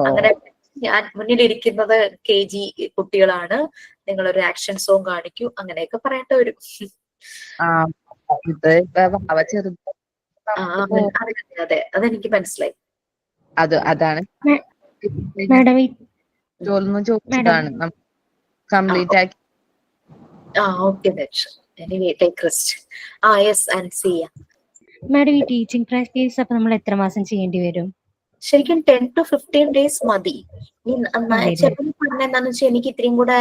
അങ്ങനെ ഞാൻ മുന്നിലിരിക്കുന്നത് KG കുട്ടികളാണ്, നിങ്ങളൊരു ആക്ഷൻ സോങ് കാണിക്കൂ, അങ്ങനെയൊക്കെ പറയേണ്ട വരും. അതെ, അതെനിക്ക് മനസ്സിലായി. അതാണ് കംപ്ലീറ്റ് ആക്കി. Okay anyway take rest. Yes and Siya. Madam, ഈ ടീച്ചിങ് പ്രാക്ടീസ് അപ്പൊ നമ്മൾ എത്ര മാസം ചെയ്യേണ്ടി വരും? ശരിക്കും 10 to 15 days മതി. ചിലപ്പോൾ പറഞ്ഞെന്താന്ന് വെച്ചാൽ എനിക്ക് ഇത്രയും കൂടെ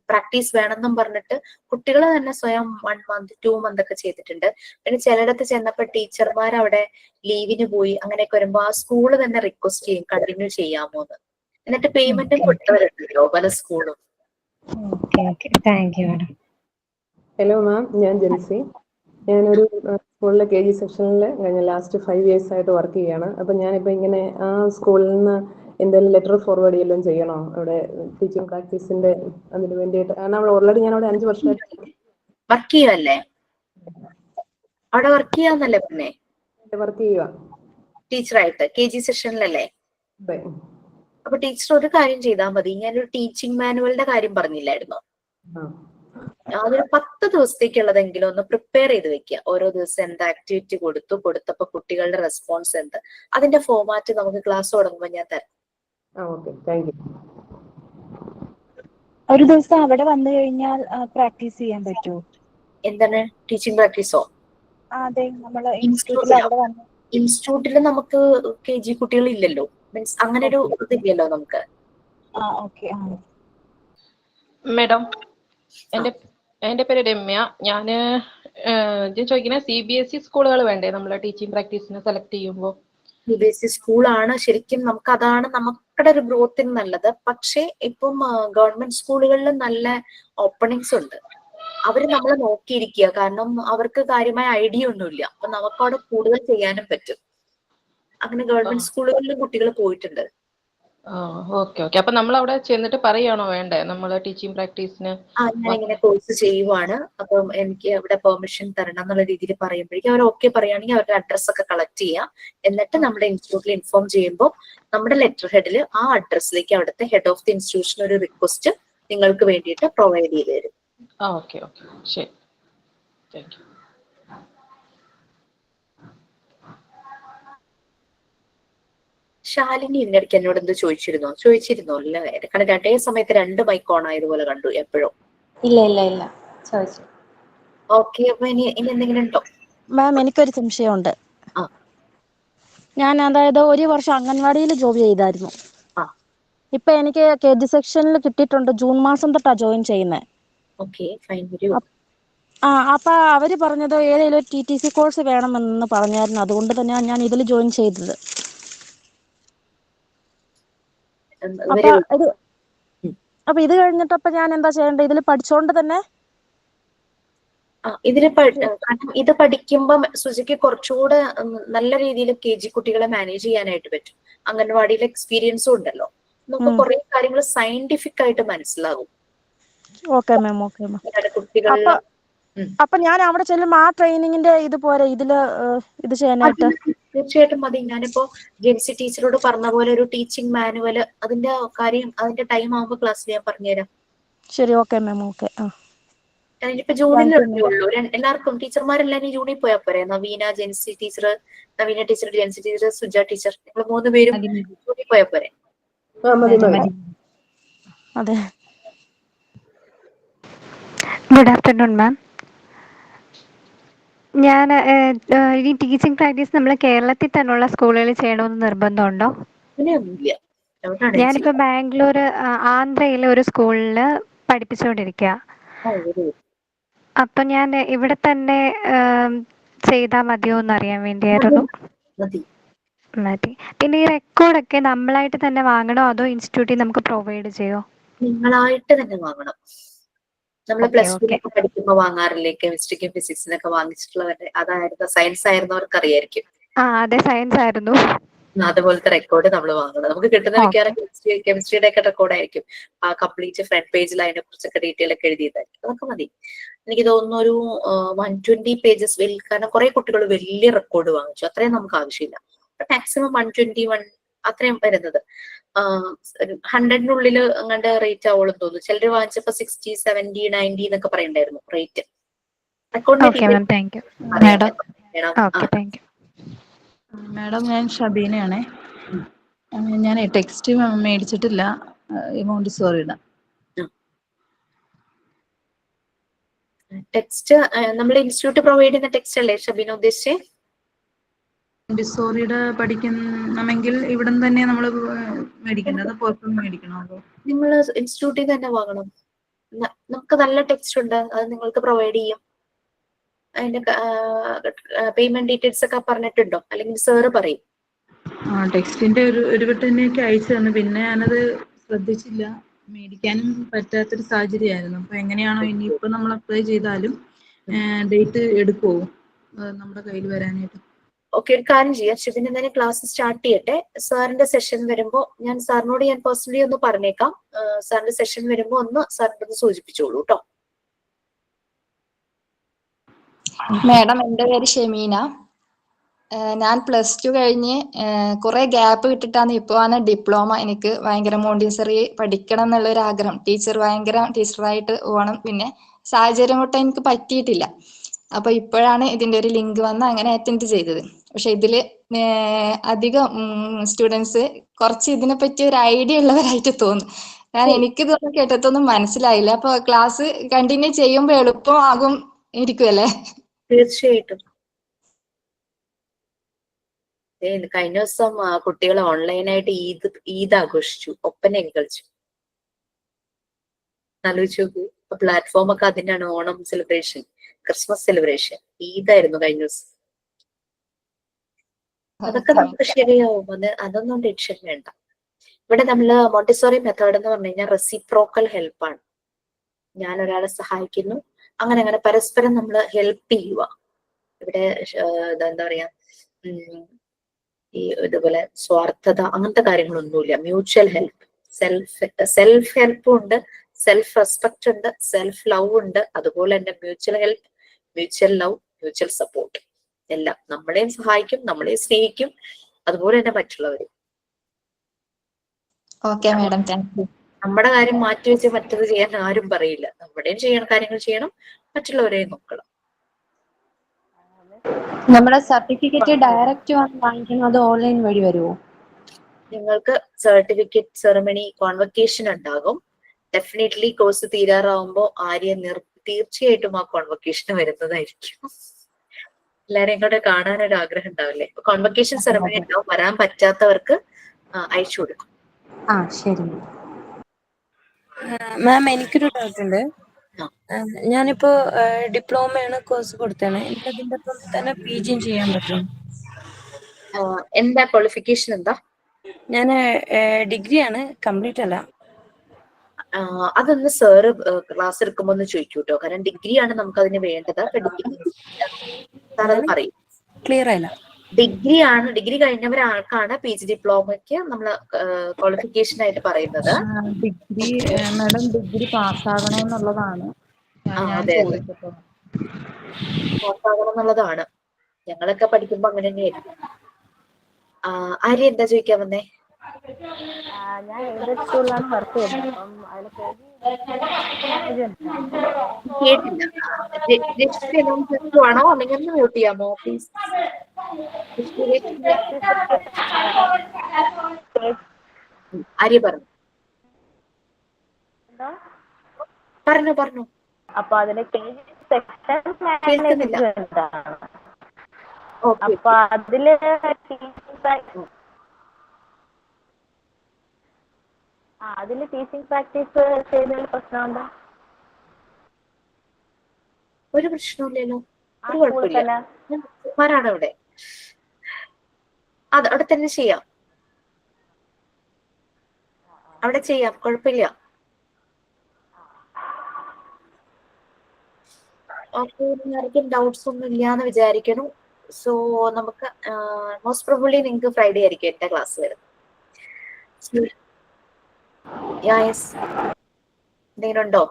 പ്രാക്ടീസ് വേണമെന്നും പറഞ്ഞിട്ട് കുട്ടികൾ തന്നെ സ്വയം 1 month 2 month ഒക്കെ ചെയ്തിട്ടുണ്ട്. പിന്നെ ചിലയിടത്ത് ചെന്നപ്പോ ടീച്ചർമാർ അവിടെ ലീവിന് പോയി അങ്ങനെയൊക്കെ വരുമ്പോ ആ സ്കൂള് തന്നെ റിക്വസ്റ്റ് ചെയ്യും കണ്ടിന്യൂ ചെയ്യാമോ എന്ന്. എന്നിട്ട് പേയ്മെന്റും കൊടുത്തവരുണ്ടല്ലോ പല സ്കൂളും. ഹലോ മാം, ഞാൻ ജെൻസി. ഞാനൊരു സ്കൂളിലെ KG സെക്ഷനിൽ കഴിഞ്ഞ ലാസ്റ്റ് 5 years ആയിട്ട് വർക്ക് ചെയ്യാണ്. അപ്പം ഞാനിപ്പോൾ ഇങ്ങനെ ആ സ്കൂളിൽ നിന്ന് എന്തെങ്കിലും ലെറ്റർ ഫോർവേഡ് ചെയ്യലും ചെയ്യണോ അവിടെ ടീച്ചിങ് പ്രാക്ടീസിന്റെ അതിന് വേണ്ടിയിട്ട്? കാരണം ഓൾറെഡി ഞാൻ അവിടെ 5 വർഷമായിട്ട് വർക്ക് ചെയ്യുവല്ലേ? അവിടെ വർക്ക് ചെയ്യാന്നല്ലേ പറഞ്ഞേ? വർക്ക് ചെയ്യുക ടീച്ചറായിട്ട് KG സെക്ഷനിലല്ലേ? അപ്പൊ ടീച്ചർ ഒരു കാര്യം ചെയ്താൽ മതി. ഞാനൊരു ടീച്ചിങ് മാനുവലിന്റെ കാര്യം പറഞ്ഞില്ലായിരുന്നോ? അതൊരു 10 ദിവസത്തേക്കുള്ളതെങ്കിലും ഒന്ന് പ്രിപ്പയർ ചെയ്ത് വെക്കുക. ഓരോ ദിവസം എന്താ ആക്ടിവിറ്റി കൊടുത്തപ്പോ കുട്ടികളുടെ റെസ്പോൺസ് എന്ത്, അതിന്റെ ഫോമാറ്റ് നമുക്ക് ക്ലാസ് തുടങ്ങുമ്പോൾ ഞാൻ തരാം. ഒരു ദിവസം അവിടെ വന്നു കഴിഞ്ഞാൽ പ്രാക്ടീസ് ചെയ്യാൻ പറ്റുമോ? എന്താണ് ടീച്ചിങ് പ്രാക്ടീസോ? അതെ, നമ്മള് ഇൻസ്റ്റിറ്റ്യൂട്ടിൽ നമുക്ക് KG കുട്ടികൾ ഇല്ലല്ലോ, മീൻസ് അങ്ങനെ ഒരു ഇതില്ലല്ലോ നമുക്ക്. മേഡം, എന്റെ പേര് രമ്യ. ഞാന് ചോദിക്കുന്നത് CBSE സ്കൂളുകൾ വേണ്ടേ നമ്മളെ ടീച്ചിങ് പ്രാക്ടീസിന് സെലക്ട് ചെയ്യുമ്പോൾ? CBSE സ്കൂളാണ് ശരിക്കും നമുക്ക്, അതാണ് നമുക്കുടെ ഒരു ഗ്രോത്തിന് നല്ലത്. പക്ഷെ ഇപ്പം ഗവൺമെന്റ് സ്കൂളുകളിൽ നല്ല ഓപ്പണിങ്സ് ഉണ്ട്. അവര് നമ്മളെ നോക്കിയിരിക്കുക, കാരണം അവർക്ക് കാര്യമായ ഐഡിയ ഒന്നുമില്ല. അപ്പൊ നമുക്കവിടെ കൂടുതൽ ചെയ്യാനും പറ്റും. അങ്ങനെ ഗവൺമെന്റ് സ്കൂളുകളിലും കുട്ടികൾ പോയിട്ടുണ്ട്. ഓക്കെ. അപ്പൊ നമ്മൾ അവിടെ ചെന്നിട്ട് പറയാണോ വേണ്ടേ നമ്മള് ടീച്ചിങ് പ്രാക്ടീസിന് ഞാനിങ്ങനെ കോഴ്സ് ചെയ്യുവാണ്, അപ്പം എനിക്ക് അവിടെ പെർമിഷൻ തരണം എന്നുള്ള രീതിയിൽ പറയുമ്പോഴേക്കും അവർ ഓക്കെ പറയുകയാണെങ്കിൽ അവരുടെ അഡ്രസ് ഒക്കെ കളക്ട് ചെയ്യാം. എന്നിട്ട് നമ്മുടെ ഇൻസ്റ്റിറ്റ്യൂട്ടിൽ ഇൻഫോം ചെയ്യുമ്പോൾ നമ്മുടെ ലെറ്റർ ഹെഡിൽ ആ അഡ്രസ്സിലേക്ക് അവിടുത്തെ ഹെഡ് ഓഫ് ദി ഇൻസ്റ്റിറ്റ്യൂഷൻ ഒരു റിക്വസ്റ്റ് നിങ്ങൾക്ക് വേണ്ടിയിട്ട് പ്രൊവൈഡ് ചെയ്ത് തരും. ഓക്കെ ഓക്കെ, ശരി, താങ്ക് യു. ശാലിനി ഇതിനിടയ്ക്ക് എന്നോട് എന്തോ ചോദിച്ചിരുന്നോ അല്ലേ? കാരണം രണ്ടേ സമയത്ത് 2 മൈക്ക് ഓൺ ആയതുപോലെ കണ്ടു എപ്പോഴും. ഇല്ല ചോദിച്ചു. ഓക്കെ, അപ്പൊ ഇനി എന്തെങ്കിലും ഉണ്ടോ? മാം, എനിക്കൊരു സംശയമുണ്ട്. ആ. ഞാൻ അതായത് 1 വർഷം അംഗൻവാടിയിൽ ജോബ് ചെയ്തായിരുന്നു. ആ. ഇപ്പൊ എനിക്ക് KG സെക്ഷനിൽ കിട്ടിയിട്ടുണ്ട്. ജൂൺ മാസം തൊട്ടാ ജോയിൻ ചെയ്യുന്നത്. ഓക്കെ, ഫൈൻ, വരൂ. അപ്പൊ അവര് പറഞ്ഞത് ഏതെങ്കിലും ഒരു TTC കോഴ്സ് വേണമെന്ന് പറഞ്ഞായിരുന്നു. അതുകൊണ്ട് തന്നെയാണ് ഞാൻ ഇതിൽ ജോയിൻ ചെയ്തത്. അപ്പൊ ഇത് കഴിഞ്ഞിട്ടപ്പൊ ഞാൻ എന്താ ചെയ്യേണ്ടത്? ഇതിൽ പഠിച്ചോണ്ട് തന്നെ കാരണം ഇത് പഠിക്കുമ്പോൾ സുജിക്ക് കുറച്ചുകൂടെ നല്ല രീതിയിൽ KG കുട്ടികളെ മാനേജ് ചെയ്യാനായിട്ട് പറ്റും. അംഗൻവാടിയിലെ എക്സ്പീരിയൻസും ഉണ്ടല്ലോ, നമുക്ക് കുറെ കാര്യങ്ങൾ സയന്റിഫിക് ആയിട്ട് മനസ്സിലാകും. Okay ma'am. കുട്ടികളുടെ അപ്പൊ ഞാൻ അവിടെ ചെല്ലുമ്പോ ആ ട്രെയിനിങ്ങിന്റെ ഇത് പോരെ ഇത് ചെയ്യാനായിട്ട്? തീർച്ചയായിട്ടും മതി. ഞാനിപ്പോ ജെൻസി ടീച്ചറോട് പറഞ്ഞ പോലെ ഒരു ടീച്ചിങ് മാനുവല് അതിന്റെ ടൈം ആവുമ്പോ ക്ലാസ്സിൽ ഞാൻ പറഞ്ഞുതരാം. ശരി, ഓക്കെ മാം. ഓക്കെ. ഇപ്പൊ ജൂണിലേ ഉള്ളൂ. എല്ലാവർക്കും ടീച്ചർമാരെല്ലാരും ജൂണിൽ പോയാൽ പോരെ? Naveena teacher, Jency teacher, Suja teacher, നിങ്ങൾ 3 പേരും ജൂണിൽ പോയാൽ പോരെ? അതെ. Good afternoon ma'am. ഞാൻ ഈ ടീച്ചിങ് പ്രാക്ടീസ് നമ്മൾ കേരളത്തിൽ തന്നെയുള്ള സ്കൂളുകളിൽ ചെയ്യണമെന്ന് നിർബന്ധമുണ്ടോ? ഞാനിപ്പോ ബാംഗ്ലൂർ ആന്ധ്രയിലെ ഒരു സ്കൂളിൽ പഠിപ്പിച്ചുകൊണ്ടിരിക്കുക. അപ്പൊ ഞാൻ ഇവിടെ തന്നെ ചെയ്താൽ മതിയോ എന്ന് അറിയാൻ വേണ്ടിയായിരുന്നു. മതി. പിന്നെ ഈ റെക്കോർഡൊക്കെ നമ്മളായിട്ട് തന്നെ വാങ്ങണോ അതോ ഇൻസ്റ്റിറ്റ്യൂട്ടിൽ നമുക്ക് പ്രൊവൈഡ് ചെയ്യോ? നിങ്ങളായിട്ട് തന്നെ വാങ്ങണം. നമ്മൾ +2 പഠിക്കുമ്പോൾ വാങ്ങാറില്ലേ? കെമിസ്ട്രിക്കും ഫിസിക്സിനൊക്കെ വാങ്ങിച്ചിട്ടുള്ളവരുടെ, അതായിരുന്നു സയൻസ് ആയിരുന്നവർക്ക് അറിയായിരിക്കും. അതെ, സയൻസ് ആയിരുന്നു. അതുപോലത്തെ റെക്കോർഡ് നമ്മൾ വാങ്ങണം. നമുക്ക് കിട്ടുന്ന മിക്കവാറും കെമിസ്ട്രിയുടെ ഒക്കെ റെക്കോർഡ് ആയിരിക്കും. ആ കംപ്ലീറ്റ് ഫ്രണ്ട് പേജിൽ അതിനെ കുറിച്ചൊക്കെ ഡീറ്റെയിൽ ഒക്കെ എഴുതിയതായിരിക്കും. അതൊക്കെ മതി. എനിക്ക് തോന്നുന്നു ഒരു 120 pages. കാരണം കുറെ കുട്ടികൾ വലിയ റെക്കോർഡ് വാങ്ങിച്ചു. അത്രയും നമുക്ക് ആവശ്യമില്ല. മാക്സിമം 121 അത്രയും വരുന്നത്. 100-നുള്ളിൽ അങ്ങോട്ട് റേറ്റ് ആവുള്ളൂ തോന്നുന്നു. ചിലർ വാങ്ങിച്ചപ്പോ 60, 70, 90 എന്നൊക്കെ പറയണ്ടായിരുന്നു റേറ്റ്. മാഡം, ഞാൻ ഷബീനയാണേ. ഞാൻ ടെക്സ്റ്റ് മേടിച്ചിട്ടില്ല, മോണ്ടിസോറിയുടെ. ടെക്സ്റ്റ് നമ്മൾ ഇൻസ്റ്റിറ്റ്യൂട്ട് പ്രൊവൈഡ് ചെയ്യുന്ന ടെക്സ്റ്റ് അല്ലേ ഷബീന ഉദ്ദേശിച്ചത്? മോണ്ടിസോറിയുടെ പഠിക്കണമെങ്കിൽ ഇവിടെ തന്നെ നമ്മൾ മേടിക്കേണ്ടത്, പുറത്തുനിന്ന് മേടിക്കണോ? നിങ്ങൾ ഇൻസ്റ്റിറ്റ്യൂട്ടിൽ തന്നെ വാങ്ങണം. നമുക്ക് നല്ല ടെക്സ്റ്റ് ഉണ്ട്, അത് നിങ്ങൾക്ക് പ്രൊവൈഡ് ചെയ്യും. അതിന്റെ പേയ്മെന്റ് ഡീറ്റെയിൽസ് ഒക്കെ പറഞ്ഞിട്ടുണ്ടോ? അല്ലെങ്കിൽ സാറ് പറയും? ടെക്സ്റ്റിന്റെ ഒരു വട്ടം തന്നെയൊക്കെ അയച്ചു തന്നു. പിന്നെ ഞാനത് ശ്രദ്ധിച്ചില്ല. മേടിക്കാനും പറ്റാത്തൊരു സാഹചര്യമായിരുന്നു. അപ്പൊ എങ്ങനെയാണോ ഇനിയിപ്പോ നമ്മൾ അപ്ലൈ ചെയ്താലും ഡേറ്റ് എടുക്കുമോ നമ്മുടെ കയ്യിൽ വരാനായിട്ട്? ഓക്കെ, ഒരു കാര്യം ചെയ്യാം. ഷിബിൻ എന്തായാലും ക്ലാസ് സ്റ്റാർട്ട് ചെയ്യട്ടെ. സാറിന്റെ സെഷൻ വരുമ്പോൾ ഞാൻ പേഴ്സണലി ഒന്ന് പറഞ്ഞേക്കാം. സാറിന്റെ സെഷൻ വരുമ്പോൾ സാറിന്റെ സൂചിപ്പിച്ചോളൂ കേട്ടോ. മാഡം, എൻ്റെ പേര് ഷെമീന. ഞാൻ +2 കഴിഞ്ഞ് കുറെ ഗ്യാപ്പ് കിട്ടിയിട്ടാണ് ഇപ്പോഴാണ് ഡിപ്ലോമ. എനിക്ക് ഭയങ്കര മോണ്ടിസറി പഠിക്കണം എന്നുള്ളൊരു ആഗ്രഹം. ടീച്ചറായിട്ട് പോകണം. പിന്നെ സാഹചര്യം കൊണ്ട് എനിക്ക് പറ്റിയിട്ടില്ല. അപ്പൊ ഇപ്പോഴാണ് ഇതിന്റെ ഒരു ലിങ്ക് വന്ന് അങ്ങനെ അറ്റൻഡ് ചെയ്തത്. പക്ഷെ ഇതില് അധികം സ്റ്റുഡൻസ് കുറച്ച് ഇതിനെപ്പറ്റി ഒരു ഐഡിയ ഉള്ളവരായിട്ട് തോന്നുന്നു. എനിക്ക് ഇതൊന്നും കേട്ടതൊന്നും മനസ്സിലായില്ല. അപ്പൊ ക്ലാസ് കണ്ടിന്യൂ ചെയ്യുമ്പോൾ എളുപ്പമാകും ഇരിക്കുമല്ലേ? തീർച്ചയായിട്ടും. കഴിഞ്ഞ ദിവസം കുട്ടികൾ ഓൺലൈനായിട്ട് ഈദ് ആഘോഷിച്ചു, ഒപ്പനയൊക്കെ കളിച്ചു. ആലോചിച്ച് നോക്കൂ. പ്ലാറ്റ്ഫോം ഒക്കെ അതിനാണ്. ഓണം സെലിബ്രേഷൻ, ക്രിസ്മസ് സെലിബ്രേഷൻ, ഈദായിരുന്നു കഴിഞ്ഞ ദിവസം. അതൊക്കെ നമുക്ക് ശരിയാവും. അതൊന്നും ടെൻഷൻ വേണ്ട. ഇവിടെ നമ്മള് മോണ്ടിസോറി മെത്തേഡ് എന്ന് പറഞ്ഞു കഴിഞ്ഞാൽ റെസിപ്രോക്കൽ ഹെൽപ്പാണ്. ഞാൻ ഒരാളെ സഹായിക്കുന്നു, അങ്ങനെ പരസ്പരം നമ്മൾ ഹെൽപ്പ് ചെയ്യുക. ഇവിടെ എന്താ പറയാ, ഈ ഇതുപോലെ സ്വാർത്ഥത അങ്ങനത്തെ കാര്യങ്ങളൊന്നുമില്ല. മ്യൂച്വൽ ഹെൽപ്പ്, സെൽഫ് ഹെൽപ്പും ഉണ്ട്, സെൽഫ് റെസ്പെക്ട് ഉണ്ട്, സെൽഫ് ലവ് ഉണ്ട്. അതുപോലെ തന്നെ mutual help, mutual love, mutual support എല്ലാം. നമ്മളെയും സഹായിക്കും, നമ്മളെയും സ്നേഹിക്കും, അതുപോലെ തന്നെ മറ്റുള്ളവരും. Okay madam, thank you. നമ്മുടെ കാര്യം മാറ്റി വെച്ച് മറ്റത് ചെയ്യാൻ ആരും പറയില്ല. നമ്മുടെയും ചെയ്യണ കാര്യങ്ങൾ ചെയ്യണം, മറ്റുള്ളവരെയും നോക്കണം. നമ്മുടെ സർട്ടിഫിക്കറ്റ് ഡയറക്റ്റ് വന്ന് വാങ്ങിക്കുന്നത് ഓൺലൈൻ വഴി വരുമോ? നിങ്ങൾക്ക് സർട്ടിഫിക്കറ്റ് സെറമണി കോൺവക്കേഷൻ ഉണ്ടാകും. ഡെഫിനറ്റ്ലി കോഴ്സ് തീരാറാവുമ്പോൾ തീർച്ചയായിട്ടും ആ കോൺവക്കേഷൻ വരുന്നതായിരിക്കും. എല്ലാരെയും കൂടെ കാണാൻ ഒരു ആഗ്രഹം ഉണ്ടാവില്ലേ? കോൺവക്കേഷൻ സെറമണി ഉണ്ടാവും. വരാൻ പറ്റാത്തവർക്ക് അയച്ചു കൊടുക്കും. ആ ശരി മാം, എനിക്കൊരു ഡൗട്ട് ഉണ്ട്. ഞാനിപ്പോ ഡിപ്ലോമയാണ് കോഴ്സ് കൊടുത്തത്. എനിക്ക് അതിന്റെ ഒപ്പം തന്നെ PG ചെയ്യാൻ പറ്റും? എന്താ ക്വാളിഫിക്കേഷൻ എന്താ? ഞാൻ ഡിഗ്രിയാണ്, കംപ്ലീറ്റ് അല്ല. അതൊന്ന് സാറ് ക്ലാസ് എടുക്കുമ്പോ ഒന്ന് ചോദിക്കൂട്ടോ. കാരണം ഡിഗ്രിയാണ് നമുക്ക് അതിന് വേണ്ടത്. സാറത് പറയും. ക്ലിയർ ആയില്ല. ഡിഗ്രി കഴിഞ്ഞവരാൾക്കാണ് PG ഡിപ്ലോമയ്ക്ക് നമ്മള് ക്വാളിഫിക്കേഷൻ ആയിട്ട് പറയുന്നത്. ഡിഗ്രി മാഡം ഡിഗ്രി പാസ്സാകണമെന്നുള്ളതാണ് പാസ്സാകണം എന്നുള്ളതാണ്. ഞങ്ങളൊക്കെ പഠിക്കുമ്പോ അങ്ങനെ തന്നെയായിരുന്നു. ആര്യ എന്താ ചോദിക്കാൻ വന്നേ? ഞാൻ എയ്ഡഡ് സ്കൂളിലാണ് വർക്ക് ചെയ്യുന്നത്. കേട്ടില്ല. ആണോ അല്ലെങ്കിൽ ഒന്ന് മ്യൂട്ട് ചെയ്യാമോ പ്ലീസ്? ആര്യ പറഞ്ഞു. പറഞ്ഞു. അപ്പൊ അതിന് KG സെക്ഷൻ കേൾക്കുന്നില്ല. അപ്പൊ അതില് ടീച്ചിങ് പ്രാക്ടീസ് ചെയ്യുന്നതിൽ പ്രശ്നമുണ്ടോ? ഒരു പ്രശ്നമില്ലല്ലോ, ഒരു കുഴപ്പമില്ല. മാരാണ് അവിടെ. അവിടെ തന്നെ ചെയ്യാം, അവിടെ ചെയ്യാം, കുഴപ്പമില്ല. ഓക്കെ, ആർക്കും ഡൗട്ട്സ് ഒന്നും ഇല്ലാന്ന് വിചാരിക്കുന്നു. സോ നമുക്ക് മോസ്റ്റ് പ്രോബബ്ലി നിങ്ങൾക്ക് ഫ്രൈഡേ ആയിരിക്കും എന്റെ ക്ലാസ് വരുന്നത്. എന്തെങ്കിലും ഉണ്ടോ?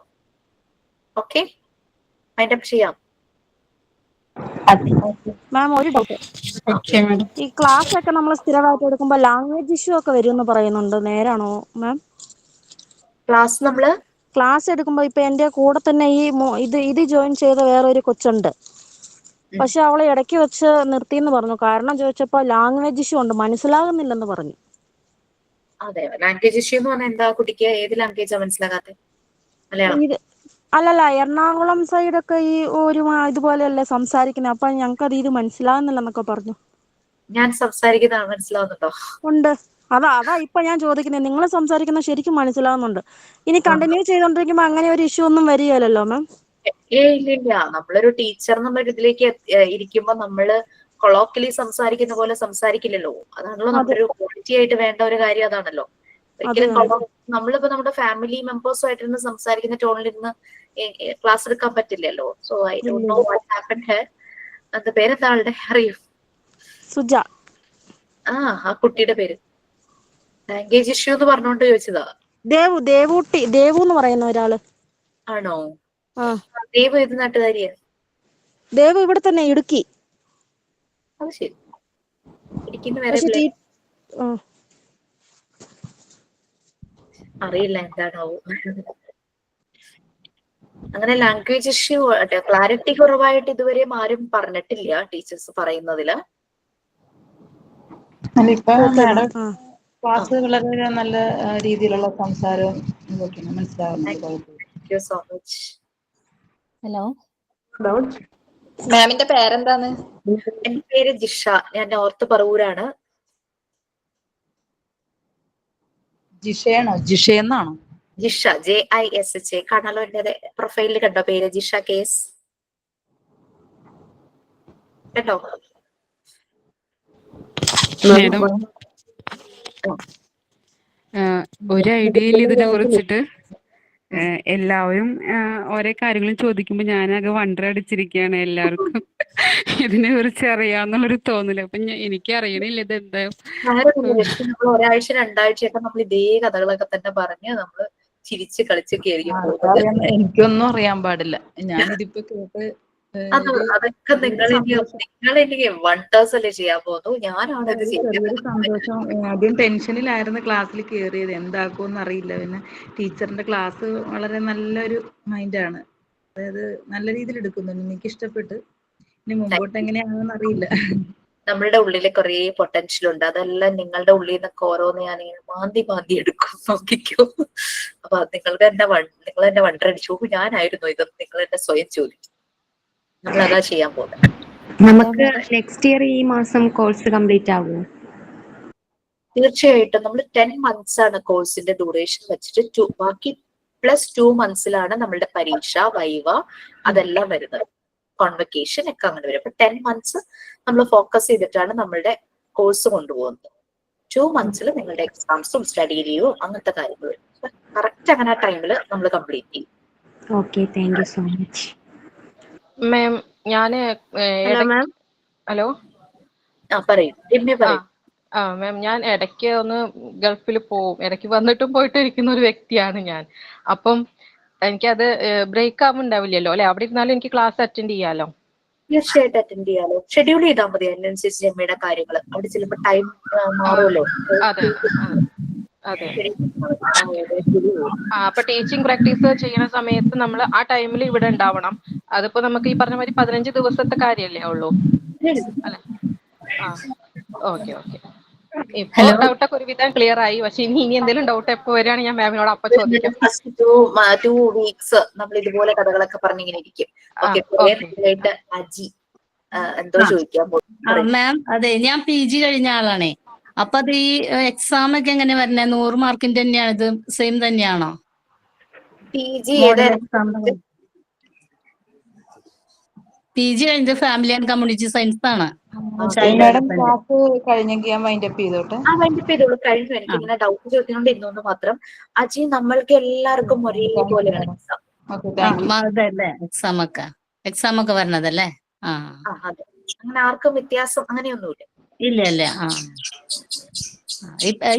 ഓക്കെ, മൈൻഡ് അപ്പ് ചെയ്യാം. മാം, ഒരു ഡൗട്ട്. ഈ ക്ലാസ് ഒക്കെ നമ്മൾ സ്ഥിരമായിട്ട് എടുക്കുമ്പോ ലാംഗ്വേജ് ഇഷ്യൂ ഒക്കെ വരുമെന്ന് പറയുന്നുണ്ട്, നേരാണോ മാം? ക്ലാസ് എടുക്കുമ്പോ ഇപ്പൊ എന്റെ കൂടെ തന്നെ ഈ ഇത് ജോയിൻ ചെയ്ത വേറൊരു കൊച്ചുണ്ട്. പക്ഷെ അവളെ ഇടയ്ക്ക് വെച്ച് നിർത്തിയെന്ന് പറഞ്ഞു. കാരണം ചോദിച്ചപ്പോ ലാംഗ്വേജ് ഇഷ്യൂ ഉണ്ട്, മനസ്സിലാകുന്നില്ലെന്ന് പറഞ്ഞു. അതെ, ലാംഗ്വേജ് ഇഷ്യൂ എന്ന് പറഞ്ഞാൽ എന്താ? കുട്ടിക്ക് ഏത് ലാംഗ്വേജാ മനസ്സിലാകാത്തെ? മലയാളം? അല്ലല്ല, എറണാകുളം സൈഡൊക്കെ ഈ ഒരു ഇതുപോലെയല്ലേ സംസാരിക്കുന്നത്. അപ്പൊ ഞങ്ങൾക്കത് ഇത് മനസ്സിലാകുന്നില്ലെന്നൊക്കെ പറഞ്ഞു. ഞാൻ സംസാരിക്കുന്നത് മനസ്സിലാവുന്നുണ്ടോ? ഉണ്ട്. അതാ ഇപ്പൊ ഞാൻ ചോദിക്കുന്നത്. നിങ്ങൾ സംസാരിക്കുന്നത് ശരിക്കും മനസ്സിലാവുന്നുണ്ട്. ഇനി കണ്ടിന്യൂ ചെയ്തോണ്ടിരിക്കുമ്പോ അങ്ങനെ ഒരു ഇഷ്യൂ ഒന്നും വരികയല്ലോ മാം? ഇല്ല. നമ്മളൊരു ടീച്ചർ എന്നുള്ള ഇതിലേക്ക് ഇരിക്കുമ്പോ നമ്മള് കൊളോക്കലി സംസാരിക്കുന്ന പോലെ സംസാരിക്കില്ലല്ലോ. അതാണല്ലോ നമ്മുടെ ഒരു ക്വാളിറ്റി ആയിട്ട് വേണ്ട ഒരു കാര്യം. അതാണല്ലോ. ഒരിക്കലും നമ്മളിപ്പോ നമ്മുടെ ഫാമിലി മെമ്പേഴ്സുമായിട്ടിരുന്ന് സംസാരിക്കുന്ന ടോണിലിരുന്ന് ക്ലാസ് എടുക്കാൻ പറ്റില്ലല്ലോ. So I don't know what happened here. അത് പേരെന്താ ആളുടെ? അറിയൂ? സുജ. ആ കുട്ടിയുടെ പേര് ലാംഗ്വേജ് ഇഷ്യൂ എന്ന് പറഞ്ഞോണ്ട് ചോദിച്ചതാ. ദേവു എന്ന് പറയുന്ന ഒരാള്. ആണോ? ദേവു ഏത് നാട്ടുകാരിയാ? ദേവു ഇവിടെ തന്നെ, ഇടുക്കി. അത് ശരി. ഇടുക്കിന്ന് വേറെ അറിയില്ല എന്താണാവോ. അങ്ങനെ ലാംഗ്വേജ് ഇഷ്യൂ ക്ലാരിറ്റി കുറവായിട്ട് ഇതുവരെ ആരും പറഞ്ഞിട്ടില്ല ടീച്ചേഴ്സ് പറയുന്നതില്. ക്ലാസ് വളരെ നല്ല രീതിയിലുള്ള സംസാരവും ഇതൊക്കെയാണ് മനസ്സിലാവുന്നത്. ഹലോ, മാമിന്റെ പേരെന്താണ്? എന്റെ പേര് ജിഷ. ഞാൻ നോർത്ത് പറവൂരാണ്. ജിഷയാണോ? ജിഷയെന്നാണോ? ജിഷ, JISH. കാണാലോ എന്റെ പ്രൊഫൈലിൽ കണ്ടോ പേര്? ജിഷ കേസ് കേട്ടോ? ഒരു ഐഡിയയിൽ ഇതിനെ കുറിച്ചിട്ട് എല്ലാവരും ഓരോ കാര്യങ്ങളും ചോദിക്കുമ്പോ ഞാനാകെ വണ്ടറടിച്ചിരിക്കുകയാണ്. എല്ലാവർക്കും ഇതിനെ കുറിച്ച് അറിയാന്നുള്ളൊരു തോന്നല്. അപ്പൊ എനിക്ക് അറിയണില്ല ഇത് എന്താ. ഒരാഴ്ച 2 ആഴ്ചയൊക്കെ നമ്മൾ ഇതേ കഥകളൊക്കെ തന്നെ പറഞ്ഞ് നമ്മള് ചിരിച്ച് കളിച്ചൊക്കെ ആയിരിക്കും. എനിക്കൊന്നും അറിയാൻ പാടില്ല. ഞാനിതിപ്പോ കേട്ട് അതൊക്കെ നിങ്ങൾ എനിക്ക് വണ്ടേഴ്സ് അല്ലേ ചെയ്യാൻ പോകുന്നു. ഞാനാണ് ഇത് ചെറിയൊരു ചെയ്യുന്നത്. സന്തോഷം. ആദ്യം ടെൻഷനിലായിരുന്നു ക്ലാസ്സിൽ കയറിയത്, എന്താക്കുമെന്ന് അറിയില്ല. പിന്നെ ടീച്ചറിന്റെ ക്ലാസ് വളരെ നല്ലൊരു മൈൻഡാണ്, അതായത് നല്ല രീതിയിൽ എടുക്കുന്നുണ്ട്, എനിക്ക് ഇഷ്ടപ്പെട്ട്. ഇനി മുമ്പോട്ട് എങ്ങനെയാണെന്ന് അറിയില്ല. നമ്മളുടെ ഉള്ളില് കുറേ പൊട്ടൻഷ്യൽ ഉണ്ട്, അതെല്ലാം നിങ്ങളുടെ ഉള്ളിൽ നിന്നൊക്കെ ഓരോന്ന് ഞാൻ മാന്തി എടുക്കും, നോക്കിക്കോ. അപ്പൊ നിങ്ങൾ എന്നെ വണ്ടടിച്ചു, ഞാനായിരുന്നു ഇതെന്ന് നിങ്ങൾ എന്നെ സ്വയം ചോദിക്കും. നമ്മൾ അതാ ചെയ്യാൻ പോകുന്നത്. നമുക്ക് നെക്സ്റ്റ് ഇയർ ഈ മാസം കോഴ്സ് കംപ്ലീറ്റ് ആകുമോ? തീർച്ചയായിട്ടും. നമ്മൾ 10 months ആണ് കോഴ്സിന്റെ ഡ്യൂറേഷൻ വെച്ചിട്ട്, ബാക്കി +2 monthsലാണ് നമ്മളുടെ പരീക്ഷ, വൈവ അതെല്ലാം വരുന്നത്, കോൺവെക്കേഷൻ ഒക്കെ അങ്ങനെ വരും. അപ്പൊ 10 months നമ്മൾ ഫോക്കസ് ചെയ്തിട്ടാണ് നമ്മളുടെ കോഴ്സ് കൊണ്ടുപോകുന്നത്. 2 months നിങ്ങളുടെ എക്സാംസും സ്റ്റഡി ലീവും അങ്ങനത്തെ കാര്യങ്ങളും കറക്റ്റ് അങ്ങനെ ആ ടൈമിൽ നമ്മൾ കംപ്ലീറ്റ് ചെയ്യും. Okay, thank you so much. Ma'am ഞാന് ഹലോ പറയൂ രമ്യ, പറയൂ. മാം, ഞാൻ ഇടയ്ക്ക് ഒന്ന് ഗൾഫിൽ പോവും, ഇടയ്ക്ക് വന്നിട്ടും പോയിട്ട് ഇരിക്കുന്ന ഒരു വ്യക്തിയാണ് ഞാൻ. അപ്പം എനിക്കത് ബ്രേക്ക് ആവുന്നുണ്ടാവില്ലല്ലോ അല്ലെ? അവിടെ ഇരുന്നാലും എനിക്ക് ക്ലാസ് അറ്റൻഡ് ചെയ്യാലോ? തീർച്ചയായിട്ടും അറ്റൻഡ് ചെയ്യാലോ. ഷെഡ്യൂൾ ചെയ്താൽ മതി, അതിനനുസരിച്ച് രമ്യയുടെ കാര്യങ്ങൾ. അവിടെ ചിലപ്പോൾ ടൈം മാറുമല്ലോ. അതെ. അപ്പൊ ടീച്ചിങ് പ്രാക്ടീസ് ചെയ്യുന്ന സമയത്ത് നമ്മൾ ആ ടൈമിൽ ഇവിടെ ഉണ്ടാവണം. അതിപ്പോ നമുക്ക് ഈ പറഞ്ഞ മാതിരി 15 ദിവസത്തെ കാര്യല്ലേ ഉള്ളൂ അല്ലെ? ഓക്കെ. ഇപ്പൊ ഡൗട്ടൊക്കെ ഒരുവിധം ക്ലിയർ ആയി. പക്ഷെ ഇനി എന്തെങ്കിലും ഡൗട്ട് എപ്പോ വരികയാണ് ഞാൻ മാമിനോട് അപ്പൊ ചോദിക്കാം. ഫസ്റ്റ് 2 weeks നമ്മൾ ഇതുപോലെ കഥകളൊക്കെ പറഞ്ഞിങ്ങനെ ഇരിക്കും. അജി എന്തോ ചോദിക്കാൻ പോകും. മാം, അതെ, ഞാൻ PG കഴിഞ്ഞ ആളാണേ. അപ്പൊ അത് ഈ എക്സാം ഒക്കെ എങ്ങനെ വരണേ? 100 മാർക്കിന്റെ തന്നെയാണ്, ഇത് സെയിം തന്നെയാണോ? PG കഴിഞ്ഞത് ഫാമിലി ആൻഡ് കമ്മ്യൂണിറ്റി സയൻസ് ആണ്. മാഡം ക്ലാസ് കഴിഞ്ഞെങ്കിൽ ഞാൻ വൈൻഡപ്പ് ചെയ്തോട്ടെ? വൈൻഡപ്പ് ചെയ്തോളൂ. കഴിഞ്ഞു. എനിക്ക് ഇങ്ങനെ ഡൗട്ട് ചോദിക്കുന്നുണ്ട് ഇന്നൊന്ന് മാത്രം. അജി, നമ്മൾക്ക് എല്ലാവർക്കും ഒരേപോലെയാണ് എക്സാം. എക്സാം ഒക്കെ വരണതല്ലേ? അതെ, അങ്ങനെ ആർക്കും വ്യത്യാസം അങ്ങനെയൊന്നുമില്ല. ഇല്ല.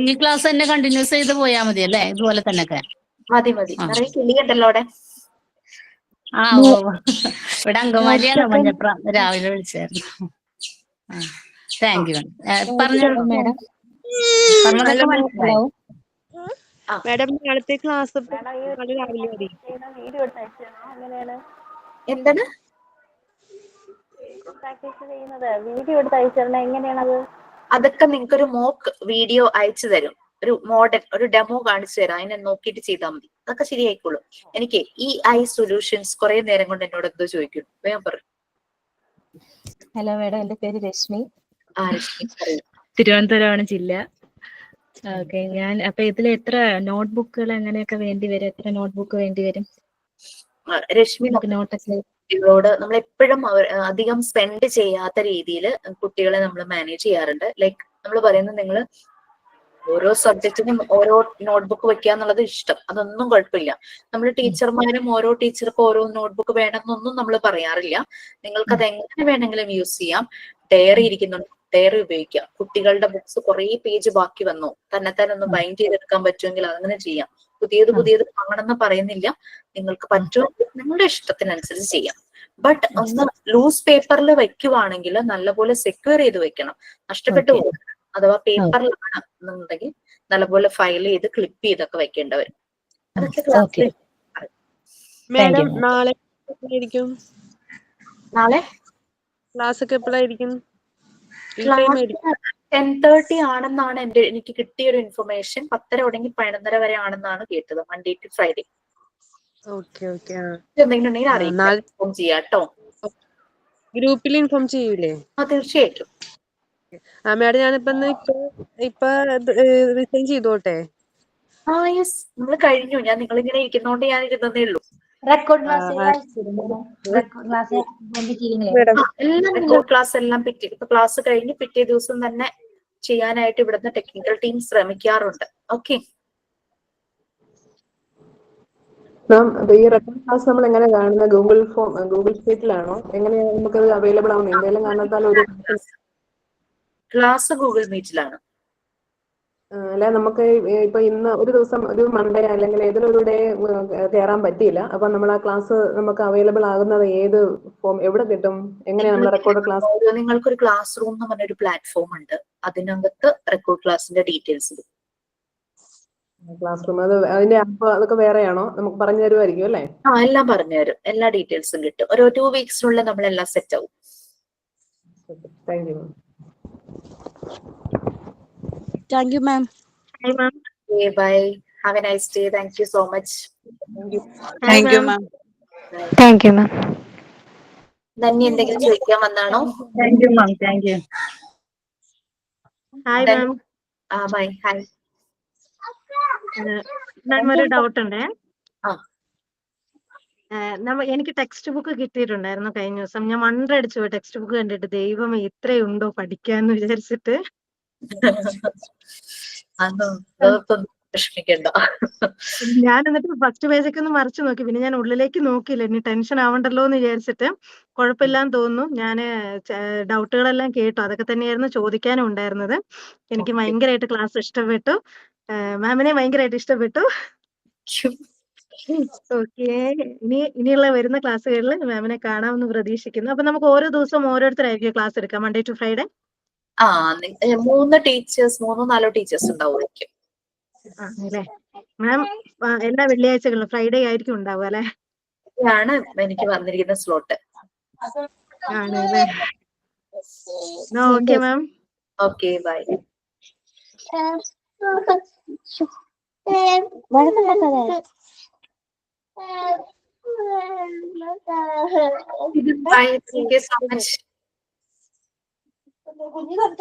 ഈ ക്ലാസ് തന്നെ കണ്ടിന്യൂസ് ചെയ്ത് പോയാ മതി അല്ലേ? ഇതുപോലെ തന്നെ മതി. നിറയെ കിളിയുണ്ടല്ലോ അവിടെ. ഇവിടെ അങ്കമാലിയാണ്, മഞ്ഞപ്ര. രാവിലെ വിളിച്ചായിരുന്നു. Thank you. പറഞ്ഞോളൂ മാഡം. പറഞ്ഞതൊക്കെ മനസ്സിലായി. മാഡം, നാളത്തെ ക്ലാസ് എന്താണ് വീഡിയോ എടുത്ത് അയച്ചിരുന്നത്? എങ്ങനെയാണത്? അതൊക്കെ നിങ്ങൾക്ക് ഒരു മോക്ക് വീഡിയോ അയച്ചു തരും, ഒരു മോഡൽ, ഒരു ഡെമോ കാണിച്ചു തരാം. അതിനെ നോക്കിയിട്ട് ചെയ്താൽ മതി, അതൊക്കെ ശരിയായിക്കോളും. എനിക്ക് EI സൊല്യൂഷൻസ് കുറെ നേരം കൊണ്ട് എന്നോട് എന്തോ ചോദിക്കും, വേഗം പറയും. ഹലോ മാഡം, എന്റെ പേര് രശ്മി. തിരുവനന്തപുരമാണ് ജില്ല. ഓക്കെ, ഞാൻ അപ്പൊ ഇതിൽ എത്ര നോട്ട്ബുക്കുകൾ അങ്ങനെയൊക്കെ വേണ്ടി വരും? എത്ര നോട്ട്ബുക്ക് വേണ്ടി വരും? രശ്മി, കുട്ടികളോട് നമ്മൾ എപ്പോഴും അധികം സ്പെൻഡ് ചെയ്യാത്ത രീതിയിൽ കുട്ടികളെ നമ്മൾ മാനേജ് ചെയ്യാറുണ്ട്. ലൈക്ക് നമ്മൾ പറയുന്നത്, നിങ്ങൾ ഓരോ സബ്ജക്റ്റിനും ഓരോ നോട്ട്ബുക്ക് വെക്കുക എന്നുള്ളത് ഇഷ്ടം, അതൊന്നും കുഴപ്പമില്ല. നമ്മൾ ടീച്ചർമാരും ഓരോ ടീച്ചർക്കും ഓരോ നോട്ട്ബുക്ക് വേണമെന്നൊന്നും നമ്മൾ പറയാറില്ല. നിങ്ങൾക്ക് അത് എങ്ങനെ വേണമെങ്കിലും യൂസ് ചെയ്യാം. ഡയറി ഇരിക്കുന്നുണ്ട്, ഡയറി ഉപയോഗിക്കാം. കുട്ടികളുടെ ബുക്സ് കുറെ പേജ് ബാക്കി വന്നു, തന്നെത്താൻ ഒന്ന് ബൈൻഡ് ചെയ്തെടുക്കാൻ പറ്റുമെങ്കിൽ അങ്ങനെ ചെയ്യാം. പുതിയത് വാങ്ങണമെന്ന് പറയുന്നില്ല, നിങ്ങൾക്ക് പറ്റുമോ നിങ്ങളുടെ ഇഷ്ടത്തിനനുസരിച്ച് ചെയ്യാം. ബട്ട് ഒന്ന് ലൂസ് പേപ്പറിൽ വെക്കുവാണെങ്കിൽ നല്ലപോലെ സെക്യൂർ ചെയ്ത് വെക്കണം, നഷ്ടപ്പെട്ടു പോകും. അഥവാ പേപ്പറിലാണ് എന്നുണ്ടെങ്കിൽ നല്ലപോലെ ഫയൽ ചെയ്ത് ക്ലിപ്പ് ചെയ്തൊക്കെ വെക്കേണ്ടി വരും. അതൊക്കെ ക്ലാസ്സിൽ. നാളെ ക്ലാസ് ഒക്കെ എപ്പോഴായിരിക്കും? 10:30 ആണെന്നാണ് എനിക്ക് കിട്ടിയ ഒരു ഇൻഫർമേഷൻ. 10:30 തുടങ്ങി 11:30 വരെ ആണെന്നാണ് കേട്ടത്, മൺഡേ ടു ഫ്രൈഡേ. എന്തെങ്കിലും ഉണ്ടെങ്കിൽ അറിയിക്കാം, ചെയ്യാട്ടോ. ഗ്രൂപ്പിൽ ഇൻഫോം ചെയ്യൂലേ? തീർച്ചയായിട്ടും. മാഡം, ഞാനിപ്പോ റിസൈൻ ചെയ്തോട്ടെ? യെസ്, നമ്മൾ കഴിഞ്ഞു. ഞാൻ നിങ്ങളിങ്ങനെ ഇരിക്കുന്നോണ്ട് ഞാൻ ഇരുന്നതേ ഉള്ളൂ. ക്ലാസ് എല്ലാം ക്ലാസ് കഴിഞ്ഞ് പിറ്റേ ദിവസം തന്നെ ചെയ്യാനായിട്ട് ഇവിടുന്ന് ടെക്നിക്കൽ ടീം ശ്രമിക്കാറുണ്ട്. ഓക്കെ മാം, ഈ റെക്കോർഡ് ക്ലാസ് നമ്മൾ എങ്ങനെ കാണുന്നത്? ഗൂഗിൾ ഷീറ്റിലാണോ? എങ്ങനെയാണ് നമുക്കത് അവൈലബിൾ ആവുന്നത്? എന്തെങ്കിലും കാരണത്താൽ ഒരു ക്ലാസ് ഗൂഗിൾ മീറ്റിലാണ്. അല്ല നമുക്ക് ഇപ്പൊ ഇന്ന് ഒരു ദിവസം ഒരു മൺഡേ അല്ലെങ്കിൽ ഏതെങ്കിലും ഒരു ഡേ കയറാൻ പറ്റിയില്ല. അപ്പൊ നമ്മൾ ആ ക്ലാസ് നമുക്ക് അവൈലബിൾ ആകുന്നത് ഏത് ഫോം എവിടെ കിട്ടും? എങ്ങനെയാ നമ്മൾ റെക്കോർഡ് ക്ലാസ്? നിങ്ങൾക്കൊരു ക്ലാസ് റൂം എന്ന് പറഞ്ഞൊരു പ്ലാറ്റ്ഫോം ഉണ്ട്. അതിനകത്ത് റെക്കോർഡ് ക്ലാസിന്റെ ഡീറ്റെയിൽസ് കിട്ടും. ക്ലാസ് റൂം അത് അതിന്റെ ആപ്പ് അതൊക്കെ വേറെയാണോ? നമുക്ക് പറഞ്ഞു തരുമായിരിക്കും അല്ലേ? ആ, എല്ലാം പറഞ്ഞുതരും. എല്ലാ ഡീറ്റെയിൽസും കിട്ടും. ഒരു 2 വീക്സിനുള്ളിൽ നമ്മളെല്ലാം സെറ്റ് ആവും. Thank you. Thank you ma'am. Hi, ma'am. Okay, bye. Have a nice day. Thank you so much. Thank you. Hi, ma'am. Thank you ma'am. നന്ദി എന്തെങ്കിലും ചോദിക്കാൻ വന്നാണോ? Thank you, ma'am. Thank you. Hi, ma'am. Bye. Hi. Ma'am ഒരു ഡൗട്ട് ഉണ്ടേ. ആ. എനിക്ക് ടെക്സ്റ്റ് ബുക്ക് കിട്ടിയിട്ടുണ്ടായിരുന്നു കഴിഞ്ഞ ദിവസം. ഞാൻ വണ്ടടിച്ചു പോയി ടെക്സ്റ്റ് ബുക്ക് കണ്ടിട്ട്. ദൈവം ഇത്രയുണ്ടോ പഠിക്കാന്ന് വിചാരിച്ചിട്ട്. വിഷമിക്കണ്ട. ഞാൻ എന്നിട്ട് ഫസ്റ്റ് പേജൊക്കെ ഒന്ന് മറിച്ചു നോക്കി. പിന്നെ ഞാൻ ഉള്ളിലേക്ക് നോക്കിയില്ല, ഇനി ടെൻഷൻ ആവണ്ടല്ലോ എന്ന് വിചാരിച്ചിട്ട്. കുഴപ്പമില്ലാന്ന് തോന്നുന്നു. ഞാൻ ഡൗട്ടുകളെല്ലാം കേട്ടു. അതൊക്കെ തന്നെയായിരുന്നു ചോദിക്കാനും ഉണ്ടായിരുന്നത്. എനിക്ക് ഭയങ്കരമായിട്ട് ക്ലാസ് ഇഷ്ടപ്പെട്ടു. മാമിനെ ഭയങ്കരമായിട്ട് ഇഷ്ടപ്പെട്ടു. ഓക്കെ, ഇനിയുള്ള വരുന്ന ക്ലാസ്സുകളിൽ മാമിനെ കാണാമെന്ന് പ്രതീക്ഷിക്കുന്നു. അപ്പൊ നമുക്ക് ഓരോ ദിവസവും ഓരോരുത്തരായിരിക്കും ക്ലാസ് എടുക്കാം, മൺഡേ ടു ഫ്രൈഡേ? ആ, 3 ടീച്ചേഴ്സ് 3 4 ടീച്ചേഴ്സ് ഉണ്ടാവുമായിരിക്കും. അല്ലേ മാം? എല്ലാ വെള്ളിയാഴ്ചകളിലും ഫ്രൈഡേ ആയിരിക്കും ഉണ്ടാവുക അല്ലെ? ആണ് എനിക്ക് വന്നിരിക്കുന്ന സ്ലോട്ട്. ആണല്ലേ? Okay ma'am. Okay, bye. Bye. Thank you so much. കുഞ്ഞാണ്.